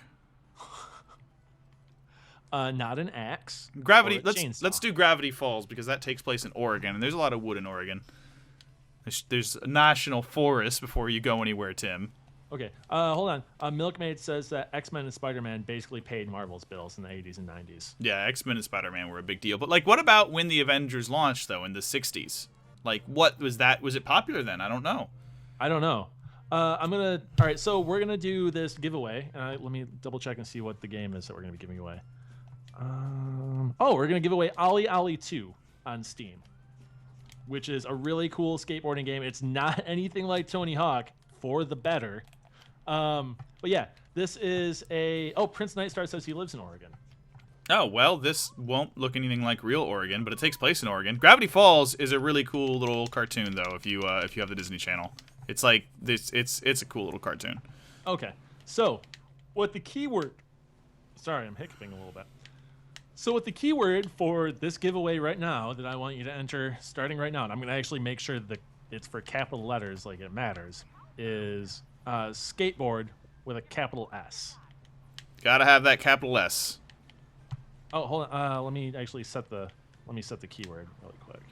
Speaker 1: Not an axe.
Speaker 2: Gravity. Let's do Gravity Falls because that takes place in Oregon, and there's a lot of wood in Oregon. There's a national forest before you go anywhere, Tim.
Speaker 1: Okay. Hold on. Milkmaid says that X-Men and Spider-Man basically paid Marvel's bills in the 80s and 90s.
Speaker 2: Yeah, X-Men and Spider-Man were a big deal, but like, what about when the Avengers launched though in the 60s? Like, what was that? Was it popular then? I don't know.
Speaker 1: All right, so we're gonna do this giveaway. Let me double check and see what the game is that we're gonna be giving away. We're gonna give away Ollie Ollie 2 on Steam, which is a really cool skateboarding game. It's not anything like Tony Hawk, for the better. But yeah, this is Prince Nightstar says he lives in Oregon.
Speaker 2: Oh, well, this won't look anything like real Oregon, but it takes place in Oregon. Gravity Falls is a really cool little cartoon, though, if you have the Disney Channel. It's like this. It's a cool little cartoon.
Speaker 1: Okay, so what the keyword? Sorry, I'm hiccuping a little bit. So what the keyword for this giveaway right now that I want you to enter, starting right now, and I'm going to actually make sure that it's for capital letters, like it matters, is skateboard with a capital S.
Speaker 2: Gotta have that capital S.
Speaker 1: Oh, hold on. Let me actually set the keyword really quick.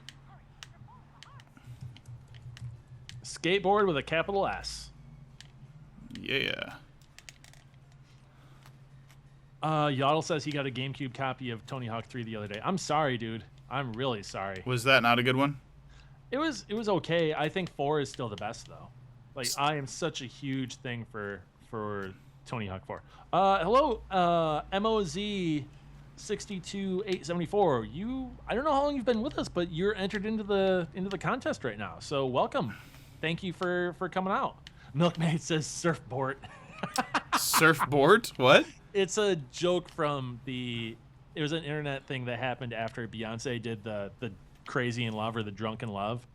Speaker 1: Skateboard with a capital S.
Speaker 2: Yeah.
Speaker 1: Yaddle says he got a GameCube copy of Tony Hawk 3 the other day. I'm sorry, dude. I'm really sorry.
Speaker 2: Was that not a good one?
Speaker 1: It was okay. I think 4 is still the best though. Like I am such a huge thing for Tony Hawk 4. Hello, MOZ 62874. I don't know how long you've been with us, but you're entered into the contest right now. So welcome. Thank you for coming out. Milkmaid says surfboard.
Speaker 2: Surfboard? What?
Speaker 1: It's a joke from it was an internet thing that happened after Beyonce did the Crazy in Love or the Drunk in Love.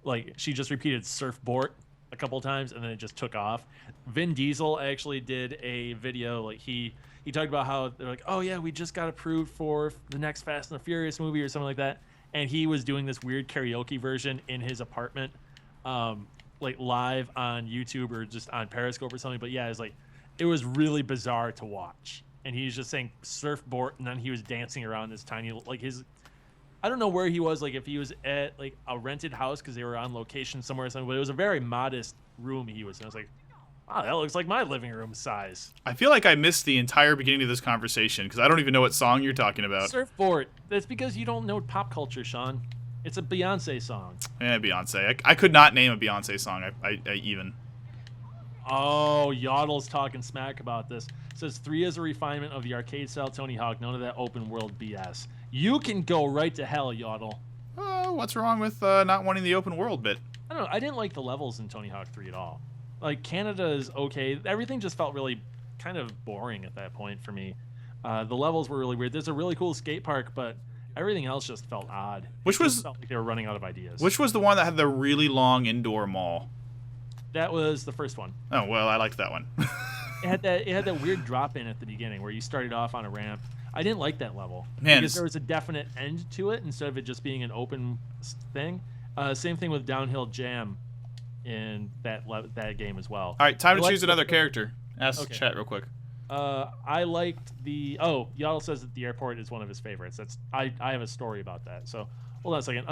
Speaker 1: Like she just repeated surfboard a couple times and then it just took off. Vin Diesel actually did a video, like he talked about how they're like, oh yeah, we just got approved for the next Fast and the Furious movie or something like that, and he was doing this weird karaoke version in his apartment, like live on YouTube or just on Periscope or something. But yeah, it was really bizarre to watch, and he's just saying surfboard, and then he was dancing around this tiny, like I don't know where he was, like if he was at like a rented house because they were on location somewhere or something, but it was a very modest room he was in. I was like, Wow, that looks like my living room size.
Speaker 2: I feel like I missed the entire beginning of this conversation because I don't even know what song you're talking about.
Speaker 1: Surfboard. That's because you don't know pop culture, Sean. It's a Beyonce song.
Speaker 2: Yeah, Beyonce. I could not name a Beyonce song. I even.
Speaker 1: Oh, Yodel's talking smack about this. Says 3 is a refinement of the arcade-style Tony Hawk. None of that open-world BS. You can go right to hell, Yodel.
Speaker 2: What's wrong with not wanting the open world bit?
Speaker 1: I don't know. I didn't like the levels in Tony Hawk 3 at all. Like, Canada is okay. Everything just felt really kind of boring at that point for me. The levels were really weird. There's a really cool skate park, but everything else just felt odd.
Speaker 2: Which was
Speaker 1: felt like they were running out of ideas.
Speaker 2: Which was the one that had the really long indoor mall?
Speaker 1: That was the first one.
Speaker 2: Oh well, I liked that one.
Speaker 1: It had that weird drop in at the beginning where you started off on a ramp. I didn't like that level because there was a definite end to it instead of it just being an open thing. Same thing with Downhill Jam in that game as well.
Speaker 2: All right, time to choose another character. Ask chat real quick.
Speaker 1: I liked the Yaddle says that the airport is one of his favorites. I have a story about that. So hold on a second.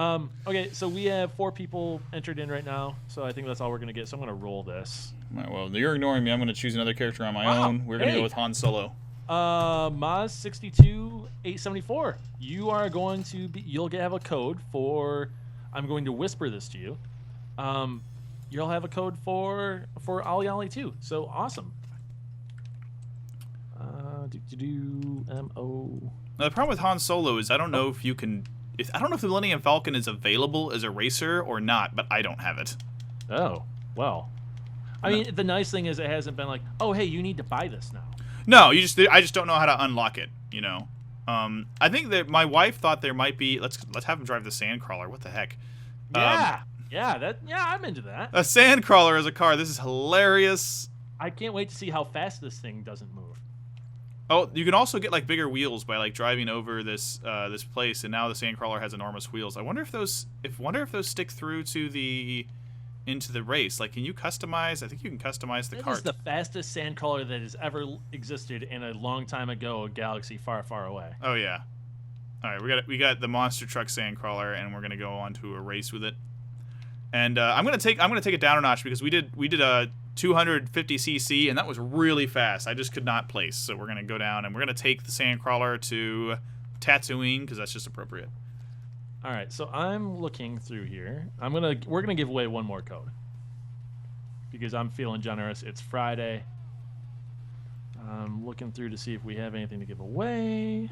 Speaker 1: Okay, so we have 4 people entered in right now. So I think that's all we're gonna get. So I'm gonna roll this.
Speaker 2: All right, well, you're ignoring me. I'm gonna choose another character on my own. We're gonna go with Han Solo.
Speaker 1: Maz 62874. You are going to be. You'll have a code for. I'm going to whisper this to you. You'll have a code for Ollie Ollie too. So awesome. MO.
Speaker 2: Now, the problem with Han Solo is I don't know if you can. I don't know if the Millennium Falcon is available as a racer or not, but I don't have it.
Speaker 1: Oh well. I mean, the nice thing is it hasn't been like, oh hey, you need to buy this now.
Speaker 2: No, I just don't know how to unlock it. You know. I think that my wife thought there might be. Let's have him drive the Sandcrawler. What the heck?
Speaker 1: Yeah, I'm into that.
Speaker 2: A Sandcrawler as a car. This is hilarious.
Speaker 1: I can't wait to see how fast this thing doesn't move.
Speaker 2: Oh, you can also get like bigger wheels by like driving over this this place, and now the Sandcrawler has enormous wheels. I wonder if those stick through to into the race. Like, can you customize? I think you can customize the cart.
Speaker 1: This is the fastest Sandcrawler that has ever existed in a long time ago, a galaxy far, far away.
Speaker 2: Oh yeah. All right, we got the monster truck Sandcrawler, and we're gonna go on to a race with it. And I'm gonna take it down a notch because we did a 250cc, and that was really fast. I just could not place. So we're gonna go down, and we're gonna take the Sandcrawler to Tatooine because that's just appropriate.
Speaker 1: All right, so I'm looking through here. We're gonna give away one more code because I'm feeling generous. It's Friday. I'm looking through to see if we have anything to give away.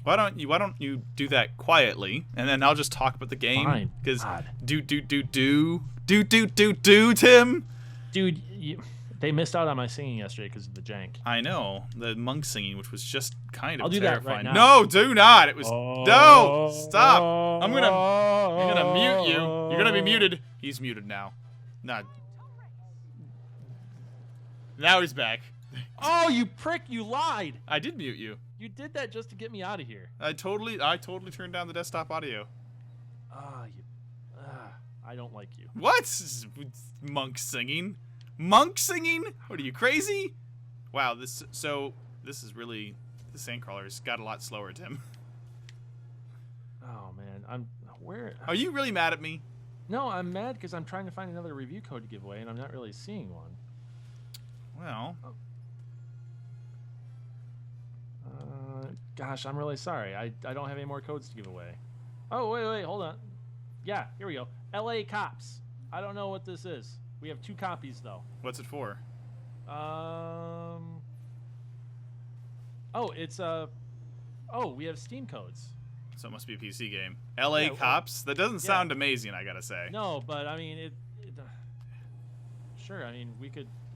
Speaker 2: Why don't you do that quietly, and then I'll just talk about the game. Because Tim.
Speaker 1: Dude, they missed out on my singing yesterday because of the jank.
Speaker 2: I know, the monk singing, which was just kind of
Speaker 1: I'll do
Speaker 2: terrifying.
Speaker 1: That right now.
Speaker 2: No, do not. It was no. Stop. I'm gonna mute you. You're gonna be muted. He's muted now. Nah. Now he's back.
Speaker 1: Oh, you prick! You lied.
Speaker 2: I did mute you.
Speaker 1: You did that just to get me out of here.
Speaker 2: I totally turned down the desktop audio.
Speaker 1: I don't like you.
Speaker 2: What? Monk singing? Monk singing? What are you, crazy? Wow, this is really, the Sandcrawler's got a lot slower, Tim.
Speaker 1: Oh man,
Speaker 2: Are you really mad at me?
Speaker 1: No, I'm mad because I'm trying to find another review code to give away, and I'm not really seeing one.
Speaker 2: Well.
Speaker 1: Gosh, I'm really sorry. I don't have any more codes to give away. Oh, wait, hold on. Yeah, here we go. LA Cops. I don't know what this is. We have 2 copies, though.
Speaker 2: What's it for?
Speaker 1: Oh, it's, we have Steam codes.
Speaker 2: So it must be a PC game. LA Cops? That doesn't sound amazing, I gotta say.
Speaker 1: No, but, I mean, sure, I mean,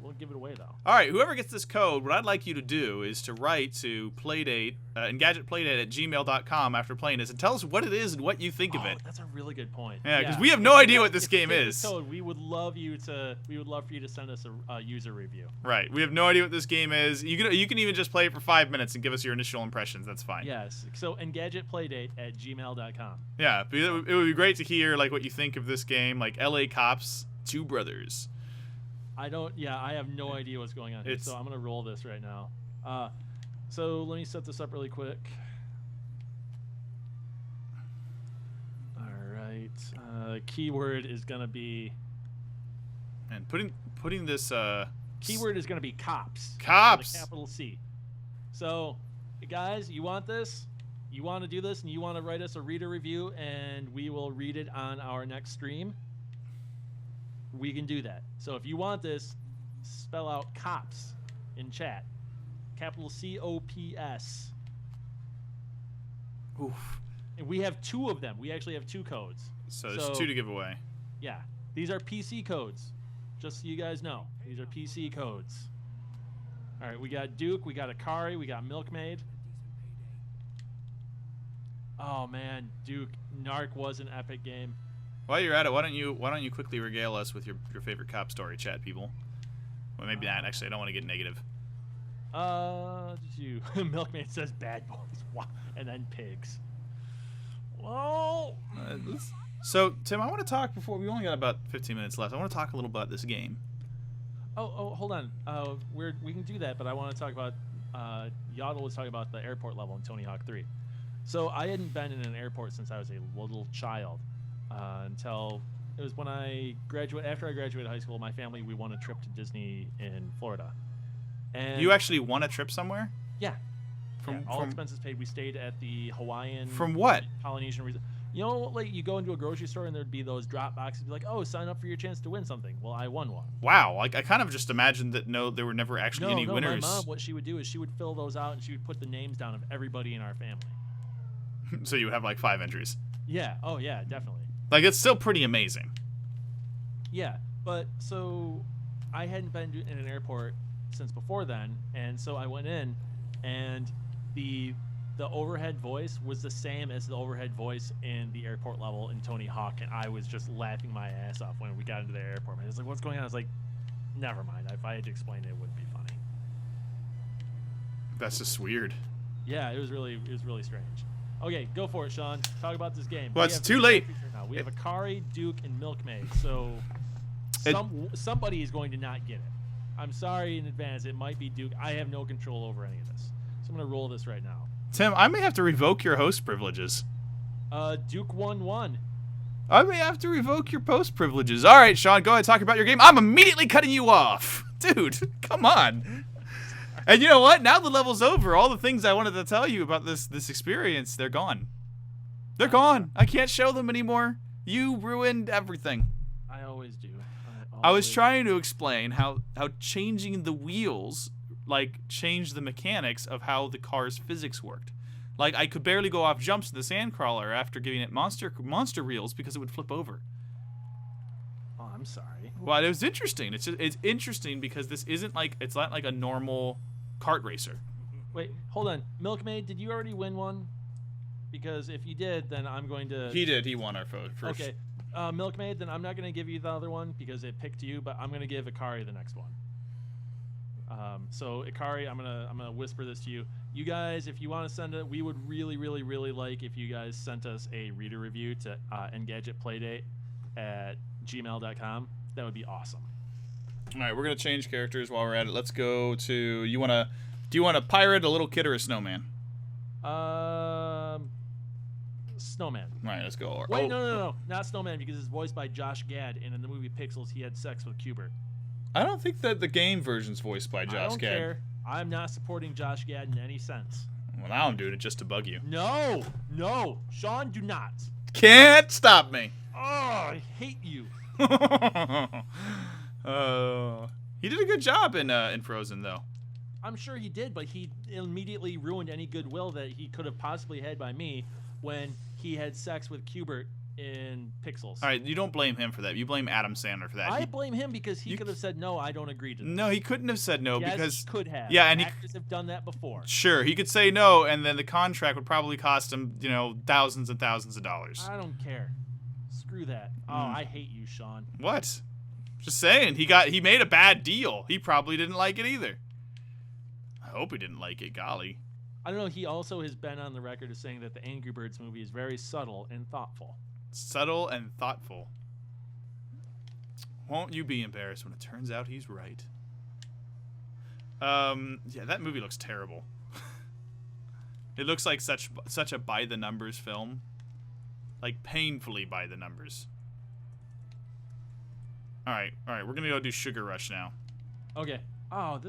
Speaker 1: we'll give it away, though.
Speaker 2: All right, whoever gets this code, what I'd like you to do is to write to Playdate, EngadgetPlaydate@gmail.com after playing this, and tell us what it is and what you think of it.
Speaker 1: That's a really good point.
Speaker 2: Yeah, because we have no idea what this game is.
Speaker 1: Code, we would love for you to send us a user review.
Speaker 2: Right, we have no idea what this game is. You can even just play it for 5 minutes and give us your initial impressions. That's fine.
Speaker 1: Yes. So EngadgetPlaydate@gmail.com.
Speaker 2: Yeah, it would be great to hear like what you think of this game, like LA Cops, 2 brothers.
Speaker 1: I have no idea what's going on here, so I'm going to roll this right now. So let me set this up really quick. All right. Keyword is gonna be.
Speaker 2: And putting this.
Speaker 1: Keyword is gonna be cops.
Speaker 2: Cops.
Speaker 1: With a capital C. So, guys, you want this? You want to do this, and you want to write us a reader review, and we will read it on our next stream. We can do that. So if you want this, spell out cops in chat. Capital COPS.
Speaker 2: Oof.
Speaker 1: And we have 2 of them. We actually have 2 codes.
Speaker 2: So there's 2 to give away.
Speaker 1: Yeah. These are PC codes. Just so you guys know. These are PC codes. All right, we got Duke, we got Akari, we got Milkmaid. Oh man, Duke, Narc was an epic game.
Speaker 2: While you're at it, why don't you quickly regale us with your favorite cop story, chat people? Well, maybe not. Actually, I don't want to get negative.
Speaker 1: Milkmaid says bad boys, and then pigs. Well,
Speaker 2: so Tim, I want to talk before we only got about 15 minutes left. I want to talk a little about this game.
Speaker 1: Oh, hold on. We can do that, but I want to talk about. Yaddle was talking about the airport level in Tony Hawk 3. So I hadn't been in an airport since I was a little child, until it was when I graduated. After I graduated high school, my family we won a trip to Disney in Florida. And
Speaker 2: you actually won a trip somewhere?
Speaker 1: Yeah. All expenses paid. We stayed at the Hawaiian.
Speaker 2: From what?
Speaker 1: Polynesian resort. You know, like you go into a grocery store and there'd be those drop boxes, be like, "Oh, sign up for your chance to win something." Well, I won one.
Speaker 2: Wow, like I kind of just imagined that there were never actually any winners.
Speaker 1: My mom, what she would do is she would fill those out and she would put the names down of everybody in our family.
Speaker 2: So you would have like 5 entries.
Speaker 1: Yeah. Oh, yeah, definitely.
Speaker 2: Like it's still pretty amazing.
Speaker 1: Yeah, but so I hadn't been in an airport since before then, and so I went in, and the overhead voice was the same as the overhead voice in the airport level in Tony Hawk, and I was just laughing my ass off when we got into the airport. Man, it's like, what's going on? I was like, never mind. If I had to explain it, it wouldn't be funny.
Speaker 2: That's just weird.
Speaker 1: Yeah, it was really strange. Okay, go for it, Sean. Talk about this game.
Speaker 2: Well, it's too late.
Speaker 1: Now. We have Akari, Duke, and Milkmaid. So somebody is going to not get it. I'm sorry in advance. It might be Duke. I have no control over any of this. So I'm going to roll this right now.
Speaker 2: Tim, I may have to revoke your host privileges.
Speaker 1: Duke won 1.
Speaker 2: I may have to revoke your post privileges. All right, Sean, go ahead and talk about your game. I'm immediately cutting you off. Dude, come on. And you know what? Now the level's over. All the things I wanted to tell you about this experience, they're gone. They're gone. I can't show them anymore. You ruined everything.
Speaker 1: I always do.
Speaker 2: I was trying to explain how changing the wheels changed the mechanics of how the car's physics worked. Like I could barely go off jumps in the sandcrawler after giving it monster reels because it would flip over.
Speaker 1: Oh, I'm sorry.
Speaker 2: Well, it was interesting. It's interesting because this isn't it's not like a normal kart racer.
Speaker 1: Wait, hold on. Milkmaid, did you already win one? Because if you did, then I'm going to...
Speaker 2: He did. He won our first.
Speaker 1: Okay. Milkmaid, then I'm not going to give you the other one because it picked you, but I'm going to give Akari the next one. So Akari, I'm gonna whisper this to you. You guys, if you want to send it, we would really, really, really like if you guys sent us a reader review to Engadget Playdate at gmail.com. That would be awesome.
Speaker 2: All right, we're gonna change characters while we're at it. Let's go to do you want a pirate, a little kid, or a snowman?
Speaker 1: Snowman.
Speaker 2: All right, let's go.
Speaker 1: Wait, no, not Snowman because it's voiced by Josh Gad, and in the movie Pixels, he had sex with Qbert.
Speaker 2: I don't think that the game version's voiced by Josh Gad.
Speaker 1: I don't care. I'm not supporting Josh Gad in any sense.
Speaker 2: Well, now I'm doing it just to bug you.
Speaker 1: No, Sean, do not.
Speaker 2: Can't stop me.
Speaker 1: Oh, I hate you.
Speaker 2: He did a good job in Frozen, though.
Speaker 1: I'm sure he did, but he immediately ruined any goodwill that he could have possibly had by me when he had sex with Qbert in Pixels.
Speaker 2: All right, you don't blame him for that. You blame Adam Sandler for that.
Speaker 1: I blame him because he could have said, no, I don't agree to this.
Speaker 2: No, he couldn't have said no because...
Speaker 1: he could have.
Speaker 2: Yeah, and
Speaker 1: actors have done that before.
Speaker 2: Sure, he could say no, and then the contract would probably cost him, thousands and thousands of dollars.
Speaker 1: I don't care. Screw that. Oh, I hate you, Sean.
Speaker 2: What? Just saying, he made a bad deal. He probably didn't like it either. I hope he didn't like it, golly.
Speaker 1: I don't know, he also has been on the record as saying that the Angry Birds movie is very subtle and thoughtful.
Speaker 2: Subtle and thoughtful. Won't you be embarrassed when it turns out he's right? Yeah, that movie looks terrible. It looks like such a by the numbers film. like painfully by the numbers. All right, we're gonna go do Sugar Rush now.
Speaker 1: Okay. Oh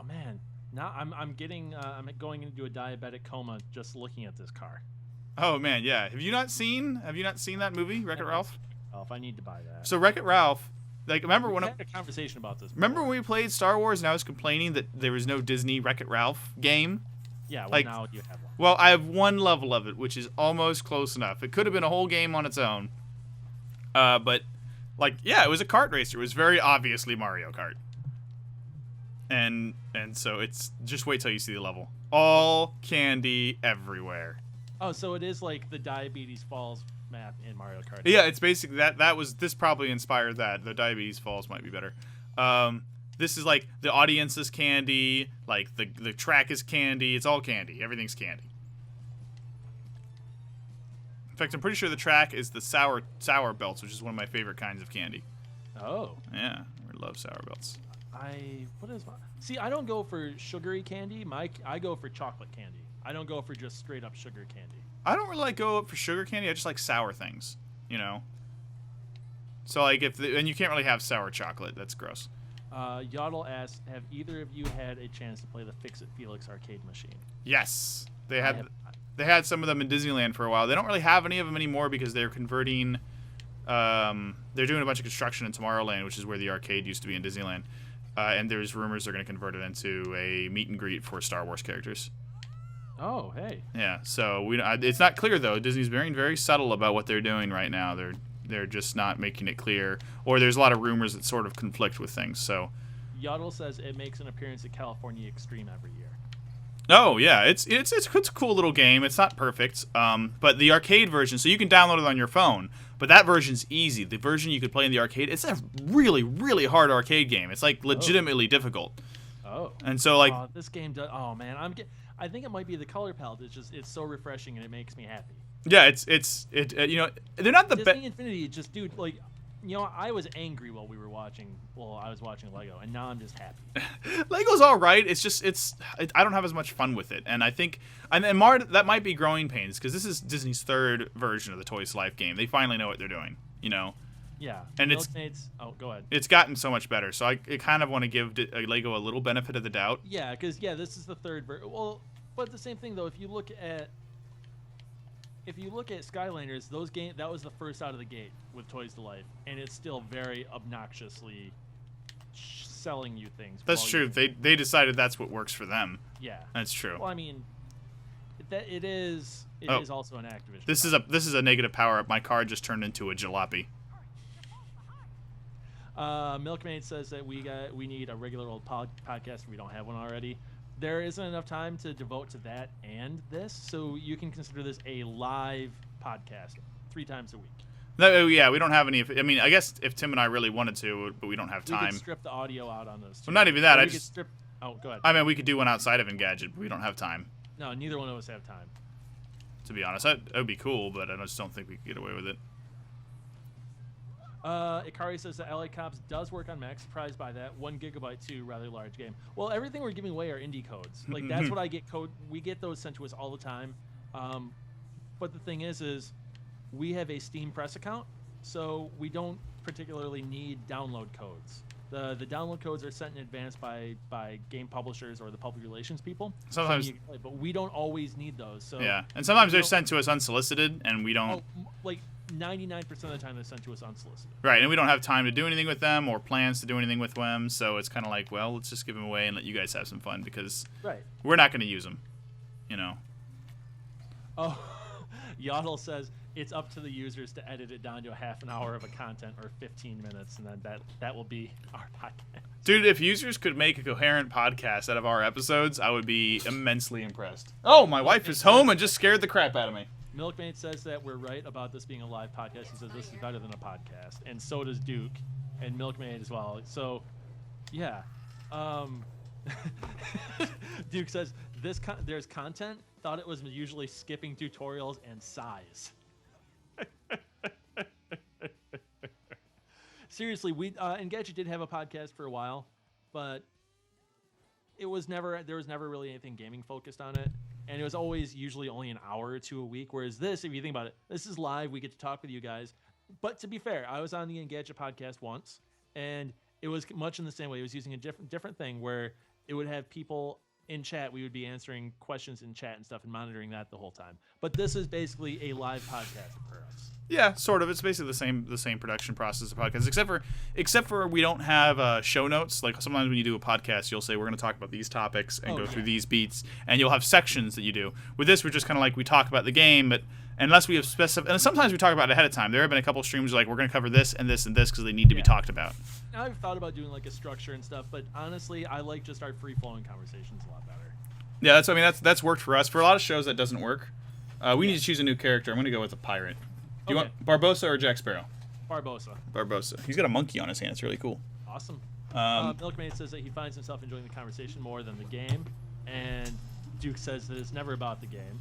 Speaker 1: man. Now I'm going into a diabetic coma just looking at this car.
Speaker 2: Oh man, yeah. Have you not seen that movie, Wreck-It Ralph?
Speaker 1: If I need to buy that.
Speaker 2: So Wreck-It Ralph, like remember
Speaker 1: we
Speaker 2: when
Speaker 1: had a conversation about this before.
Speaker 2: Remember when we played Star Wars and I was complaining that there was no Disney Wreck-It Ralph game?
Speaker 1: Yeah, well,
Speaker 2: like,
Speaker 1: now you have one.
Speaker 2: Well, I have one level of it, which is almost close enough. It could have been a whole game on its own. But like, yeah, it was a kart racer. It was very obviously Mario Kart. And so it's just wait till you see the level. All candy everywhere.
Speaker 1: Oh, so it is like the Diabetes Falls map in Mario Kart.
Speaker 2: Yeah, it's basically this probably inspired that. The Diabetes Falls might be better. This is like the audience is candy, like the track is candy. It's all candy. Everything's candy. In fact, I'm pretty sure the track is the sour belts, which is one of my favorite kinds of candy.
Speaker 1: Oh.
Speaker 2: Yeah, I love sour belts.
Speaker 1: See, I don't go for sugary candy. I go for chocolate candy. I don't go for just straight up sugar candy.
Speaker 2: I don't really go up for sugar candy. I just like sour things, you know. So like and you can't really have sour chocolate. That's gross.
Speaker 1: Yodel asks, have either of you had a chance to play the Fix-It Felix arcade machine?
Speaker 2: Yes, they had some of them in Disneyland for a while. They don't really have any of them anymore because they're converting. They're doing a bunch of construction in Tomorrowland, which is where the arcade used to be in Disneyland. And there's rumors they're going to convert it into a meet and greet for Star Wars characters.
Speaker 1: Oh, hey.
Speaker 2: Yeah, so it's not clear though. Disney's being very subtle about what they're doing right now. They're just not making it clear, or there's a lot of rumors that sort of conflict with things. So,
Speaker 1: Yodel says it makes an appearance at California Extreme every year.
Speaker 2: Oh yeah, it's a cool little game. It's not perfect, but the arcade version, so you can download it on your phone. But that version's easy. The version you could play in the arcade, it's a really, really hard arcade game. It's like legitimately difficult.
Speaker 1: Oh.
Speaker 2: And so like
Speaker 1: this game does. Oh man, I think it might be the color palette. It's so refreshing and it makes me happy.
Speaker 2: Yeah, you know, they're not the best.
Speaker 1: Disney Infinity, just dude, like, you know, I was angry while I was watching Lego, and now I'm just happy.
Speaker 2: Lego's all right. It's just I don't have as much fun with it, and I think that might be growing pains because this is Disney's third version of the Toys to Life game. They finally know what they're doing, you know.
Speaker 1: Yeah,
Speaker 2: and
Speaker 1: go ahead.
Speaker 2: It's gotten so much better, so I kind of want to give Lego a little benefit of the doubt.
Speaker 1: Yeah, because this is the third version. Well, but the same thing though. If you look at Skylanders, that was the first out of the gate with Toys to Life, and it's still very obnoxiously selling you things.
Speaker 2: That's true. They decided that's what works for them.
Speaker 1: Yeah,
Speaker 2: that's true.
Speaker 1: Well, I mean, it is also an Activision.
Speaker 2: This is a negative power up. My car just turned into a jalopy.
Speaker 1: Milkmaid says that we need a regular old podcast. We don't have one already. There isn't enough time to devote to that and this, so you can consider this a live podcast 3 times a week.
Speaker 2: No, yeah, we don't have any. I mean, I guess if Tim and I really wanted to, but we don't have time.
Speaker 1: We could strip the audio out on those.
Speaker 2: Well, not even that.
Speaker 1: Oh, go ahead.
Speaker 2: I mean, we could do one outside of Engadget, but we don't have time.
Speaker 1: No, neither one of us have time.
Speaker 2: To be honest, that would be cool, but I just don't think we could get away with it.
Speaker 1: Ikari says that LA Cops does work on Mac. Surprised by that. 1 gigabyte too, rather large game. Well, everything we're giving away are indie codes. Like that's what I get. We get those sent to us all the time. But the thing is we have a Steam Press account, so we don't particularly need download codes. The download codes are sent in advance by game publishers or the public relations people.
Speaker 2: Sometimes,
Speaker 1: but we don't always need those. So
Speaker 2: yeah, and sometimes they're sent to us unsolicited, and we don't.
Speaker 1: 99% of the time they're sent to us unsolicited.
Speaker 2: Right, and we don't have time to do anything with them or plans to do anything with them, so it's kind of like, well, let's just give them away and let you guys have some fun because we're not going to use them, you know.
Speaker 1: Oh, Yodel says it's up to the users to edit it down to a half an hour of a content or 15 minutes, and then that will be our podcast.
Speaker 2: Dude, if users could make a coherent podcast out of our episodes, I would be immensely impressed. Oh, my wife is home and just scared the crap out of me.
Speaker 1: Milkmaid says that we're right about this being a live podcast. He says this is better than a podcast, and so does Duke and Milkmaid as well. So, yeah. Duke says there's content. Thought it was usually skipping tutorials and size. Seriously, Engadget did have a podcast for a while, but there was never really anything gaming focused on it. and it was always usually only an hour or two a week. Whereas this, if you think about it, this is live. We get to talk with you guys. But to be fair, I was on the Engadget podcast once, and it was much in the same way. It was using a different thing where it would have people in chat. We would be answering questions in chat and stuff and monitoring that the whole time. But this is basically a live podcast for us.
Speaker 2: Yeah, sort of. It's basically the same production process of podcasts, except for we don't have show notes. Like sometimes when you do a podcast, you'll say we're going to talk about these topics and go through these beats, and you'll have sections that you do. With this, we're just kind of like we talk about the game, but unless we have and sometimes we talk about it ahead of time. There have been a couple streams like we're going to cover this and this and this because they need to be talked about.
Speaker 1: Now I've thought about doing like a structure and stuff, but honestly, I like just our free flowing conversations a lot better.
Speaker 2: Yeah, that's worked for us. For a lot of shows, that doesn't work. We need to choose a new character. I'm going to go with a pirate. Do you want Barbossa or Jack Sparrow?
Speaker 1: Barbossa.
Speaker 2: He's got a monkey on his hand. It's really cool.
Speaker 1: Awesome. Milkmaid says that he finds himself enjoying the conversation more than the game, and Duke says that it's never about the game.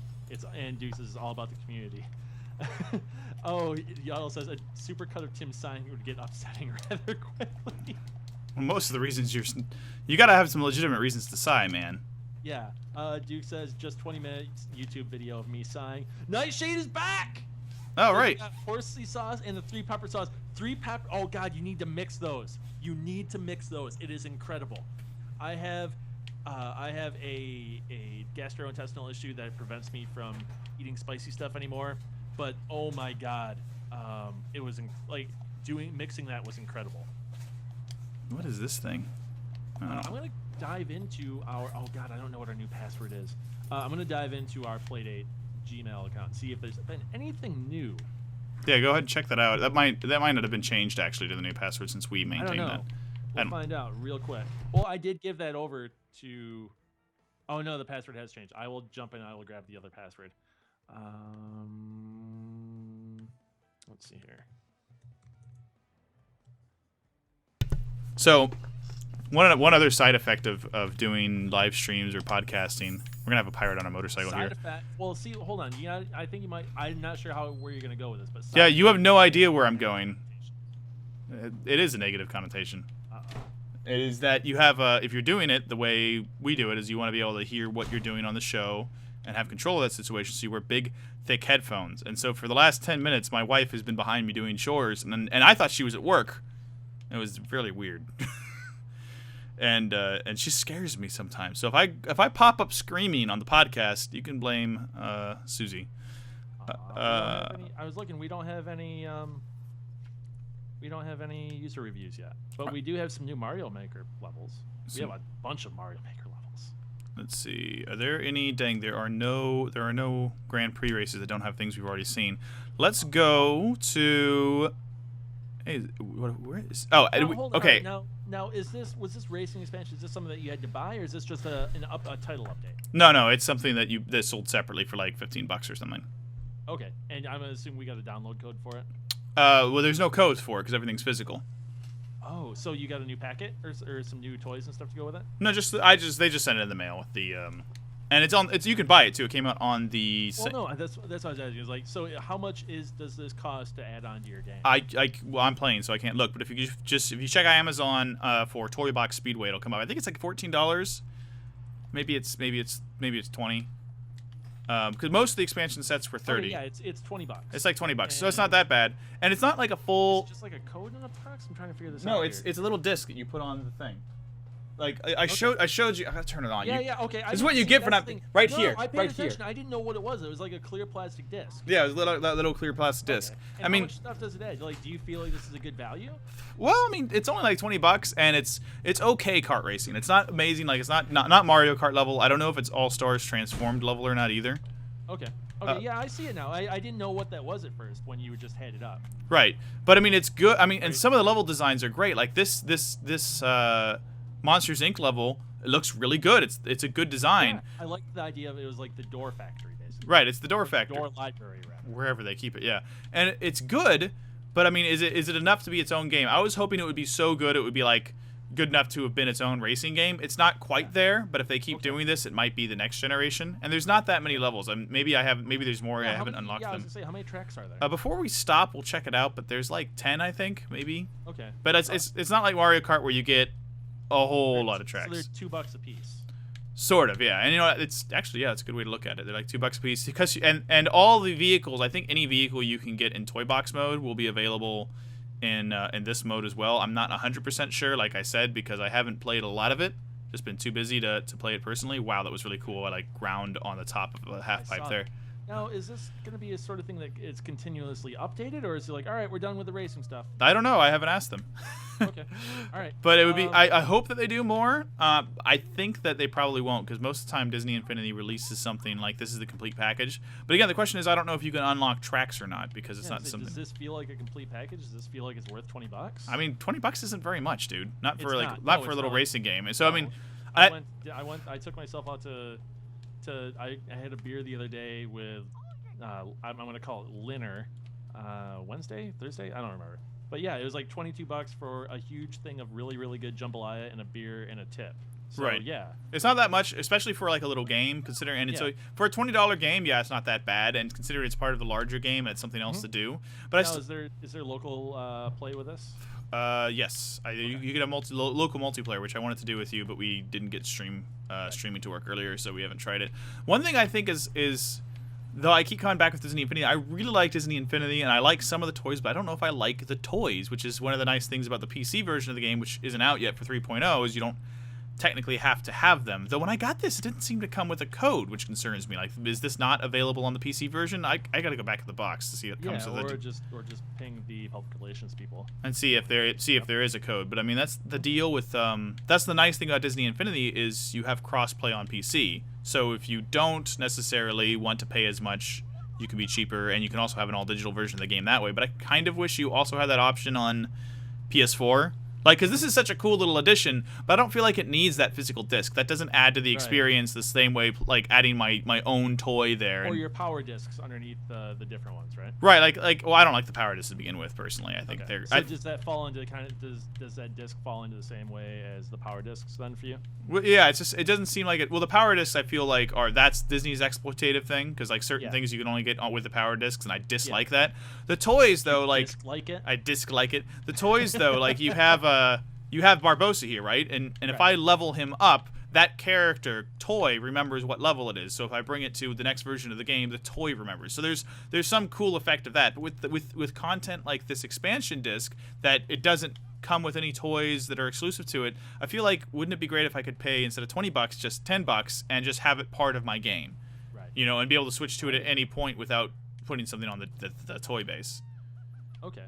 Speaker 1: And Duke says it's all about the community. Yaddle says a super cut of Tim sighing would get upsetting rather quickly.
Speaker 2: Well, most of the reasons you got to have some legitimate reasons to sigh, man.
Speaker 1: Yeah. Duke says just 20 minutes YouTube video of me sighing. Nightshade is back.
Speaker 2: Oh, right.
Speaker 1: Parsley sauce and the 3 pepper sauce. 3 pepper. Oh God, you need to mix those. It is incredible. I have a gastrointestinal issue that prevents me from eating spicy stuff anymore. But oh my God, it was mixing that was incredible.
Speaker 2: What is this thing?
Speaker 1: I'm gonna dive into our. Oh God, I don't know what our new password is. I'm gonna dive into our Playdate Gmail account and see if there's been anything new.
Speaker 2: Yeah, go ahead and check that out. That might not have been changed actually to the new password since we maintained that.
Speaker 1: We'll find out real quick. Well, I did give that over to. Oh no, the password has changed. I will jump in. I will grab the other password. Let's see here.
Speaker 2: So, one other side effect of doing live streams or podcasting, we're gonna have a pirate on a motorcycle here.
Speaker 1: Side effect. Well, see, hold on. Yeah, I think you might. I'm not sure where you're gonna go with this, but
Speaker 2: yeah, you have no idea where I'm going. It is a negative connotation. It is that you have if you're doing it the way we do it, is you want to be able to hear what you're doing on the show and have control of that situation. So you wear big, thick headphones. And so for the last 10 minutes, my wife has been behind me doing chores, and I thought she was at work. It was really weird. And she scares me sometimes. So if I pop up screaming on the podcast, you can blame Susie.
Speaker 1: I was looking. We don't have any user reviews yet, but we do have some new Mario Maker levels. We have a bunch of Mario Maker levels.
Speaker 2: Let's see. Are there any? Dang, there are no Grand Prix races that don't have things we've already seen. Let's go to. Hey, where is? Oh, okay.
Speaker 1: Now, was this racing expansion? Is this something that you had to buy, or is this just a title update?
Speaker 2: No, it's something that sold separately for like $15 or something.
Speaker 1: Okay, and I'm gonna assume we got a download code for it.
Speaker 2: Well, there's no codes for it because everything's physical.
Speaker 1: Oh, so you got a new packet or some new toys and stuff to go with it?
Speaker 2: No, they just sent it in the mail with the and you can buy it too. It came out on the.
Speaker 1: Well, no, that's what I was asking. It was like, so how much does this cost to add on to your game?
Speaker 2: I'm playing, so I can't look. But if you check out Amazon for Toy Box Speedway, it'll come up. I think it's like $14. Maybe it's $20. Because most of the expansion sets were $30.
Speaker 1: Okay, yeah, it's $20.
Speaker 2: It's like $20, so it's not that bad, and it's not like a full.
Speaker 1: It's just like a code in a box. I'm trying to figure this out.
Speaker 2: No, it's a little disc that you put on the thing. Like I showed you. I gotta turn it on.
Speaker 1: Yeah, okay.
Speaker 2: This is what you get for not right here.
Speaker 1: I paid attention. I didn't know what it was. It was like a clear plastic disc.
Speaker 2: Yeah, it was that little clear plastic disc.
Speaker 1: And how much stuff does it add? Like, do you feel like this is a good value?
Speaker 2: Well, I mean, it's only like $20, and it's okay kart racing. It's not amazing. Like, it's not Mario Kart level. I don't know if it's All Stars transformed level or not either.
Speaker 1: Okay. Yeah, I see it now. I didn't know what that was at first when you just had it up.
Speaker 2: Right, but I mean, it's good. I mean, and some of the level designs are great. Like this Monsters Inc. level, it looks really good. It's a good design.
Speaker 1: Yeah, I like the idea of it was like the door factory, basically.
Speaker 2: Right, it's the door factory.
Speaker 1: Door library, rather.
Speaker 2: Wherever they keep it, yeah. And it's good, but I mean, is it enough to be its own game? I was hoping it would be so good it would be like good enough to have been its own racing game. It's not quite there, but if they keep doing this, it might be the next generation. And there's not that many levels. Maybe there's more. I haven't unlocked them.
Speaker 1: I was gonna say, how many tracks are there?
Speaker 2: Before we stop, we'll check it out. But there's like 10, I think, maybe.
Speaker 1: Okay.
Speaker 2: But it's not like Mario Kart where you get a whole lot of tracks.
Speaker 1: So they're $2 a piece.
Speaker 2: Sort of, yeah. And you know, it's actually, yeah, it's a good way to look at it. They're like $2 a piece because and all the vehicles. I think any vehicle you can get in toy box mode will be available in this mode as well. I'm not 100% sure, like I said, because I haven't played a lot of it. Just been too busy to play it personally. Wow, that was really cool. I like ground on the top of a half pipe there.
Speaker 1: Now, is this going to be a sort of thing that is continuously updated, or is it like, all right, we're done with the racing stuff?
Speaker 2: I don't know. I haven't asked them.
Speaker 1: Okay. All right.
Speaker 2: But it would be. I hope that they do more. I think that they probably won't, because most of the time Disney Infinity releases something like this is the complete package. But again, the question is, I don't know if you can unlock tracks or not, because it's not something.
Speaker 1: Does this feel like a complete package? Does this feel like it's worth $20?
Speaker 2: I mean, $20 isn't very much, dude. Not for
Speaker 1: it's
Speaker 2: not for a little racing game. And so I mean, I took myself out to I had a beer the other day with I'm going to call it Linner, Wednesday, Thursday, I don't remember. But yeah, it was like $22 for a huge thing of really, really good jambalaya and a beer and a tip. So, right.
Speaker 1: Yeah.
Speaker 2: It's not that much, especially for like a little game. Considering, and it's for a $20 game, yeah, it's not that bad. And considering it's part of the larger game, and it's something else to do. But
Speaker 1: now, is there local play with this?
Speaker 2: Yes. You get a local multiplayer, which I wanted to do with you, but we didn't get streaming to work earlier, so we haven't tried it. One thing I think is though I keep coming back with Disney Infinity, I really like Disney Infinity, and I like some of the toys, but I don't know if I like the toys, which is one of the nice things about the PC version of the game, which isn't out yet for 3.0, is you don't technically have to have them. Though when I got this, it didn't seem to come with a code, which concerns me. Like, is this not available on the PC version? I gotta go back to the box to see if it comes with it.
Speaker 1: Or just ping the public relations people
Speaker 2: and see if there is a code. But I mean, that's the deal with that's the nice thing about Disney Infinity is you have cross-play on PC. So if you don't necessarily want to pay as much, you can be cheaper, and you can also have an all-digital version of the game that way. But I kind of wish you also had that option on PS4. Like, because this is such a cool little addition, but I don't feel like it needs that physical disc. That doesn't add to the experience the same way, like adding my own toy there.
Speaker 1: Or your power discs underneath the different ones, right?
Speaker 2: Right, well, I don't like the power discs to begin with, personally. I think they're...
Speaker 1: So does that fall into does that disc fall into the same way as the power discs then for you?
Speaker 2: Well, yeah, it's just, it doesn't seem like it... Well, the power discs, I feel like, that's Disney's exploitative thing, because, like, certain things you can only get with the power discs, and I dislike that. The toys, though, like... I dislike it. The toys, though, like, you have Barbossa here, right? And if I level him up, that character toy remembers what level it is. So if I bring it to the next version of the game, the toy remembers. So there's some cool effect of that. But with content like this expansion disc that it doesn't come with any toys that are exclusive to it, I feel like wouldn't it be great if I could pay instead of $20 just $10 and just have it part of my game,
Speaker 1: right? You
Speaker 2: know, and be able to switch to it at any point without putting something on the toy base.
Speaker 1: Okay.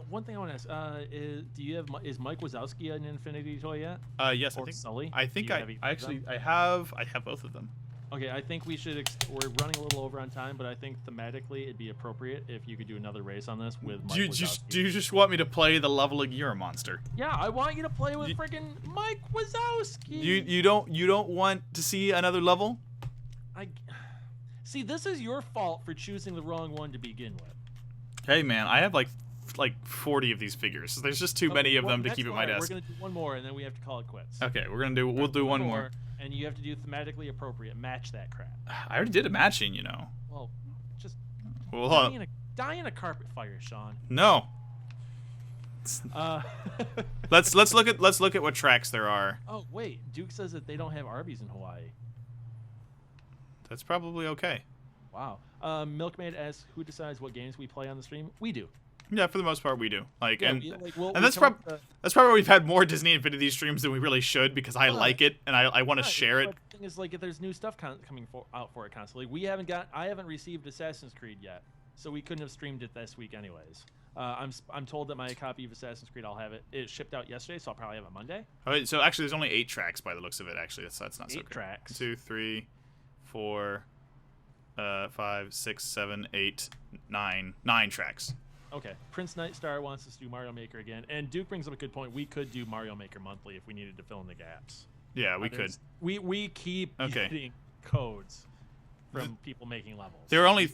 Speaker 1: One thing I want to ask is Mike Wazowski an Infinity toy yet?
Speaker 2: Yes,
Speaker 1: or
Speaker 2: I think.
Speaker 1: Sully?
Speaker 2: I think I have both of them.
Speaker 1: Okay, I think we should. We're running a little over on time, but I think thematically it'd be appropriate if you could do another race on this with Mike Wazowski.
Speaker 2: Do you just want me to play the level of You're a Monster?
Speaker 1: Yeah, I want you to play with friggin' Mike Wazowski.
Speaker 2: You don't want to see another level?
Speaker 1: See, this is your fault for choosing the wrong one to begin with.
Speaker 2: Hey man, I have like 40 of these figures. There's just too many of them to keep at my desk.
Speaker 1: We're gonna do one more, and then we have to call it quits.
Speaker 2: Okay, we'll do one more.
Speaker 1: And you have to do thematically appropriate. Match that crap.
Speaker 2: I already did a matching, you know.
Speaker 1: Well, just die in a carpet fire, Sean.
Speaker 2: No. Let's look at what tracks there are.
Speaker 1: Oh wait, Duke says that they don't have Arby's in Hawaii.
Speaker 2: That's probably okay.
Speaker 1: Wow. Milkmaid asks, who decides what games we play on the stream? We do.
Speaker 2: Yeah, for the most part, we do. And
Speaker 1: that's
Speaker 2: probably why we've had more Disney Infinity streams than we really should, because I like it and I want to share it.
Speaker 1: The thing is, like, if there's new stuff coming out for it constantly, I haven't received Assassin's Creed yet, so we couldn't have streamed it this week anyways. I'm told that my copy of Assassin's Creed, I'll have it. It shipped out yesterday, so I'll probably have it Monday.
Speaker 2: All right, so actually, there's only 8 tracks by the looks of it. Actually, that's not so good.
Speaker 1: 8 tracks.
Speaker 2: 2, 3, 4, 5, 6, 7, 8, 9 tracks.
Speaker 1: Okay, Prince Nightstar wants us to do Mario Maker again, and Duke brings up a good point. We could do Mario Maker monthly if we needed to fill in the gaps.
Speaker 2: Yeah, we could.
Speaker 1: We keep getting codes from people making levels.
Speaker 2: There are only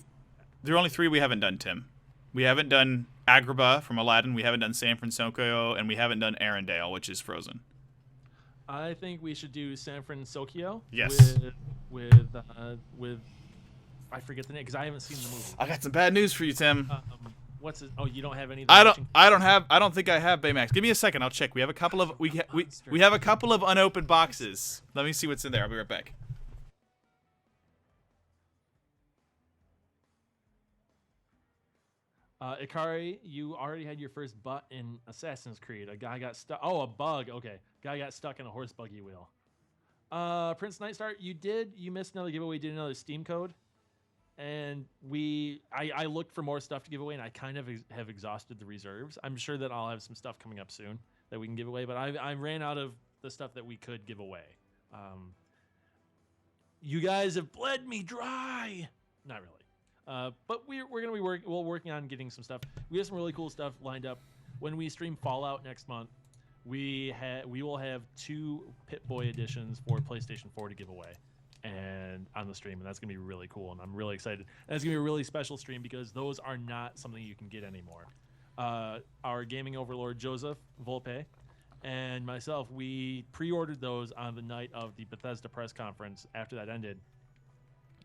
Speaker 2: 3 we haven't done, Tim. We haven't done Agrabah from Aladdin. We haven't done San Francisco, and we haven't done Arendelle, which is Frozen.
Speaker 1: I think we should do San Francisco.
Speaker 2: Yes.
Speaker 1: With I forget the name because I haven't seen the movie.
Speaker 2: I got some bad news for you, Tim.
Speaker 1: What's it? Oh, you don't have any.
Speaker 2: I don't think I have Baymax. Give me a second. I'll check. We have a couple of we have a couple of unopened boxes. Let me see what's in there. I'll be right back.
Speaker 1: Ikari, you already had your first butt in Assassin's Creed. A guy got stuck. Oh, a bug. Okay, guy got stuck in a horse buggy wheel. Prince Nightstar, you missed another giveaway. Did another Steam code, and I looked for more stuff to give away, and I kind of have exhausted the reserves. I'm sure that I'll have some stuff coming up soon that we can give away, but I ran out of the stuff that we could give away. You guys have bled me dry. Not really. But we're gonna be working on getting some stuff. We have some really cool stuff lined up. When we stream Fallout next month, we will have 2 Pip-Boy editions for PlayStation 4 to give away, and on the stream, and that's gonna be really cool. And I'm really excited. And it's gonna be a really special stream because those are not something you can get anymore. Our gaming overlord Joseph Volpe and myself, we pre-ordered those on the night of the Bethesda press conference after that ended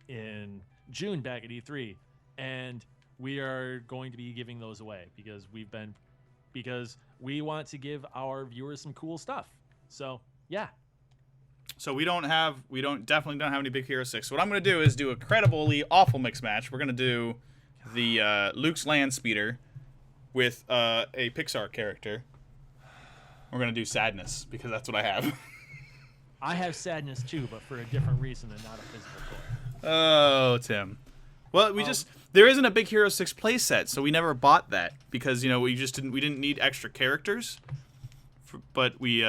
Speaker 1: in June back at E3, and we are going to be giving those away because we want to give our viewers some cool stuff. So yeah.
Speaker 2: So we definitely don't have any Big Hero 6. So what I'm going to do is do a credibly awful mix match. We're going to do the Luke's Land Speeder with a Pixar character. We're going to do Sadness because that's what I have.
Speaker 1: I have Sadness too, but for a different reason and not a physical toy.
Speaker 2: Oh, Tim. Well, there isn't a Big Hero 6 playset, so we never bought that because we didn't need extra characters. But we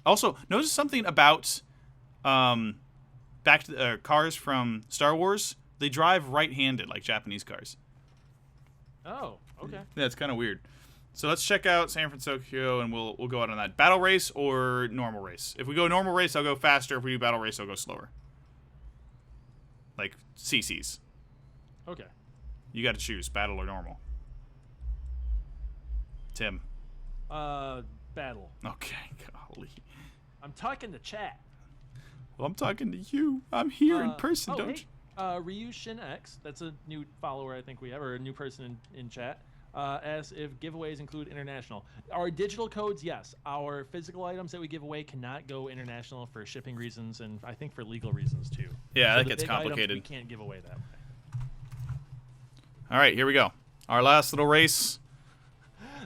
Speaker 2: also noticed something about back to cars from Star Wars. They drive right-handed like Japanese cars.
Speaker 1: Oh, okay.
Speaker 2: Yeah, it's kind of weird. So let's check out San Francisco, and we'll go out on that. Battle race or normal race? If we go normal race, I'll go faster. If we do battle race, I'll go slower. Like CCs.
Speaker 1: Okay.
Speaker 2: You got to choose battle or normal. Tim.
Speaker 1: Battle.
Speaker 2: Okay, golly.
Speaker 1: I'm talking to chat.
Speaker 2: Well, I'm talking to you. I'm here in person, don't you?
Speaker 1: Ryu Shin X, that's a new follower I think we have, or a new person in chat, asks if giveaways include international. Our digital codes, yes. Our physical items that we give away cannot go international for shipping reasons and I think for legal reasons too.
Speaker 2: Yeah,
Speaker 1: so
Speaker 2: that gets complicated.
Speaker 1: We can't give away that way.
Speaker 2: All right, here we go. Our last little race.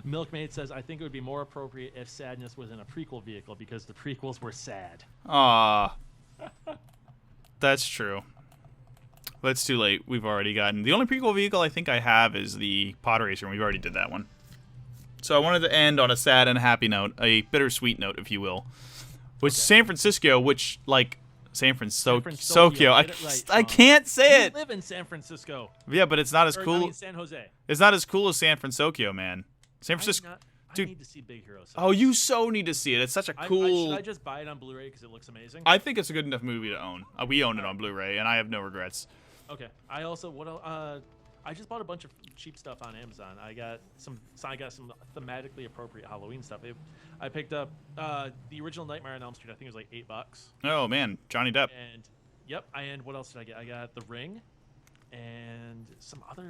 Speaker 1: Milkmaid says, I think it would be more appropriate if Sadness was in a prequel vehicle because the prequels were sad.
Speaker 2: Aw. That's true. But it's too late. We've already gotten... The only prequel vehicle I think I have is the Pod Racer, and we've already did that one. So I wanted to end on a sad and happy note, a bittersweet note, if you will. With San Francisco, which, like... San Francisco. I can't say it.
Speaker 1: You live in San Francisco.
Speaker 2: Yeah, but it's not as cool.
Speaker 1: I mean San Jose.
Speaker 2: It's not as cool as San Francisco, man. San Francisco.
Speaker 1: I need to see Big Hero 6.
Speaker 2: Oh, you so need to see it. It's such a cool.
Speaker 1: Should I just buy it on Blu-ray because it looks amazing?
Speaker 2: I think it's a good enough movie to own. We own it on Blu-ray, and I have no regrets.
Speaker 1: Okay. I also I just bought a bunch of cheap stuff on Amazon. I got some thematically appropriate Halloween stuff. I picked up the original Nightmare on Elm Street. I think it was like $8.
Speaker 2: Oh man, Johnny Depp.
Speaker 1: And yep. And what else did I get? I got The Ring, and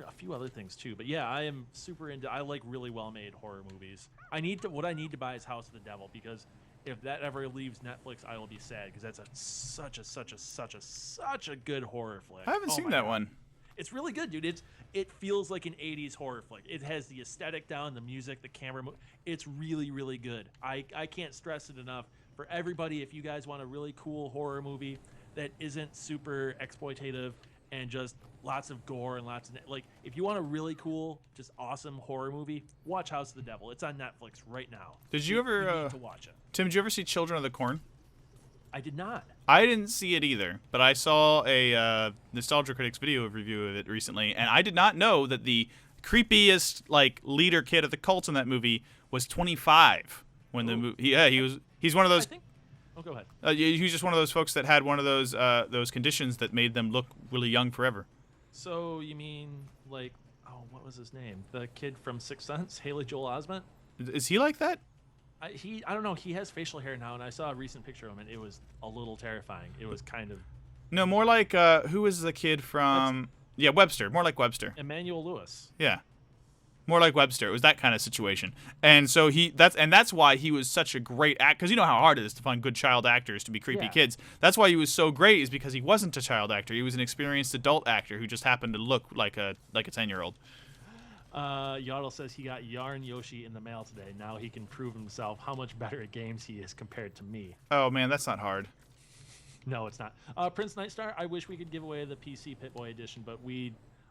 Speaker 1: a few other things too. But yeah, I am super into. I like really well-made horror movies. What I need to buy is House of the Devil because if that ever leaves Netflix, I will be sad because that's such a good horror flick.
Speaker 2: I haven't seen that one.
Speaker 1: It's really good, dude. It feels like an 80s horror flick. It has the aesthetic down, the music, the camera. It's really, really good. I can't stress it enough for everybody. If you guys want a really cool horror movie that isn't super exploitative and just lots of gore and lots of if you want a really cool, just awesome horror movie, watch House of the Devil. It's on Netflix right now.
Speaker 2: Did you ever
Speaker 1: need to watch it.
Speaker 2: Tim, did you ever see Children of the Corn?
Speaker 1: I did not.
Speaker 2: I didn't see it either, but I saw a Nostalgia Critics video review of it recently, and I did not know that the creepiest leader kid of the cult in that movie was 25 when the movie. Yeah, he's one of those.
Speaker 1: Oh, go ahead.
Speaker 2: He was just one of those folks that had one of those conditions that made them look really young forever.
Speaker 1: So you mean what was his name? The kid from Sixth Sense, Haley Joel Osment?
Speaker 2: Is he like that?
Speaker 1: I don't know. He has facial hair now, and I saw a recent picture of him, and it was a little terrifying. It was kind of...
Speaker 2: No, more like, who is the kid from... Yeah, Webster. More like Webster.
Speaker 1: Emmanuel Lewis.
Speaker 2: Yeah. More like Webster. It was that kind of situation. And so that's why he was such a great actor, because you know how hard it is to find good child actors to be creepy kids. That's why he was so great, is because he wasn't a child actor. He was an experienced adult actor who just happened to look like a 10-year-old.
Speaker 1: Yaddle says he got Yarn Yoshi in the mail today. Now he can prove himself how much better at games he is compared to me.
Speaker 2: Oh man, that's not hard.
Speaker 1: No, it's not. Prince Nightstar, I wish we could give away the PC Pip-Boy edition, but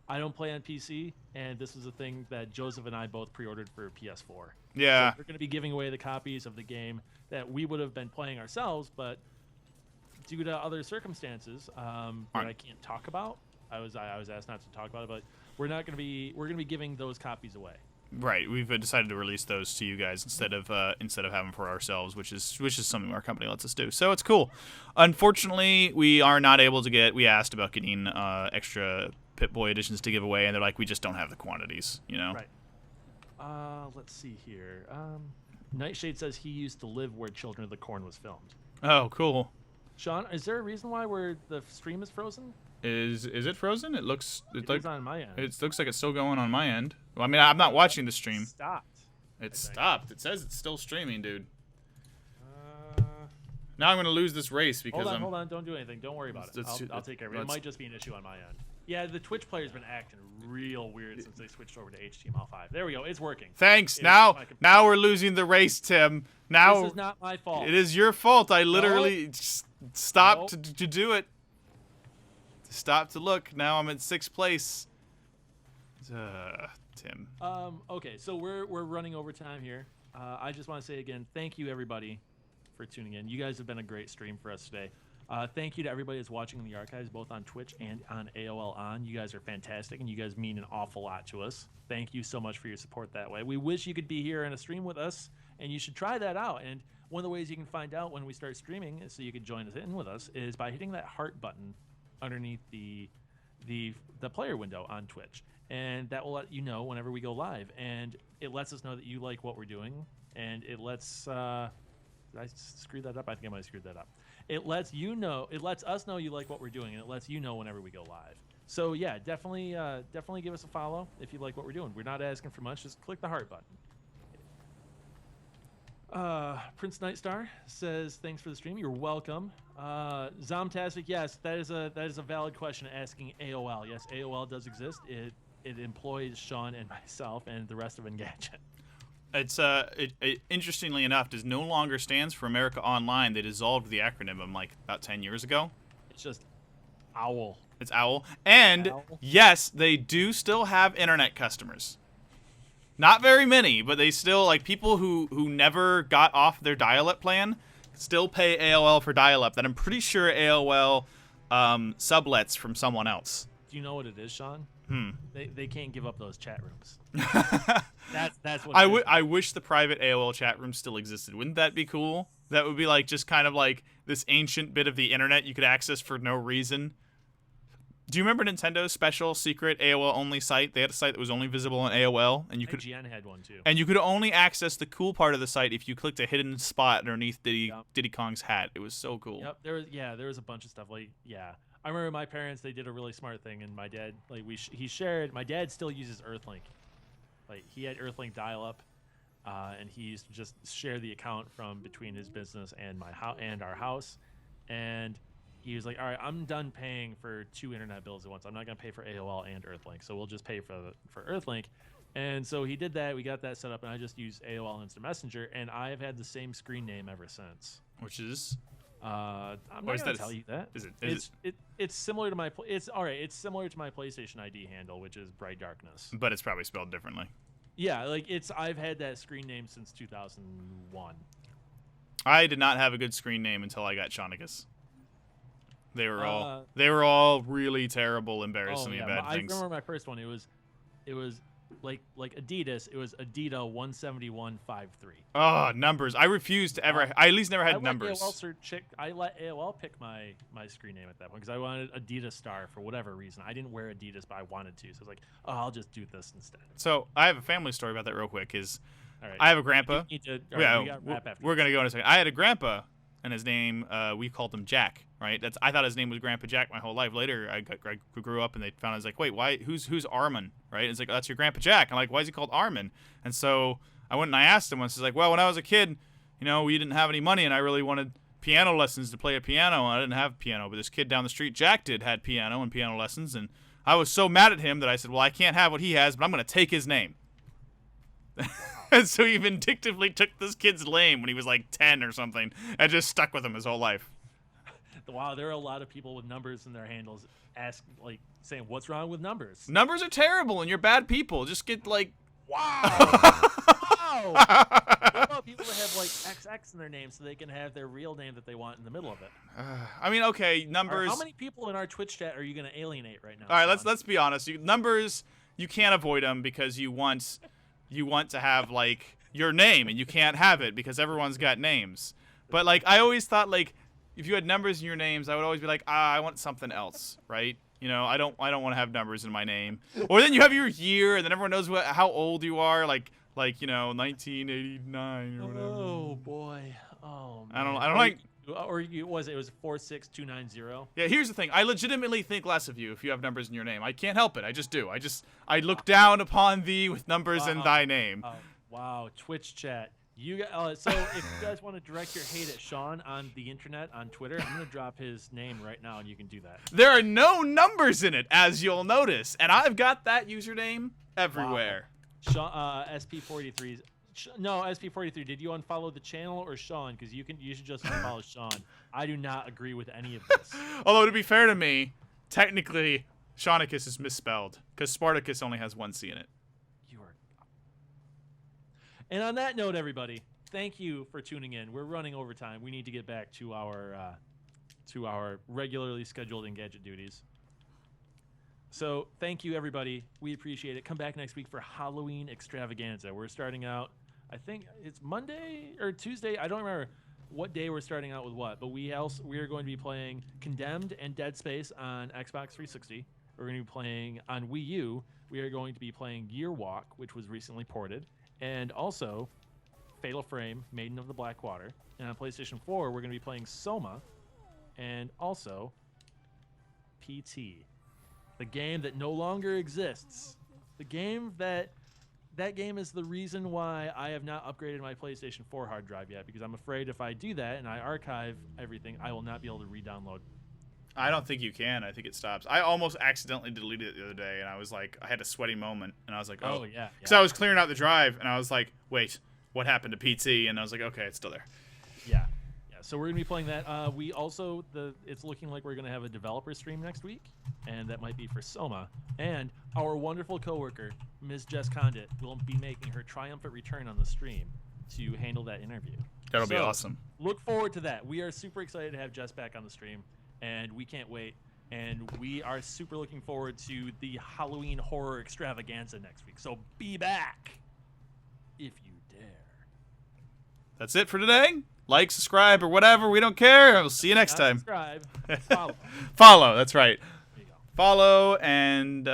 Speaker 1: I don't play on PC, and this is a thing that Joseph and I both pre-ordered for PS4.
Speaker 2: Yeah.
Speaker 1: So we're going to be giving away the copies of the game that we would have been playing ourselves, but due to other circumstances that I can't talk about, I was asked not to talk about it, but we're going to be giving those copies away.
Speaker 2: Right, we've decided to release those to you guys instead of having for ourselves, which is something our company lets us do. So it's cool. Unfortunately, we are not able to get. We asked about getting extra Pip-Boy editions to give away, and they're like, we just don't have the quantities, you know.
Speaker 1: Right. Let's see here. Nightshade says he used to live where Children of the Corn was filmed.
Speaker 2: Oh, cool.
Speaker 1: Sean, is there a reason why the stream is frozen?
Speaker 2: Is it frozen? It looks.
Speaker 1: It is on my end.
Speaker 2: It looks like it's still going on my end. Well, I mean, I'm not watching the stream.
Speaker 1: It stopped.
Speaker 2: It stopped. It says it's still streaming, dude. Now I'm gonna lose this race because
Speaker 1: hold on. Don't do anything. Don't worry about it. I'll take care of it. It might just be an issue on my end. Yeah, the Twitch player's been acting real weird since they switched over to HTML5. There we go. It's working.
Speaker 2: Thanks. Now we're losing the race, Tim. Now
Speaker 1: this is not my fault.
Speaker 2: It is your fault. I literally stopped to do it. Stop to look. Now I'm in 6th place. Tim.
Speaker 1: Okay, so we're running over time here. I just want to say again, thank you everybody for tuning in. You guys have been a great stream for us today. Thank you to everybody that's watching in the archives, both on Twitch and on AOL On. You guys are fantastic, and you guys mean an awful lot to us. Thank you so much for your support that way. We wish you could be here in a stream with us, and you should try that out. And one of the ways you can find out when we start streaming, so you can join us in with us, is by hitting that heart button underneath the player window on Twitch, and that will let you know whenever we go live, and it lets us know that you like what we're doing, and it lets did I screw that up? I think I might have screwed that up. It lets us know you like what we're doing, and it lets you know whenever we go live. So yeah, definitely give us a follow if you like what we're doing. We're not asking for much. Just click the heart button. Prince Nightstar says, thanks for the stream. You're welcome. Zomtastic, yes, that is a valid question asking AOL. Yes, AOL does exist. It employs Sean and myself and the rest of Engadget.
Speaker 2: It's interestingly enough, it no longer stands for America Online. They dissolved the acronym about 10 years ago.
Speaker 1: It's just OWL.
Speaker 2: It's OWL. And
Speaker 1: OWL.
Speaker 2: Yes, they do still have internet customers. Not very many, but they still, people who never got off their dial-up plan still pay AOL for dial-up. That I'm pretty sure AOL sublets from someone else.
Speaker 1: Do you know what it is, Sean? They can't give up those chat rooms. That's what
Speaker 2: I wish the private AOL chat room still existed. Wouldn't that be cool? That would be just kind of this ancient bit of the internet you could access for no reason. Do you remember Nintendo's special secret AOL only site? They had a site that was only visible on AOL, and you could
Speaker 1: IGN had one too.
Speaker 2: And you could only access the cool part of the site if you clicked a hidden spot underneath Diddy Kong's hat. It was so cool.
Speaker 1: Yep, there was a bunch of stuff I remember my parents, they did a really smart thing, and my dad he shared. My dad still uses Earthlink. He had Earthlink dial-up, and he used to just share the account from between his business and our house, and he was like, all right, I'm done paying for 2 internet bills at once. I'm not going to pay for AOL and Earthlink, so we'll just pay for Earthlink. And so he did that. We got that set up, and I just used AOL Instant Messenger, and I've had the same screen name ever since.
Speaker 2: Which is?
Speaker 1: I'm not going to tell you that. It's similar to it's similar to my PlayStation ID handle, which is Bright Darkness.
Speaker 2: But it's probably spelled differently.
Speaker 1: Yeah, I've had that screen name since 2001.
Speaker 2: I did not have a good screen name until I got Shonikus. They were all really terrible, embarrassingly bad things.
Speaker 1: I remember my first one. It was like Adidas. It was Adida 17153.
Speaker 2: Oh, numbers! I refused to ever. I at least never had numbers.
Speaker 1: I let AOL pick my screen name at that point because I wanted Adidas Star for whatever reason. I didn't wear Adidas, but I wanted to, so I was like, oh, I'll just do this instead.
Speaker 2: So I have a family story about that real quick.
Speaker 1: All right.
Speaker 2: I have a grandpa.
Speaker 1: We're gonna go in a second.
Speaker 2: I had a grandpa. and his name we called him Jack. Right? I thought his name was Grandpa Jack my whole life. Later, I grew up and they found I was like, wait, why? Who's Armin? Right? And it's like, oh, that's your Grandpa Jack. I'm like, why is he called Armin? And so I went and I asked him once. He's like, well, when I was a kid, we didn't have any money, and I really wanted piano lessons to play a piano, and I didn't have a piano. But this kid down the street, Jack, had piano and piano lessons, and I was so mad at him that I said, well, I can't have what he has, but I'm going to take his name. And so he vindictively took this kid's name when he was like 10 or something and just stuck with him his whole life.
Speaker 1: Wow, there are a lot of people with numbers in their handles saying, what's wrong with numbers?
Speaker 2: Numbers are terrible, and you're bad people. Just get like...
Speaker 1: Wow! Wow! What about people that have like XX in their name so they can have their real name that they want in the middle of it?
Speaker 2: I mean, okay, numbers...
Speaker 1: How many people in our Twitch chat are you going to alienate right now?
Speaker 2: All right, let's be honest. Numbers, you can't avoid them because you want to have like your name, and you can't have it because everyone's got names. But like I always thought like if you had numbers in your names, I would always be like, I want something else, right? I don't want to have numbers in my name. Or then you have your year, and then everyone knows how old you are, like 1989 or whatever.
Speaker 1: Oh boy. Oh man.
Speaker 2: I don't like.
Speaker 1: Or it was 46290.
Speaker 2: Yeah, here's the thing. I legitimately think less of you if you have numbers in your name. I can't help it. I just do. I look down upon thee with numbers in thy name.
Speaker 1: Wow, Twitch chat. So if you guys want to direct your hate at Sean on the internet, on Twitter, I'm going to drop his name right now, and you can do that.
Speaker 2: There are no numbers in it, as you'll notice, and I've got that username everywhere.
Speaker 1: Wow. Sean, SP43. No, SP43. Did you unfollow the channel or Sean? Because you should just unfollow Sean. I do not agree with any of this.
Speaker 2: Although to be fair to me, technically, Shaunicus is misspelled because Spartacus only has one C in it.
Speaker 1: And on that note, everybody, thank you for tuning in. We're running overtime. We need to get back to our regularly scheduled Engadget duties. So thank you, everybody. We appreciate it. Come back next week for Halloween Extravaganza. We're starting out, I think it's Monday or Tuesday. I don't remember what day we're starting out with what. But we are going to be playing Condemned and Dead Space on Xbox 360. We're going to be playing on Wii U. We are going to be playing Year Walk, which was recently ported. And also, Fatal Frame, Maiden of the Blackwater. And on PlayStation 4, we're going to be playing Soma. And also, PT. The game that no longer exists. The game that game is the reason why I have not upgraded my PlayStation 4 hard drive yet. Because I'm afraid if I do that and I archive everything, I will not be able to re-download.
Speaker 2: I don't think you can. I think it stops. I almost accidentally deleted it the other day, and I was like, I had a sweaty moment, and I was like, oh
Speaker 1: yeah.
Speaker 2: Because I was clearing out the drive, and I was like, wait, what happened to PT? And I was like, okay, it's still there.
Speaker 1: Yeah. So we're gonna be playing that. We also it's looking like we're gonna have a developer stream next week, and that might be for Soma. And our wonderful coworker, Ms. Jess Condit, will be making her triumphant return on the stream to handle that interview.
Speaker 2: That'll be awesome.
Speaker 1: Look forward to that. We are super excited to have Jess back on the stream. And we can't wait. And we are super looking forward to the Halloween horror extravaganza next week. So be back if you dare.
Speaker 2: That's it for today. Like, subscribe, or whatever. We don't care. We'll see you next time.
Speaker 1: Subscribe. Follow.
Speaker 2: Follow. That's right.
Speaker 1: There you go.
Speaker 2: Follow and...